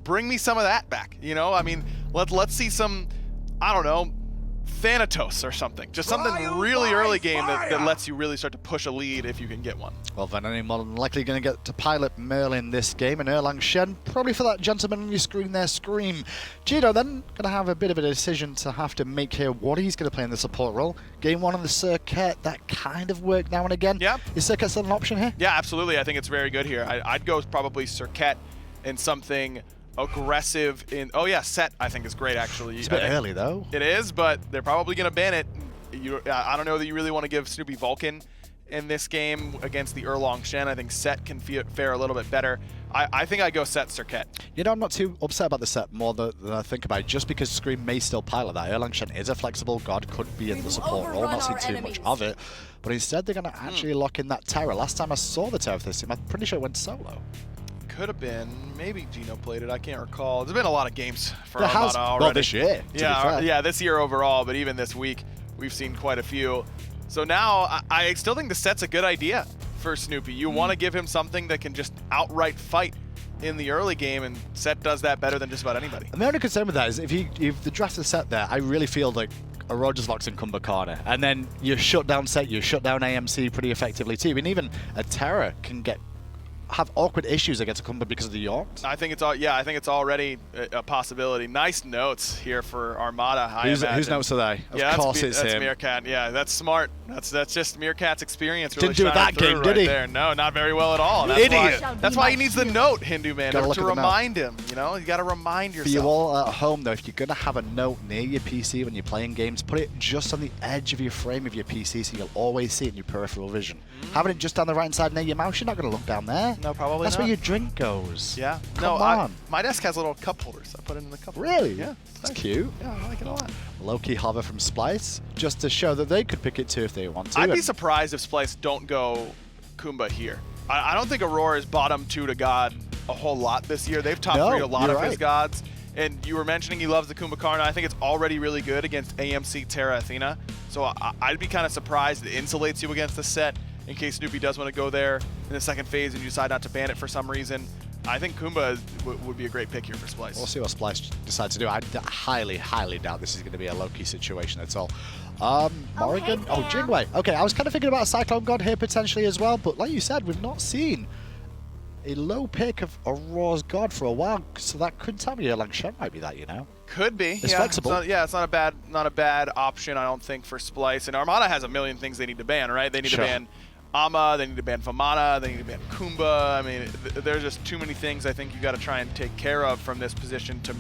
Bring me some of that back, you know? I mean, let's see some, I don't know, Thanatos or something. Just something really early game that lets you really start to push a lead if you can get one. Well, Venenu more than likely going to get to pilot Merlin this game, and Erlang Shen probably for that gentleman on your screen there, Scream. Gino then going to have a bit of a decision to have to make here what he's going to play in the support role. Game 1 on the Serqet, that kind of worked now and again. Yeah. Is Serqet still an option here? Yeah, absolutely. I think it's very good here. I'd go probably Serqet and something aggressive in Set I think is great actually. It's a bit early though. It is, but they're probably gonna ban it. I don't know that you really want to give Snoopy Vulcan in this game against the Erlang Shen. I think Set can fare a little bit better. I think I go Set Serqet. You know, I'm not too upset about the Set more than I think about it, just because Scream may still pilot that. Erlang Shen is a flexible god, could be in the support role, not seen too much of it. But instead they're gonna actually lock in that Terra. Last time I saw the Terra for this team, I'm pretty sure it went solo. Could have been. Maybe Geno played it. I can't recall. There's been a lot of games for Armada already. Well, this year. Yeah, this year overall, but even this week, we've seen quite a few. So now, I still think the Set's a good idea for Snoopy. You want to give him something that can just outright fight in the early game, and Set does that better than just about anybody. And the only concern with that is if the draft is Set there, I really feel like Aror just locks in Kukulkan, and then you shut down Set, you shut down AMC pretty effectively too. And even a Terra can have awkward issues against a Kumba because of the Yorks. I think it's already a possibility. Nice notes here for Armada. Whose notes are they? Of course it's that's him. Meerkat. Yeah, that's smart. That's just Meerkat's experience. Didn't do it that game, right did he? There. No, not very well at all. That's why he needs the note, Hindu man, to remind him. You know, you got to remind yourself. For you all at home though, if you're gonna have a note near your PC when you're playing games, put it just on the edge of your frame of your PC so you'll always see it in your peripheral vision. Having it just down the right side near your mouse, you're not gonna look down there. No, probably That's not. where your drink goes. Yeah. Come on. My desk has little cup holders. I put it in the cup holder. Really? Yeah. That's cute. Yeah, I like it a lot. Low-key hover from Splyce, just to show that they could pick it too if they want to. I'd be surprised if Splyce don't go Kumba here. I don't think Aurora is bottom 2 to God a whole lot this year. They've top 3 a lot of his gods. And you were mentioning he loves the Kukulkan. I think it's already really good against AMC, Terra, Athena. So I'd be kind of surprised it insulates you against the Set in case Snoopy does want to go there in the second phase and you decide not to ban it for some reason. I think Kumba would be a great pick here for Splyce. We'll see what Splyce decides to do. I highly, highly doubt this is going to be a low-key situation at all. Morrigan? Oh, Jingwei. Okay, I was kind of thinking about a Cyclone God here potentially as well, but like you said, we've not seen a low pick of Auror's God for a while, so that could tell me Erlang Shen might be that, you know? Could be. It's flexible. It's not a bad option, I don't think, for Splyce. And Armada has a million things they need to ban, right? They need to ban Amma, they need to ban Vamana, they need to ban Kumba. I mean, there's just too many things I think you got to try and take care of from this position to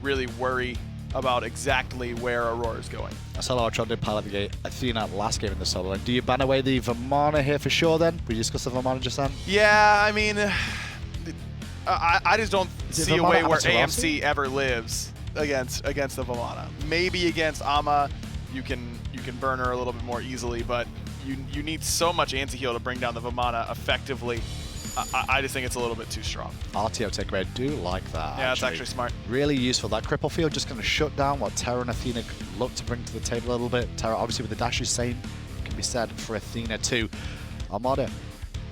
really worry about exactly where Aurora is going. Solo Ultron did pilot the Athena last game in the solo. And do you ban away the Vamana here for sure then? We discussed the Vamana just then? Yeah, I mean, I just don't see a way where Amaterasu? AMC ever lives against the Vamana. Maybe against Amma, you can burn her a little bit more easily, but you need so much anti-heal to bring down the Vamana effectively. I just think it's a little bit too strong. RTO take I do like that. Yeah, it's actually smart. Really useful. That cripple field just going to shut down what Terra and Athena look to bring to the table a little bit. Terra obviously with the dash is same can be said for Athena too. Armada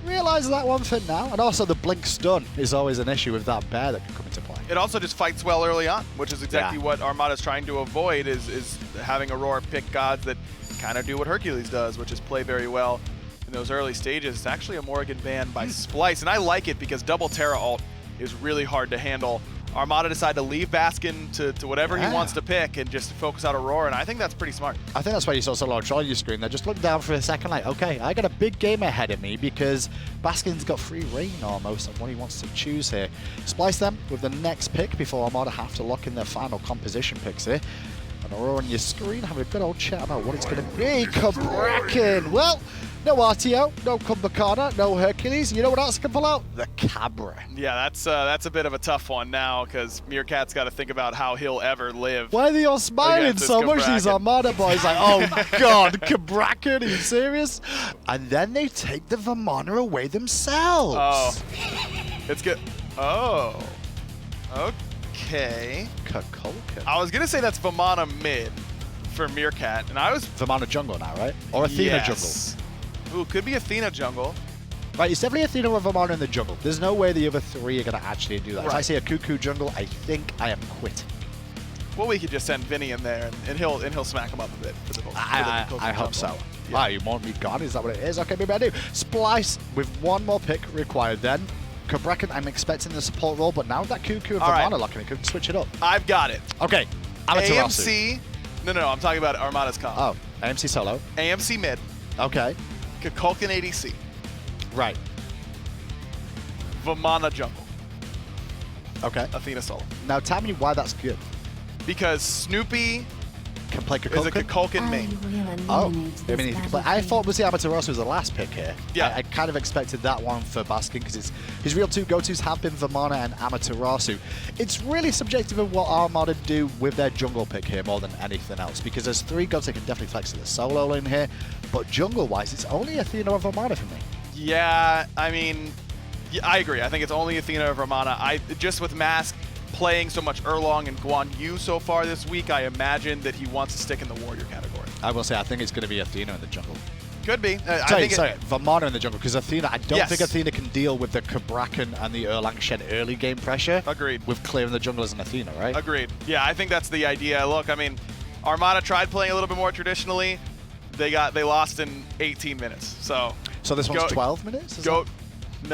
realize that one for now, and also the blink stun is always an issue with that bear that can come into play. It also just fights well early on, which is exactly what Armada's trying to avoid, is having Aurora pick gods that kind of do what Hercules does, which is play very well in those early stages. It's actually a Morrigan ban by Splyce, and I like it because double Terra ult is really hard to handle. Armada decided to leave Baskin to whatever he wants to pick and just focus out Aurora, and I think that's pretty smart. I think that's why you saw so large on your screen there. Just look down for a second like, okay, I got a big game ahead of me because Baskin's got free reign almost on what he wants to choose here. Splyce them with the next pick before Armada have to lock in their final composition picks here. And Aurora on your screen having a good old chat about what it's going to be. Cabrakan! Well, no RTO, no Kukulkan, no Hercules. You know what else can pull out? The Cabra. Yeah, that's a bit of a tough one now because Meerkat's got to think about how he'll ever live. Why are they all smiling so much, these Armada boys? Like, oh god, Cabrakan, are you serious? And then they take the Vamana away themselves. Oh, it's good. Oh, okay. Kukulkan. I was gonna say that's Vamana mid for Meerkat, and I was Vamana jungle now, right? Or Athena jungle? Ooh, could be Athena jungle. Right, it's definitely Athena or Vamana in the jungle. There's no way the other three are going to actually do that. If I see a Cuckoo jungle, I think I am quitting. Well, we could just send Vinny in there, and he'll smack him up a bit. For the I hope so. Yeah. You want me gone? Is that what it is? Okay, maybe I do. Splyce with one more pick required then. Cabrakan, I'm expecting the support role, but now that Cuckoo and Vamana locking, it could switch it up. I've got it. Okay, Amaterasu. AMC. No, I'm talking about Armada's comp. Oh, AMC solo. AMC mid. Okay. Kukulkan ADC. Right. Vamana jungle. Okay. Athena solo. Now tell me why that's good. Because Snoopy Can play Kukulkan? is a Kukulkan main. Oh, I mean, he can play. I thought the Amaterasu was the last pick here. Yeah. I kind of expected that one for Baskin because his real two go-tos have been Vamana and Amaterasu. It's really subjective of what Armada do with their jungle pick here more than anything else because there's three gods they can definitely flex to the solo lane here, but jungle-wise, it's only Athena or Vamana for me. Yeah, I mean, yeah, I agree. I think it's only Athena or Vamana. Just with Mask playing so much Erlang and Guan Yu so far this week, I imagine that he wants to stick in the warrior category. I will say, I think it's going to be Athena in the jungle. Could be. I Sorry, think Vamana in the jungle, because Athena, I don't Yes. think Athena can deal with the Cabrakan and the Erlang Shen early game pressure. Agreed. With clearing the jungle as an Athena, right? Agreed. Yeah, I think that's the idea. Look, I mean, Armada tried playing a little bit more traditionally. They lost in 18 minutes. So this one's 12 minutes? No,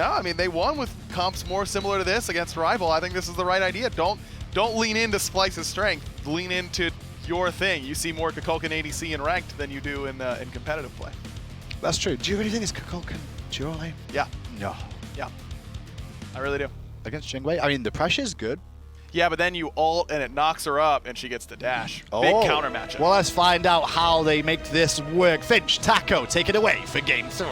I mean, they won with comps more similar to this against Rival. I think this is the right idea. Don't lean into Splyce's strength. Lean into your thing. You see more Kukulkan ADC in ranked than you do in competitive play. That's true. Do you really think it's Kukulkan duo lane? Yeah. No. Yeah. I really do. Against Jingwei? I mean, the pressure's good. Yeah, but then you ult and it knocks her up and she gets the dash. Oh. Big counter matchup. Well, let's find out how they make this work. Finch, Taco, take it away for game 3.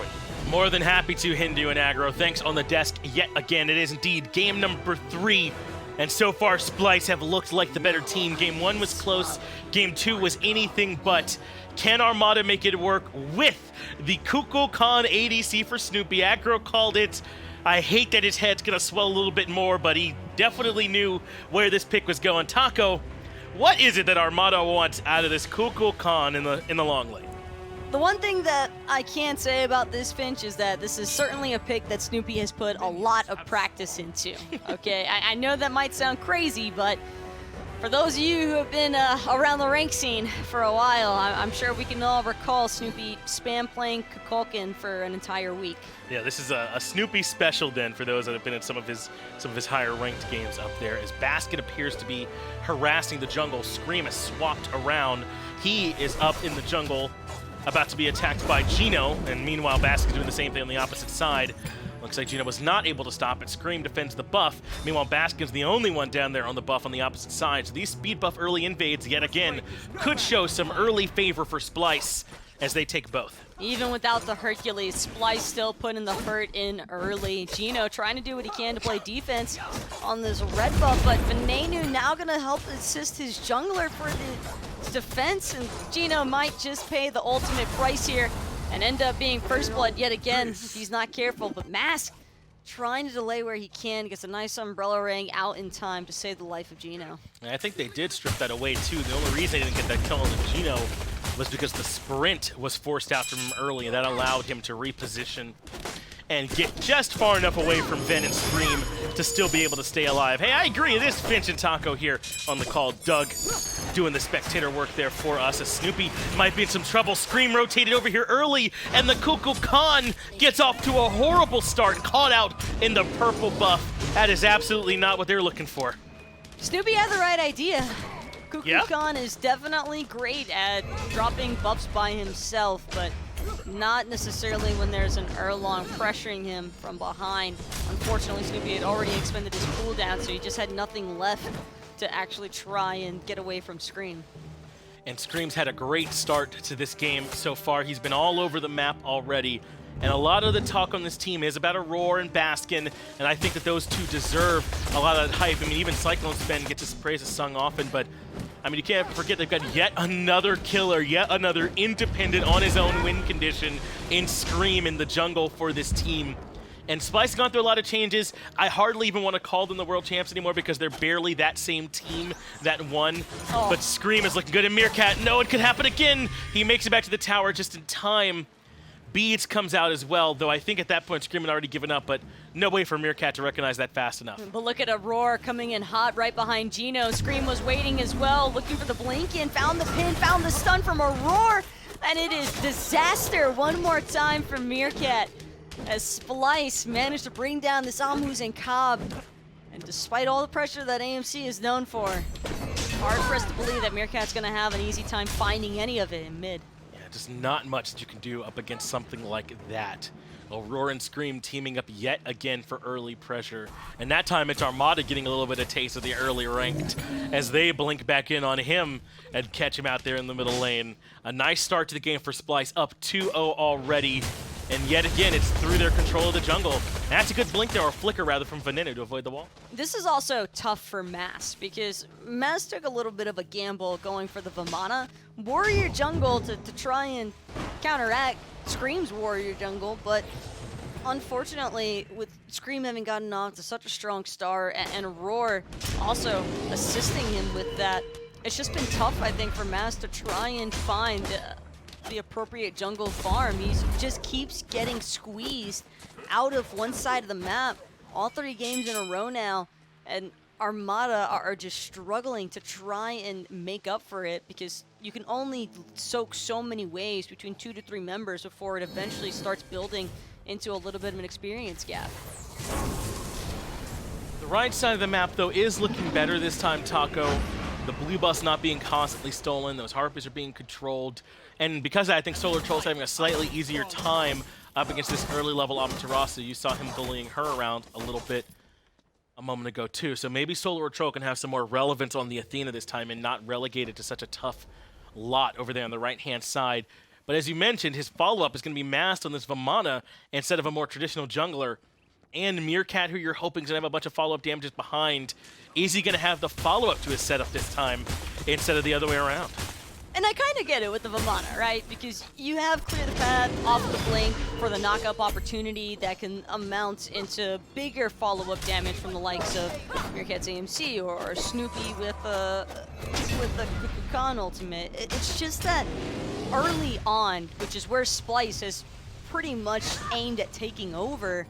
More than happy to, Hindu and Aggro. Thanks on the desk yet again. It is indeed game number 3. And so far, Splyce have looked like the better team. Game 1 was close. Game 2 was anything but. Can Armada make it work with the Kukulkan ADC for Snoopy? Aggro called it. I hate that his head's going to swell a little bit more, but he definitely knew where this pick was going. Taco, what is it that Armada wants out of this Kukulkan in the long lane? The one thing that I can say about this, Finch, is that this is certainly a pick that Snoopy has put a lot of practice into. Okay, I know that might sound crazy, but for those of you who have been around the rank scene for a while, I'm sure we can all recall Snoopy spam playing Kukulkan for an entire week. Yeah, this is a Snoopy special then for those that have been in some of his higher ranked games up there. As Baskin appears to be harassing the jungle, Scream is swapped around. He is up in the jungle, about to be attacked by Geno, and meanwhile Baskin's doing the same thing on the opposite side. Looks like Geno was not able to stop it. Scream defends the buff. Meanwhile, Baskin's the only one down there on the buff on the opposite side. So these speed buff early invades, yet again, could show some early favor for Splyce as they take both. Even without the Hercules, Splyce still putting the hurt in early. Geno trying to do what he can to play defense on this red buff, but Venenu now going to help assist his jungler for the defense, and Geno might just pay the ultimate price here and end up being first blood yet again if he's not careful. But Mask trying to delay where he can, gets a nice umbrella ring out in time to save the life of Geno. And I think they did strip that away too. The only reason they didn't get that kill on the Geno was because the sprint was forced out from him early, and that allowed him to reposition and get just far enough away from Ven and Scream to still be able to stay alive. Hey, I agree, it is Finch and Taco here on the call. Doug doing the spectator work there for us as Snoopy might be in some trouble. Scream rotated over here early, and the Kukulkan gets off to a horrible start, caught out in the purple buff. That is absolutely not what they're looking for. Snoopy had the right idea. Kukulkan Yeah. is definitely great at dropping buffs by himself, but not necessarily when there's an Erlang pressuring him from behind. Unfortunately, Snoopy had already expended his cooldown, so he just had nothing left to actually try and get away from Scream. And Scream's had a great start to this game so far. He's been all over the map already. And a lot of the talk on this team is about Aror and Baskin, and I think that those two deserve a lot of that hype. I mean, even CycloneSpin gets his praises sung often, but I mean, you can't forget they've got yet another killer, yet another independent on his own win condition in Scream in the jungle for this team. And Splyce has gone through a lot of changes. I hardly even want to call them the world champs anymore because they're barely that same team that won. Oh. But Scream is looking good, and Meerkat, no, it could happen again. He makes it back to the tower just in time. Beads comes out as well, though I think at that point Scream had already given up, but no way for Meerkat to recognize that fast enough. But look at Aror coming in hot right behind Geno. Scream was waiting as well, looking for the blink in, found the pin, found the stun from Aror, and it is disaster one more time for Meerkat as Splyce managed to bring down this Muzen Cobb. And despite all the pressure that AMC is known for, hard for us to believe that Meerkat's going to have an easy time finding any of it in mid. Just not much that you can do up against something like that. Aurora and Scream teaming up yet again for early pressure. And that time it's Armada getting a little bit of taste of the early ranked as they blink back in on him and catch him out there in the middle lane. A nice start to the game for Splyce, up 2-0 already. And yet again, it's through their control of the jungle. And that's a good blink there, or flicker rather, from Venenu to avoid the wall. This is also tough for Mass because Mass took a little bit of a gamble going for the Vamana Warrior Jungle to try and counteract Scream's Warrior Jungle, but unfortunately, with Scream having gotten off to such a strong start and Roar also assisting him with that, it's just been tough, I think, for Mass to try and find the appropriate jungle farm. He just keeps getting squeezed out of one side of the map all 3 games in a row now, and Armada are just struggling to try and make up for it because you can only soak so many waves between 2 to 3 members before it eventually starts building into a little bit of an experience gap. The right side of the map, though, is looking better this time, Taco. The blue buff's not being constantly stolen. Those harpies are being controlled. And because of that, I think Solar Troll's having a slightly easier time up against this early level Amaterasu. You saw him bullying her around a little bit a moment ago, too. So maybe Solar Troll can have some more relevance on the Athena this time and not relegated to such a tough lot over there on the right-hand side. But as you mentioned, his follow-up is going to be masked on this Vamana instead of a more traditional jungler. And Meerkat, who you're hoping is going to have a bunch of follow-up damages behind, is he going to have the follow-up to his setup this time instead of the other way around? And I kind of get it with the Vamana, right? Because you have clear the path off the blink for the knock-up opportunity that can amount into bigger follow-up damage from the likes of Meerkat's AMC or Snoopy with the Kukulkan ultimate. It's just that early on, which is where Splyce has pretty much aimed at taking over,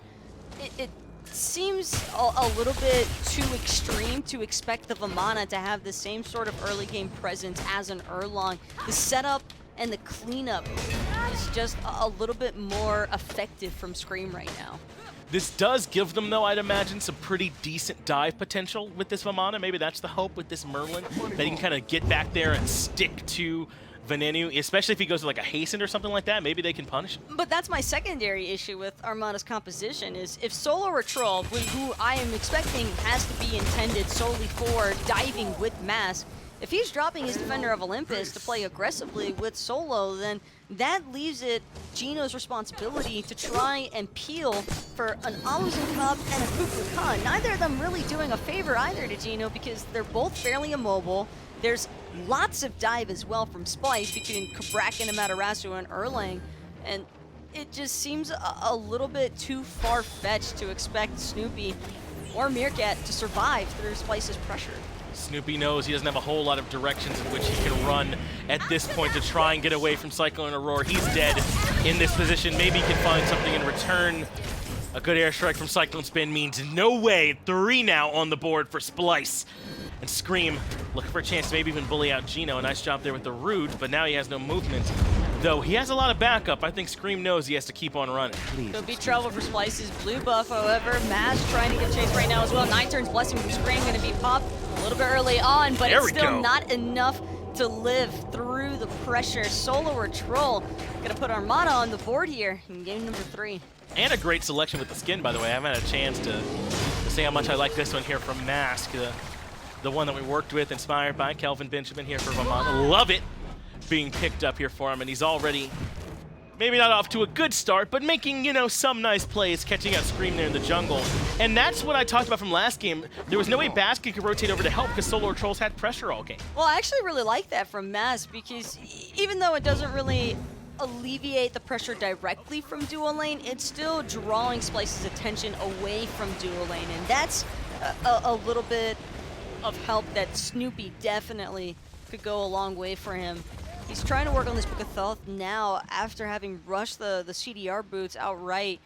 it seems a little bit too extreme to expect the Vamana to have the same sort of early game presence as an Erlang. The setup and the cleanup is just a little bit more effective from Scream right now. This does give them, though, I'd imagine, some pretty decent dive potential with this Vamana. Maybe that's the hope with this Merlin, that he can kind of get back there and stick to Venenu, especially if he goes to like a hasten or something like that. Maybe they can punish him. But that's my secondary issue with Armada's composition is if Solo or Troll, who I am expecting has to be intended solely for diving with Mask, if he's dropping his Defender of Olympus to play aggressively with Solo, then that leaves it Geno's responsibility to try and peel for an Muzen Cup and a Kukulkan. Neither of them really doing a favor either to Geno because they're both fairly immobile. There's lots of dive as well from Splyce between Cabrakan, Amaterasu, and Erlang, and it just seems a little bit too far-fetched to expect Snoopy or Meerkat to survive through Splyce's pressure. Snoopy knows he doesn't have a whole lot of directions in which he can run at this point to try and get away from Cyclone and Aurora. He's dead in this position. Maybe he can find something in return. A good airstrike from CycloneSpin means no way. 3 now on the board for Splyce. And Scream looking for a chance to maybe even bully out Geno. A nice job there with the root, but now he has no movement. Though he has a lot of backup, I think Scream knows he has to keep on running. Could be trouble for Splyce's blue buff, however. Mash trying to get chased right now as well. 9 turns blessing from Scream going to be popped a little bit early on, but it's still not enough to live through the pressure. Solo or Troll going to put Armada on the board here in game number 3. And a great selection with the skin, by the way. I haven't had a chance to say how much I like this one here from Mask. The one that we worked with, inspired by Kelvin Benjamin here for Vamana. Love it being picked up here for him, and he's already maybe not off to a good start, but making, some nice plays, catching out Scream there in the jungle. And that's what I talked about from last game. There was no way Baskin could rotate over to help because Solar Trolls had pressure all game. Well, I actually really like that from Mask because even though it doesn't really alleviate the pressure directly from dual lane, it's still drawing Splyce's attention away from dual lane, and that's a little bit of help that Snoopy definitely could go a long way for him. He's trying to work on this Book of Thoth now after having rushed the CDR boots outright.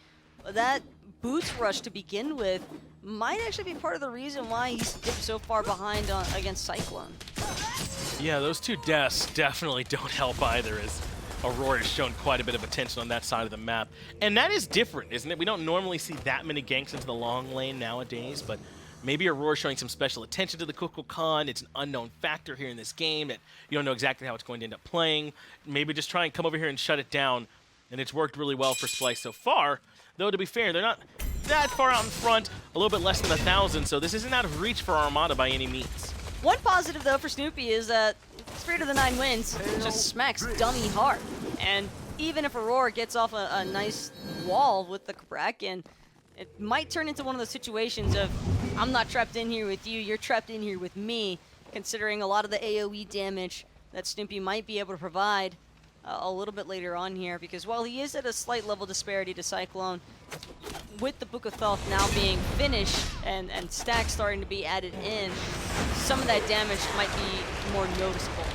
That boots rush to begin with might actually be part of the reason why he's dipped so far behind against Cyclone. Yeah, those 2 deaths definitely don't help either, as Aurora has shown quite a bit of attention on that side of the map. And that is different, isn't it? We don't normally see that many ganks into the long lane nowadays, but maybe Aurora showing some special attention to the Kukulkan. It's an unknown factor here in this game that you don't know exactly how it's going to end up playing. Maybe just try and come over here and shut it down, and it's worked really well for Splyce so far. Though, to be fair, they're not that far out in front, a little bit less than 1,000, so this isn't out of reach for Armada by any means. One positive, though, for Snoopy is that Spirit of the 9 Winds just smacks dummy hard. And even if Aurora gets off a nice wall with the Cabrakan, it might turn into one of those situations of, I'm not trapped in here with you, you're trapped in here with me, considering a lot of the AoE damage that Snoopy might be able to provide a little bit later on here, because while he is at a slight level disparity to Cyclone, with the Book of Thoth now being finished and stacks starting to be added in, some of that damage might be more noticeable.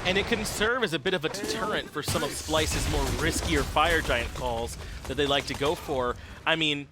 and it can serve as a bit of a deterrent for some of Splyce's more riskier Fire Giant calls that they like to go for. I mean,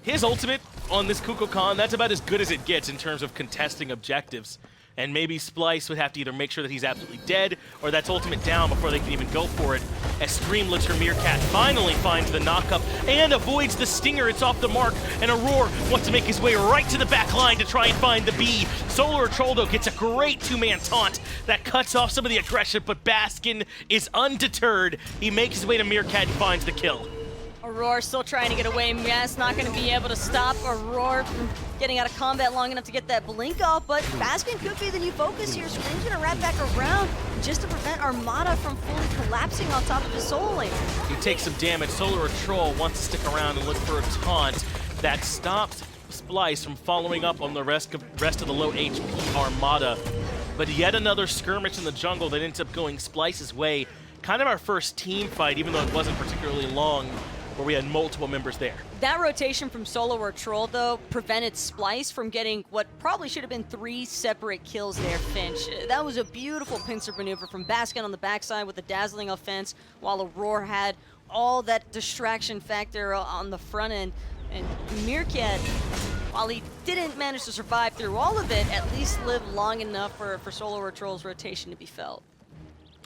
his ultimate on this Kukulkan, that's about as good as it gets in terms of contesting objectives. And maybe Splyce would have to either make sure that he's absolutely dead or that's ultimate down before they can even go for it. As Scream lets her Meerkat finally finds the knockup and avoids the stinger. It's off the mark, and Aror wants to make his way right to the back line to try and find the B. Solar Troll, though, gets a great two-man taunt that cuts off some of the aggression, but Baskin is undeterred. He makes his way to Meerkat and finds the kill. Aror still trying to get away. Yes, not going to be able to stop Aror from getting out of combat long enough to get that blink off, but Baskin could be the new focus here. Scream's going to wrap back around just to prevent Armada from fully collapsing on top of his solo lane. He takes some damage. Solar Troll wants to stick around and look for a taunt that stops Splyce from following up on the rest of the low HP Armada. But yet another skirmish in the jungle that ends up going Splyce's way. Kind of our first team fight, even though it wasn't particularly long, where we had multiple members there. That rotation from Solo or Troll, though, prevented Splyce from getting what probably should have been 3 separate kills there, Finch. That was a beautiful pincer maneuver from Baskin on the backside with a dazzling offense, while Aror had all that distraction factor on the front end. And Meerkat, while he didn't manage to survive through all of it, at least lived long enough for Solo or Troll's rotation to be felt.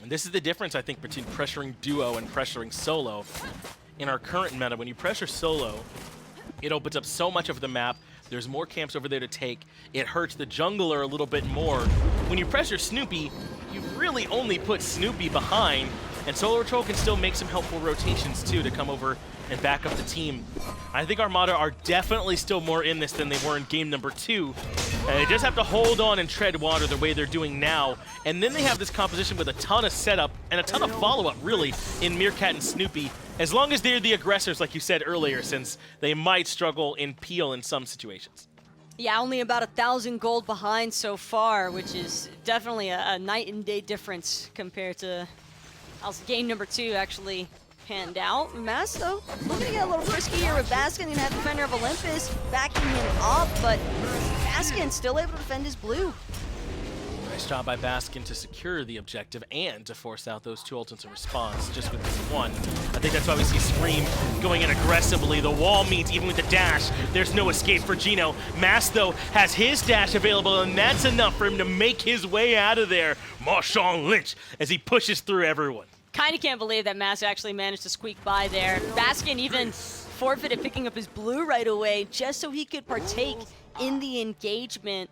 And this is the difference, I think, between pressuring duo and pressuring solo. In our current meta, when you pressure solo, it opens up so much of the map. There's more camps over there to take. It hurts the jungler a little bit more. When you pressure Snoopy, you really only put Snoopy behind, and Solar Troll can still make some helpful rotations too to come over and back up the team. I think Armada are definitely still more in this than they were in game number 2. And they just have to hold on and tread water the way they're doing now. And then they have this composition with a ton of setup and a ton of follow-up, really, in Meerkat and Snoopy. As long as they're the aggressors, like you said earlier, since they might struggle in Peel in some situations. Yeah, only about 1,000 gold behind so far, which is definitely a night and day difference compared to how game number 2 actually panned out. Mass, though, looking to get a little frisky here with Baskin and have Defender of Olympus backing him up, but Baskin still able to defend his blue. Nice job by Baskin to secure the objective and to force out those 2 ultimates in response just with this one. I think that's why we see Scream going in aggressively. The wall meets even with the dash. There's no escape for Geno. Mass, though, has his dash available, and that's enough for him to make his way out of there. Marshawn Lynch as he pushes through everyone. Kind of can't believe that Mass actually managed to squeak by there. Baskin even forfeited picking up his blue right away just so he could partake in the engagement.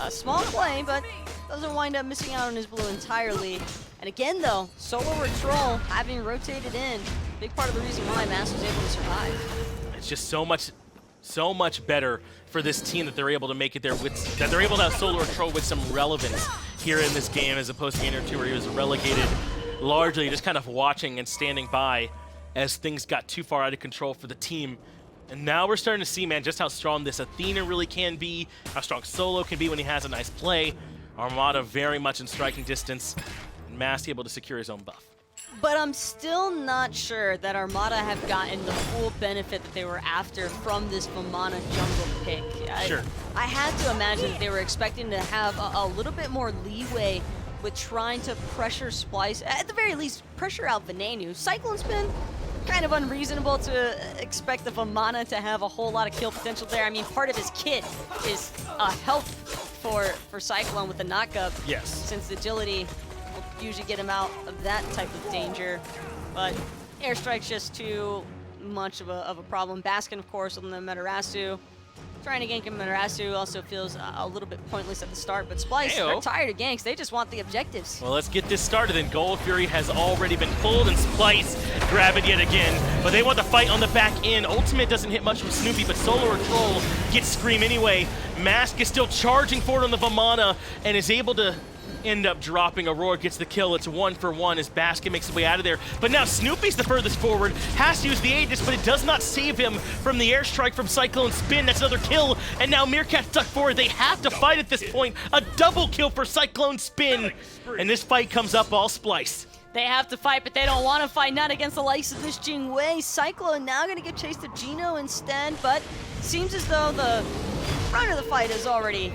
A small play, but doesn't wind up missing out on his blue entirely. And again, though, Solo or Troll having rotated in, big part of the reason why Mass was able to survive. It's just so much better for this team that they're able to make it there with, that they're able to have Solo or Troll with some relevance here in this game, as opposed to game number 2 where he was relegated largely just kind of watching and standing by as things got too far out of control for the team. And now we're starting to see, man, just how strong this Athena really can be, how strong Solo can be when he has a nice play. Armada very much in striking distance, and Mass able to secure his own buff. But I'm still not sure that Armada have gotten the full benefit that they were after from this Vamana jungle pick. Sure. I had to imagine that they were expecting to have a little bit more leeway with trying to pressure Splyce, at the very least, pressure out Venenu. CycloneSpin, kind of unreasonable to expect the Vamana to have a whole lot of kill potential there. I mean, part of his kit is a help for Cyclone with the knockup. Yes. Since the agility will usually get him out of that type of danger. But airstrike's just too much of a problem. Baskin, of course, on the Amaterasu. Trying to gank Amaterasu also feels a little bit pointless at the start, but Splyce are tired of ganks. They just want the objectives. Well, let's get this started, and Gold Fury has already been pulled, and Splyce grab it yet again. But they want the fight on the back end. Ultimate doesn't hit much from Snoopy, but Solar or Troll gets Scream anyway. Mask is still charging forward on the Vamana, and is able to end up dropping. Aror gets the kill. It's 1-for-1 as Baskin makes his way out of there. But now Snoopy's the furthest forward, has to use the Aegis, but it does not save him from the airstrike from CycloneSpin. That's another kill, and now Meerkat stuck forward. They have to fight at this point. A double kill for CycloneSpin, and this fight comes up all Splyce. They have to fight, but they don't want to fight, not against the likes of this Jing Wei. Cyclone now going to get chased to Geno instead, but seems as though the front of the fight is already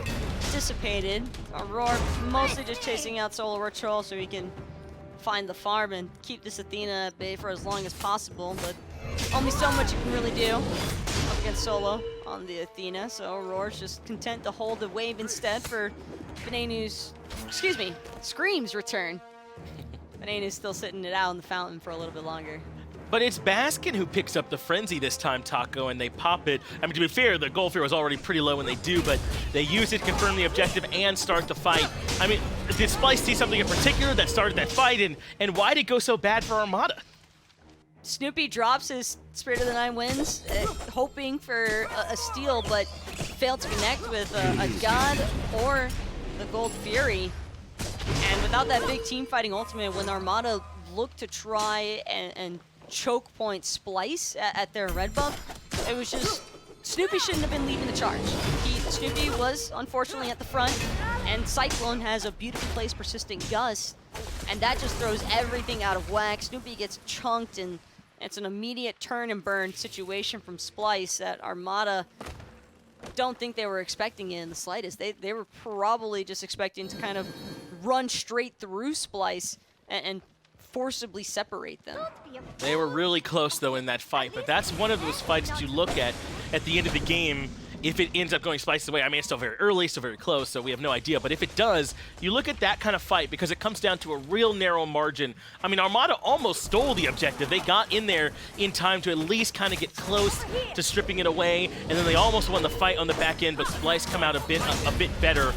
dissipated. Aror mostly just chasing out Solo Troll so he can find the farm and keep this Athena at bay for as long as possible, but only so much you can really do up against Solo on the Athena, so Auror's just content to hold the wave instead for Venenu's, Scream's return. Venenu's still sitting it out in the fountain for a little bit longer. But it's Baskin who picks up the frenzy this time, Taco, and they pop it. I mean, to be fair, the goal fear was already pretty low when they do, but they use it to confirm the objective and start the fight. I mean, did Splyce see something in particular that started that fight, and why did it go so bad for Armada? Snoopy drops his Spirit of the Nine Winds, hoping for a steal, but failed to connect with a God or the Gold Fury. And without that big team fighting ultimate, when Armada looked to try and choke point Splyce at their red buff, it was just, Snoopy shouldn't have been leading the charge. Snoopy was unfortunately at the front, and Cyclone has a beautifully placed persistent gust, and that just throws everything out of whack. Snoopy gets chunked, and it's an immediate turn and burn situation from Splyce that Armada don't think they were expecting it in the slightest. They were probably just expecting to kind of run straight through Splyce and forcibly separate them. They were really close, though, in that fight, but that's one of those fights to look at the end of the game. If it ends up going Splyce's way, I mean, it's still very early, still very close, so we have no idea. But if it does, you look at that kind of fight because it comes down to a real narrow margin. I mean, Armada almost stole the objective. They got in there in time to at least kind of get close to stripping it away, and then they almost won the fight on the back end, but Splyce come out a bit better.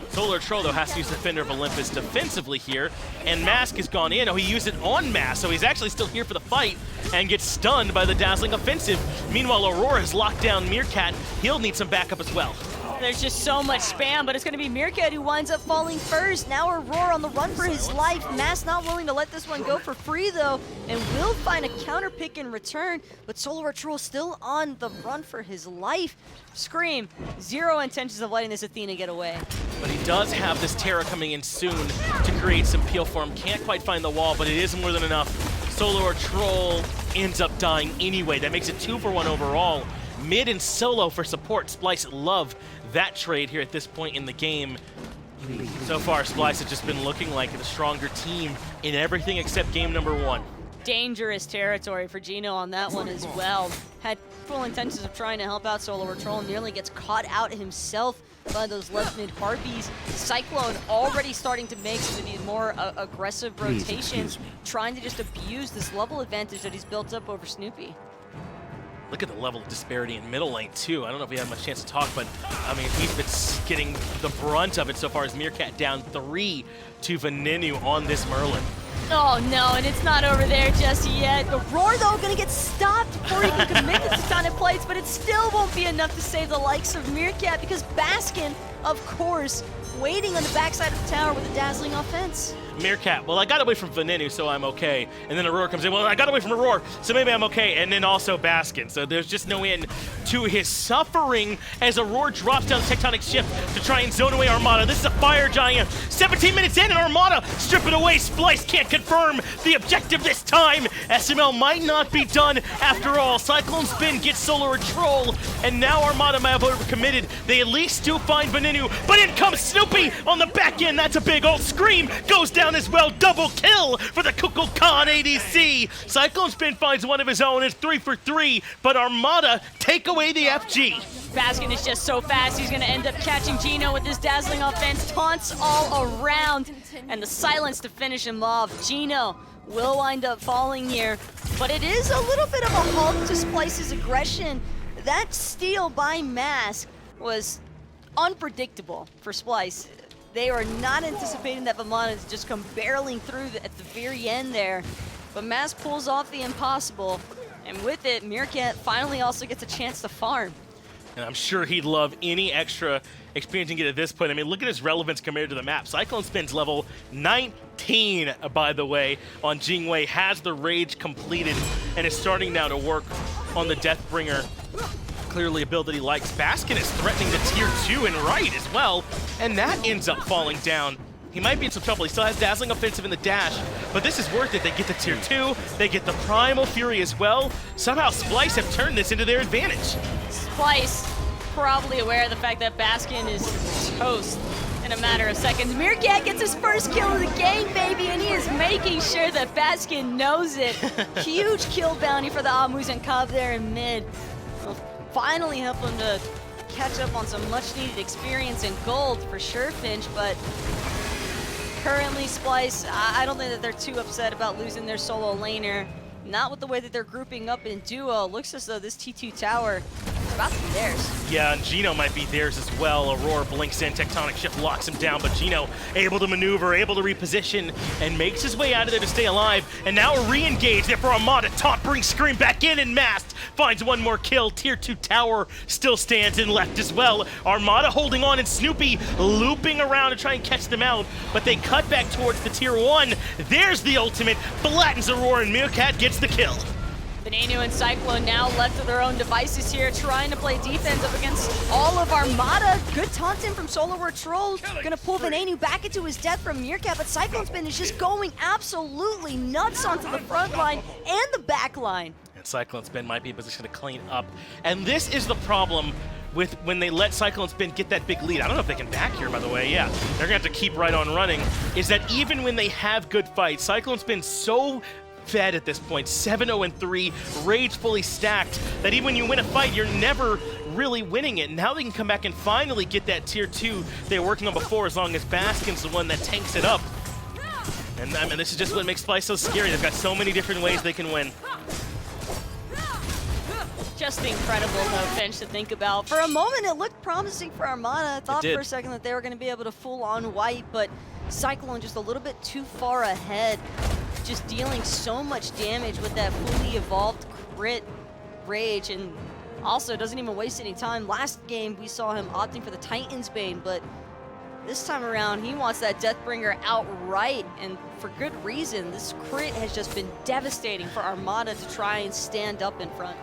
Solar Troll, though, has to use Defender of Olympus defensively here, and Mask has gone in. Oh, he used it on Mask, so he's actually still here for the fight and gets stunned by the dazzling offensive. Meanwhile, Aurora has locked down Meerkat. He'll need some backup as well. There's just so much spam, but it's going to be Meerkat who winds up falling first. Now Aurora on the run for his life. Mask not willing to let this one go for free, though, and will find a counter pick in return, but Solar Troll still on the run for his life. Scream, zero intentions of letting this Athena get away. But he does have this Terra coming in soon to create some peel for him. Can't quite find the wall, but it is more than enough. Solar Troll ends up dying anyway. That makes it 2-for-1 overall. Mid and solo for support. Splyce love that trade here at this point in the game. So far, Splyce has just been looking like the stronger team in everything except game number 1. Dangerous territory for Geno on that one as well. Had full intentions of trying to help out Solar Troll, nearly gets caught out himself by those left mid Harpies. Cyclone already starting to make some of these more aggressive rotations, trying to just abuse this level advantage that he's built up over Snoopy. Look at the level of disparity in middle lane, too. I don't know if we have much chance to talk, but, I mean, he's been getting the brunt of it so far as Meerkat down 3 to Venenu on this Merlin. Oh no, and it's not over there just yet. The Roar, though, gonna get stopped before he can commit the Titanic Plates, but it still won't be enough to save the likes of Meerkat because Baskin, of course, waiting on the backside of the tower with a dazzling offense. Meerkat, well, I got away from Venenu, so I'm okay. And then Aurora comes in, well, I got away from Aurora, so maybe I'm okay. And then also Baskin, so there's just no end to his suffering as Aurora drops down the tectonic shift to try and zone away Armada. This is a fire giant. 17 minutes in, and Armada strip it away. Splyce can't confirm the objective this time. SML might not be done after all. CycloneSpin gets Solar Troll, and now Armada might have overcommitted. They at least do find Venenu, but in comes Snoopy on the back end. That's a big old Scream. Goes down as well. Double kill for the Kukulkan ADC. CycloneSpin finds one of his own. It's 3 for 3, but Armada take away the FG. Baskin is just so fast, he's going to end up catching Geno with his dazzling offense. Taunts all around, and the silence to finish him off. Geno will wind up falling here, but it is a little bit of a halt to Splyce's aggression. That steal by Mask was unpredictable for Splyce. They were not anticipating that Vamana to just come barreling through at the very end there. But Mask pulls off the impossible, and with it, Meerkat finally also gets a chance to farm. And I'm sure he'd love any extra experience he can get at this point. I mean, look at his relevance compared to the map. CycloneSpin's level 19, by the way, on Jing, has the Rage completed and is starting now to work on the Deathbringer. Clearly a build that he likes. Baskin is threatening the tier 2 and right as well, and that ends up falling down. He might be in some trouble. He still has dazzling offensive in the dash, but this is worth it. They get the tier 2, they get the Primal Fury as well. Somehow Splyce have turned this into their advantage. Splyce probably aware of the fact that Baskin is toast in a matter of seconds. Meerkat gets his first kill of the game, baby, and he is making sure that Baskin knows it. Huge kill bounty for the Muzen there in mid. Will finally help him to catch up on some much-needed experience and gold for sure, Finch, but currently Splyce, I don't think that they're too upset about losing their solo laner. Not with the way that they're grouping up in duo. Looks as though this T2 tower is about to be theirs. Yeah, and Geno might be theirs as well. Aurora blinks in, Tectonic Shift locks him down, but Geno able to maneuver, able to reposition, and makes his way out of there to stay alive. And now a re-engage there for Armada. Top brings Scream back in masked. Finds one more kill. Tier 2 tower still stands and left as well. Armada holding on, and Snoopy looping around to try and catch them out, but they cut back towards the Tier 1. There's the ultimate. Flattens Aurora, and Meerkat gets the kill. Venenu and Cyclone now left to their own devices here, trying to play defense up against all of Armada. Good taunting from Solar Troll. Gonna pull Venenu back into his death from Meerkat, but CycloneSpin is just going absolutely nuts onto the front line and the back line. And CycloneSpin might be in position to clean up. And this is the problem with when they let CycloneSpin get that big lead. I don't know if they can back here, by the way. Yeah, they're gonna have to keep right on running. Is that even when they have good fights, CycloneSpin's so fed at this point, 7-0-3, rage fully stacked, that even when you win a fight, you're never really winning it. Now they can come back and finally get that tier 2 they were working on before, as long as Baskin's the one that tanks it up. And I mean, this is just what makes Splyce so scary. They've got so many different ways they can win. Just incredible, though, Finch, to think about. For a moment, it looked promising for Armada. I thought for a second that they were going to be able to full-on wipe, but Cyclone just a little bit too far ahead, just dealing so much damage with that fully evolved crit rage, and also doesn't even waste any time. Last game, we saw him opting for the Titan's Bane, but this time around, he wants that Deathbringer outright, and for good reason. This crit has just been devastating for Armada to try and stand up in front.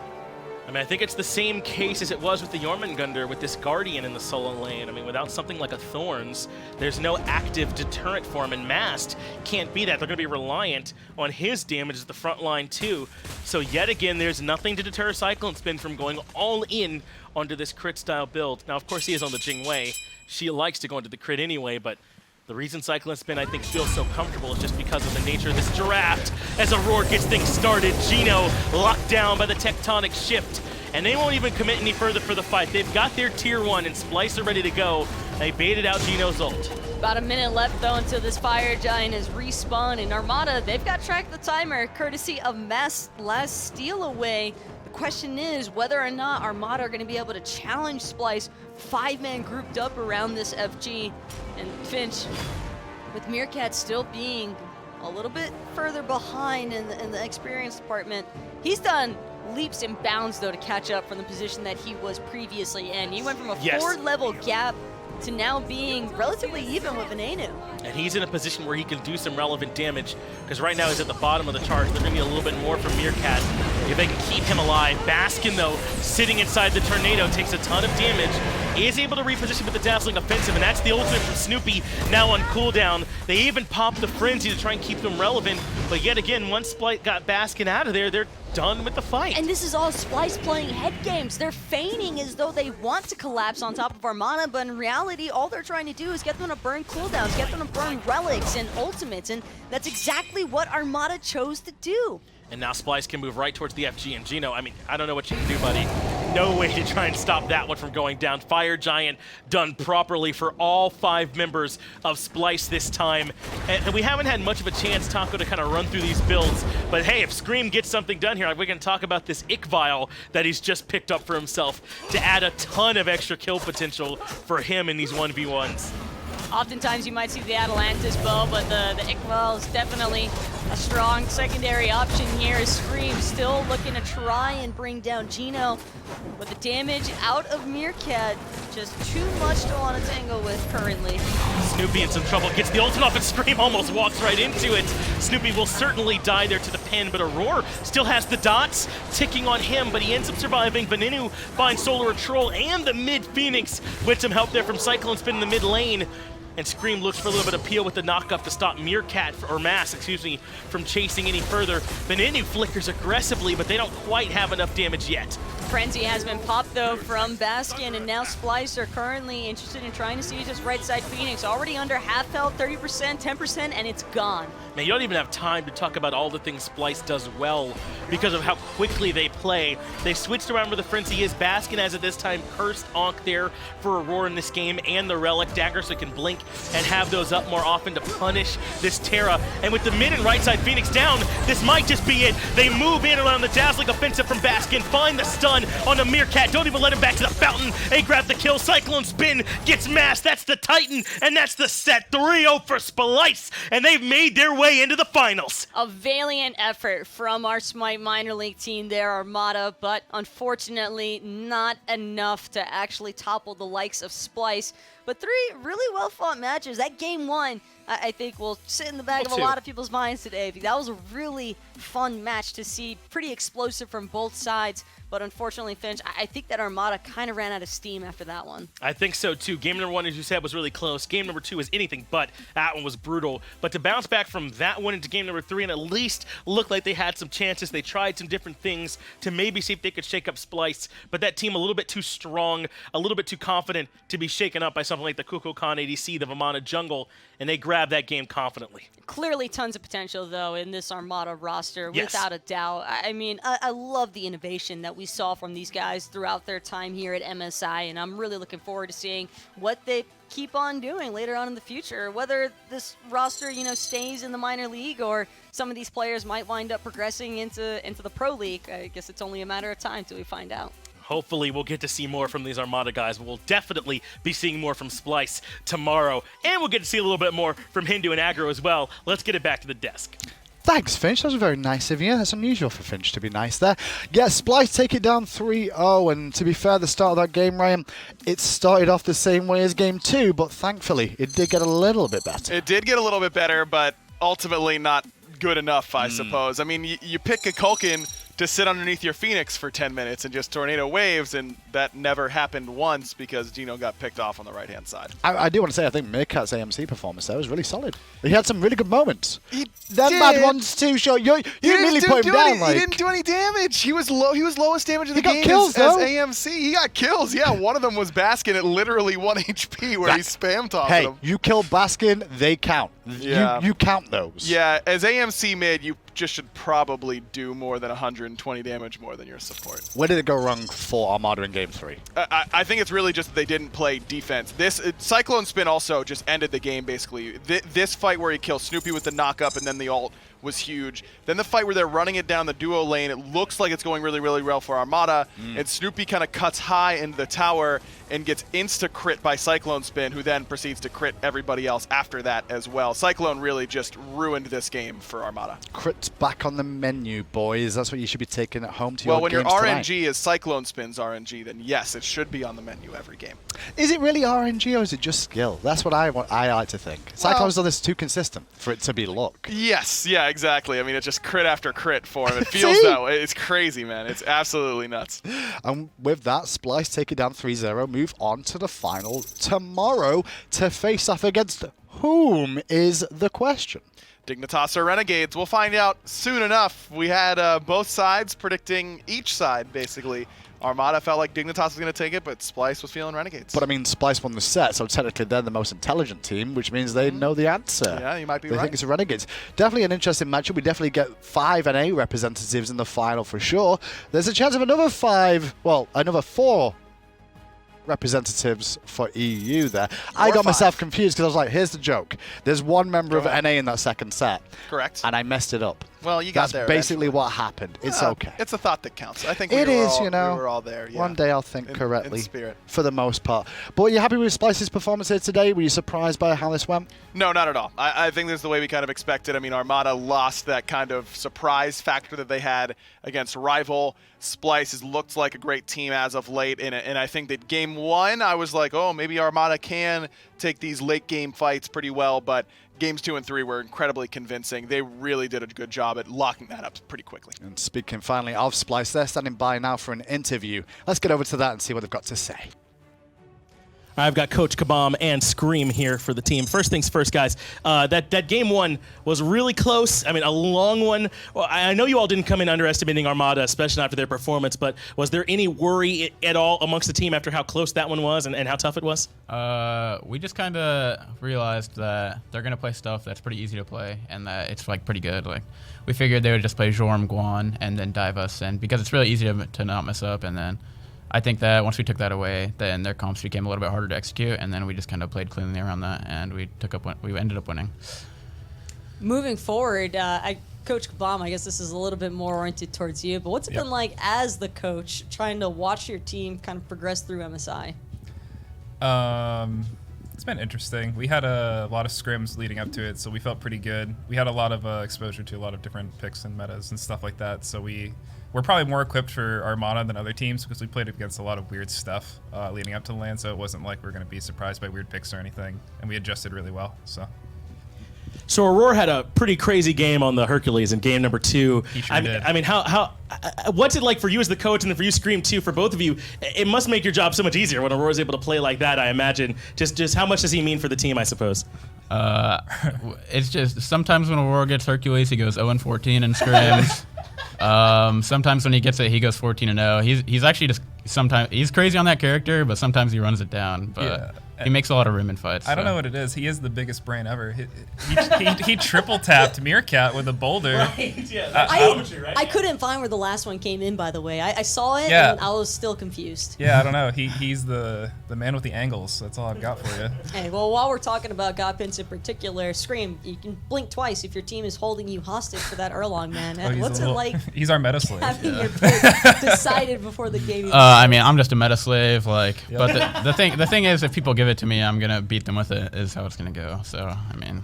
I mean, I think it's the same case as it was with the Jormungandr with this Guardian in the solo lane. I mean, without something like a Thorns, there's no active deterrent for him, and Mast can't be that. They're going to be reliant on his damage at the front line, too. So yet again, there's nothing to deter CycloneSpin from going all in onto this crit-style build. Now, of course, he is on the Jing Wei. She likes to go into the crit anyway, but the reason CycloneSpin, I think, feels so comfortable is just because of the nature of this draft. As Aurora gets things started, Geno locked down by the Tectonic Shift, and they won't even commit any further for the fight. They've got their tier 1, and Splyce are ready to go. They baited out Geno's ult. About a minute left, though, until this Fire Giant is respawned, and Armada, they've got track of the timer, courtesy of Mast's last steal away. The question is whether or not Armada are going to be able to challenge Splyce. 5-man grouped up around this FG, and Finch, with Meerkat still being a little bit further behind in the experience department, he's done leaps and bounds, though, to catch up from the position that he was previously in. He went from a 4-level gap to now being relatively even with Venenu. And he's in a position where he can do some relevant damage, because right now he's at the bottom of the chart. They're going to need a little bit more from Meerkat if they can keep him alive. Baskin, though, sitting inside the tornado, takes a ton of damage, is able to reposition with the Dazzling Offensive, and that's the ultimate from Snoopy, now on cooldown. They even popped the Frenzy to try and keep them relevant, but yet again, once Splyce got Baskin out of there, they're done with the fight. And this is all Splyce playing head games. They're feigning as though they want to collapse on top of Armada, but in reality, all they're trying to do is get them to burn cooldowns, get them to burn relics and ultimates, and that's exactly what Armada chose to do. And now Splyce can move right towards the FG, and Geno, I mean, I don't know what you can do, buddy. No way to try and stop that one from going down. Fire Giant done properly for all 5 members of Splyce this time. And we haven't had much of a chance, Taco, to kind of run through these builds. But hey, if Scream gets something done here, we're going to talk about this Ick Vial that he's just picked up for himself to add a ton of extra kill potential for him in these 1v1s. Oftentimes you might see the Atalantis bow, but the Ick Vial is definitely a strong secondary option here. As Scream still looking to try and bring down Geno, with the damage out of Meerkat, just too much to want to tangle with currently. Snoopy in some trouble, gets the ultimate off, and Scream almost walks right into it. Snoopy will certainly die there to the pin, but Aurora still has the dots ticking on him, but he ends up surviving. Venenu finds Solar Troll and the mid Phoenix with some help there from CycloneSpin in the mid lane. and Scream looks for a little bit of peel with the knock-up to stop Meerkat, or Mass, excuse me, from chasing any further. Venenu flickers aggressively, but they don't quite have enough damage yet. Frenzy has been popped, though, from Baskin, and now Splyce are currently interested in trying to siege this right side Phoenix. Already under half health, 30%, 10%, and it's gone. Man, you don't even have time to talk about all the things Splyce does well because of how quickly they play. They switched around where the Frenzy is. Baskin has at this time cursed Ankh there for Aurora in this game, and the Relic Dagger, so it can blink and have those up more often to punish this Terra. And with the mid and right side Phoenix down, this might just be it. They move in around the dazzling offensive from Baskin, find the stun on the Meerkat, don't even let him back to the fountain, and grab the kill. CycloneSpin gets Mass, that's the Titan, and that's the set. 3-0 for Splyce, and they've made their way into the finals. A valiant effort from our SMITE minor league team there, Armada, but unfortunately not enough to actually topple the likes of Splyce. But 3 really well-fought matches. That game 1, I think, will sit in the back of a lot of people's minds today. That was a really fun match to see, pretty explosive from both sides. But unfortunately, Finch, I think that Armada kind of ran out of steam after that one. I think so, too. Game number 1, as you said, was really close. Game number 2 was anything but. That one was brutal. But to bounce back from that one into game number 3 and at least look like they had some chances, they tried some different things to maybe see if they could shake up Splyce. But that team a little bit too strong, a little bit too confident to be shaken up by something like the Kukulkan ADC, the Vamana jungle, and they grabbed that game confidently. Clearly tons of potential, though, in this Armada roster, Yes. without a doubt. I mean, I love the innovation that we saw from these guys throughout their time here at MSI, and I'm really looking forward to seeing what they keep on doing later on in the future. Whether this roster, stays in the minor league or some of these players might wind up progressing into the pro league. I guess it's only a matter of time till we find out. Hopefully we'll get to see more from these Armada guys. We'll definitely be seeing more from Splyce tomorrow. And we'll get to see a little bit more from Hindu and Aggro as well. Let's get it back to the desk. Thanks, Finch. That was very nice of you. That's unusual for Finch to be nice there. Yeah, Splyce take it down 3-0. And to be fair, the start of that game, Ryan, it started off the same way as game 2, but thankfully it did get a little bit better. It did get a little bit better, but ultimately not good enough, I suppose. I mean, you pick a Kukulkan to sit underneath your Phoenix for 10 minutes and just tornado waves, and that never happened once because Geno got picked off on the right-hand side. I do want to say I think Meerkat's AMC performance there was really solid. He had some really good moments. He Them did. bad ones too, sure. You immediately put him down. He didn't do any damage. He was low. He was lowest damage in the got game kills, as though. AMC. He got kills. Yeah, one of them was Baskin at literally 1 HP where he spam tossed Hey, him. you kill Baskin, they count. Yeah. You count those. Yeah, as AMC mid, you just should probably do more than 120 damage more than your support. Where did it go wrong for Armada in game 3? I think it's really just that they didn't play defense. This CycloneSpin also just ended the game, basically. This fight where he kills Snoopy with the knock-up and then the ult was huge. Then the fight where they're running it down the duo lane, it looks like it's going really, really well for Armada, and Snoopy kind of cuts high into the tower and gets insta-crit by CycloneSpin, who then proceeds to crit everybody else after that as well. Cyclone really just ruined this game for Armada. Crits back on the menu, boys. That's what you should be taking at home to your Well, when your games tonight. RNG is CycloneSpin's RNG, then yes, it should be on the menu every game. Is it really RNG or is it just skill? That's what I like to think. Cyclone's done this too consistent for it to be luck. Yes, yeah, exactly. I mean, it's just crit after crit for him. It feels that way. It's crazy, man. It's absolutely nuts. And with that, Splyce take it down 3-0, move on to the final tomorrow to face off against whom is the question. Dignitas or Renegades? We'll find out soon enough. We had both sides predicting each side, basically. Armada felt like Dignitas was going to take it, but Splyce was feeling Renegades. But I mean, Splyce won the set, so technically they're the most intelligent team, which means they know the answer. Yeah, you might be they right. think it's a Renegades. Definitely an interesting matchup. We definitely get 5 NA representatives in the final for sure. There's a chance of another 4 representatives for EU there. I got myself confused because I was like, here's the joke. There's one member of NA in that second set. Correct. And I messed it up. Well, you got That's there basically eventually. what happened. It's okay. It's a thought that counts. I think It we is, we were all there. Yeah. One day I'll think In correctly. spirit. For the most part. But are you happy with Splyce's performance here today? Were you surprised by how this went? No, not at all. I think this is the way we kind of expected. I mean, Armada lost that kind of surprise factor that they had against Rival. Splyce has looked like a great team as of late, and I think that game 1, I was like, oh, maybe Armada can take these late game fights pretty well, but games 2 and 3 were incredibly convincing. They really did a good job at locking that up pretty quickly. And speaking finally of Splyce, they're standing by now for an interview. Let's get over to that and see what they've got to say. I've got Coach Kabam and Scream here for the team. First things first, guys. That game one was really close. I mean, a long one. Well, I know you all didn't come in underestimating Armada, especially after their performance, but was there any worry at all amongst the team after how close that one was and how tough it was? We just kind of realized that they're going to play stuff that's pretty easy to play and that it's like pretty good. Like we figured they would just play Jorm, Guan, and then dive us in because it's really easy to not mess up. And then I think that once we took that away, then their comps became a little bit harder to execute, and then we just kind of played cleanly around that, and we ended up winning. Moving forward, Coach Kabam, I guess this is a little bit more oriented towards you, but what's it been like as the coach trying to watch your team kind of progress through MSI? It's been interesting. We had a lot of scrims leading up to it, so we felt pretty good. We had a lot of exposure to a lot of different picks and metas and stuff like that, so we're probably more equipped for Armada than other teams because we played against a lot of weird stuff leading up to the LAN, so it wasn't like we were going to be surprised by weird picks or anything, and we adjusted really well. So Aror had a pretty crazy game on the Hercules in game number 2. He sure did. I mean, what's it like for you as the coach and then for you, Scream, too, for both of you? It must make your job so much easier when Aurora is able to play like that, I imagine. Just how much does he mean for the team, I suppose? It's just sometimes when Aurora gets Hercules, he goes 0-14 in scrims. Sometimes when he gets it, he goes 14-0. He's actually just sometimes he's crazy on that character, but sometimes he runs it down. But he makes a lot of room in fights. I don't know what it is. He is the biggest brain ever. He triple tapped Meerkat with a boulder. Right. Yeah, that's geometry, right? I couldn't find where the last one came in, by the way. I saw it and I was still confused. Yeah, I don't know. He's the man with the angles. That's all I've got for you. Hey, well, while we're talking about God Pins in particular, Scream, you can blink twice if your team is holding you hostage for that Erlang, man. What's it like? He's our meta slave. Having your pick decided before the game. I mean, I'm just a meta slave, but the thing is, if people give it to me, I'm gonna beat them with it. Is how it's gonna go. So I mean,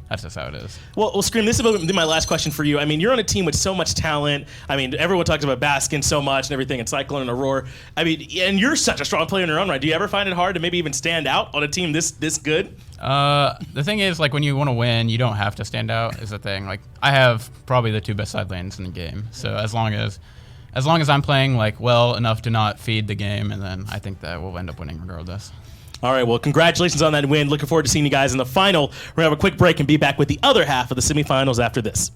that's just how it is. Well, Scream, this is my last question for you. I mean, you're on a team with so much talent. I mean, everyone talks about Baskin so much and everything, and Cyclone and Aurora. I mean, and you're such a strong player in your own right. Do you ever find it hard to maybe even stand out on a team this good? The thing is, like, when you want to win, you don't have to stand out. Is the thing. Like, I have probably the 2 best side lanes in the game. So as long as I'm playing like well enough to not feed the game, and then I think that we'll end up winning regardless. All right, well, congratulations on that win. Looking forward to seeing you guys in the final. We're going to have a quick break and be back with the other half of the semifinals after this.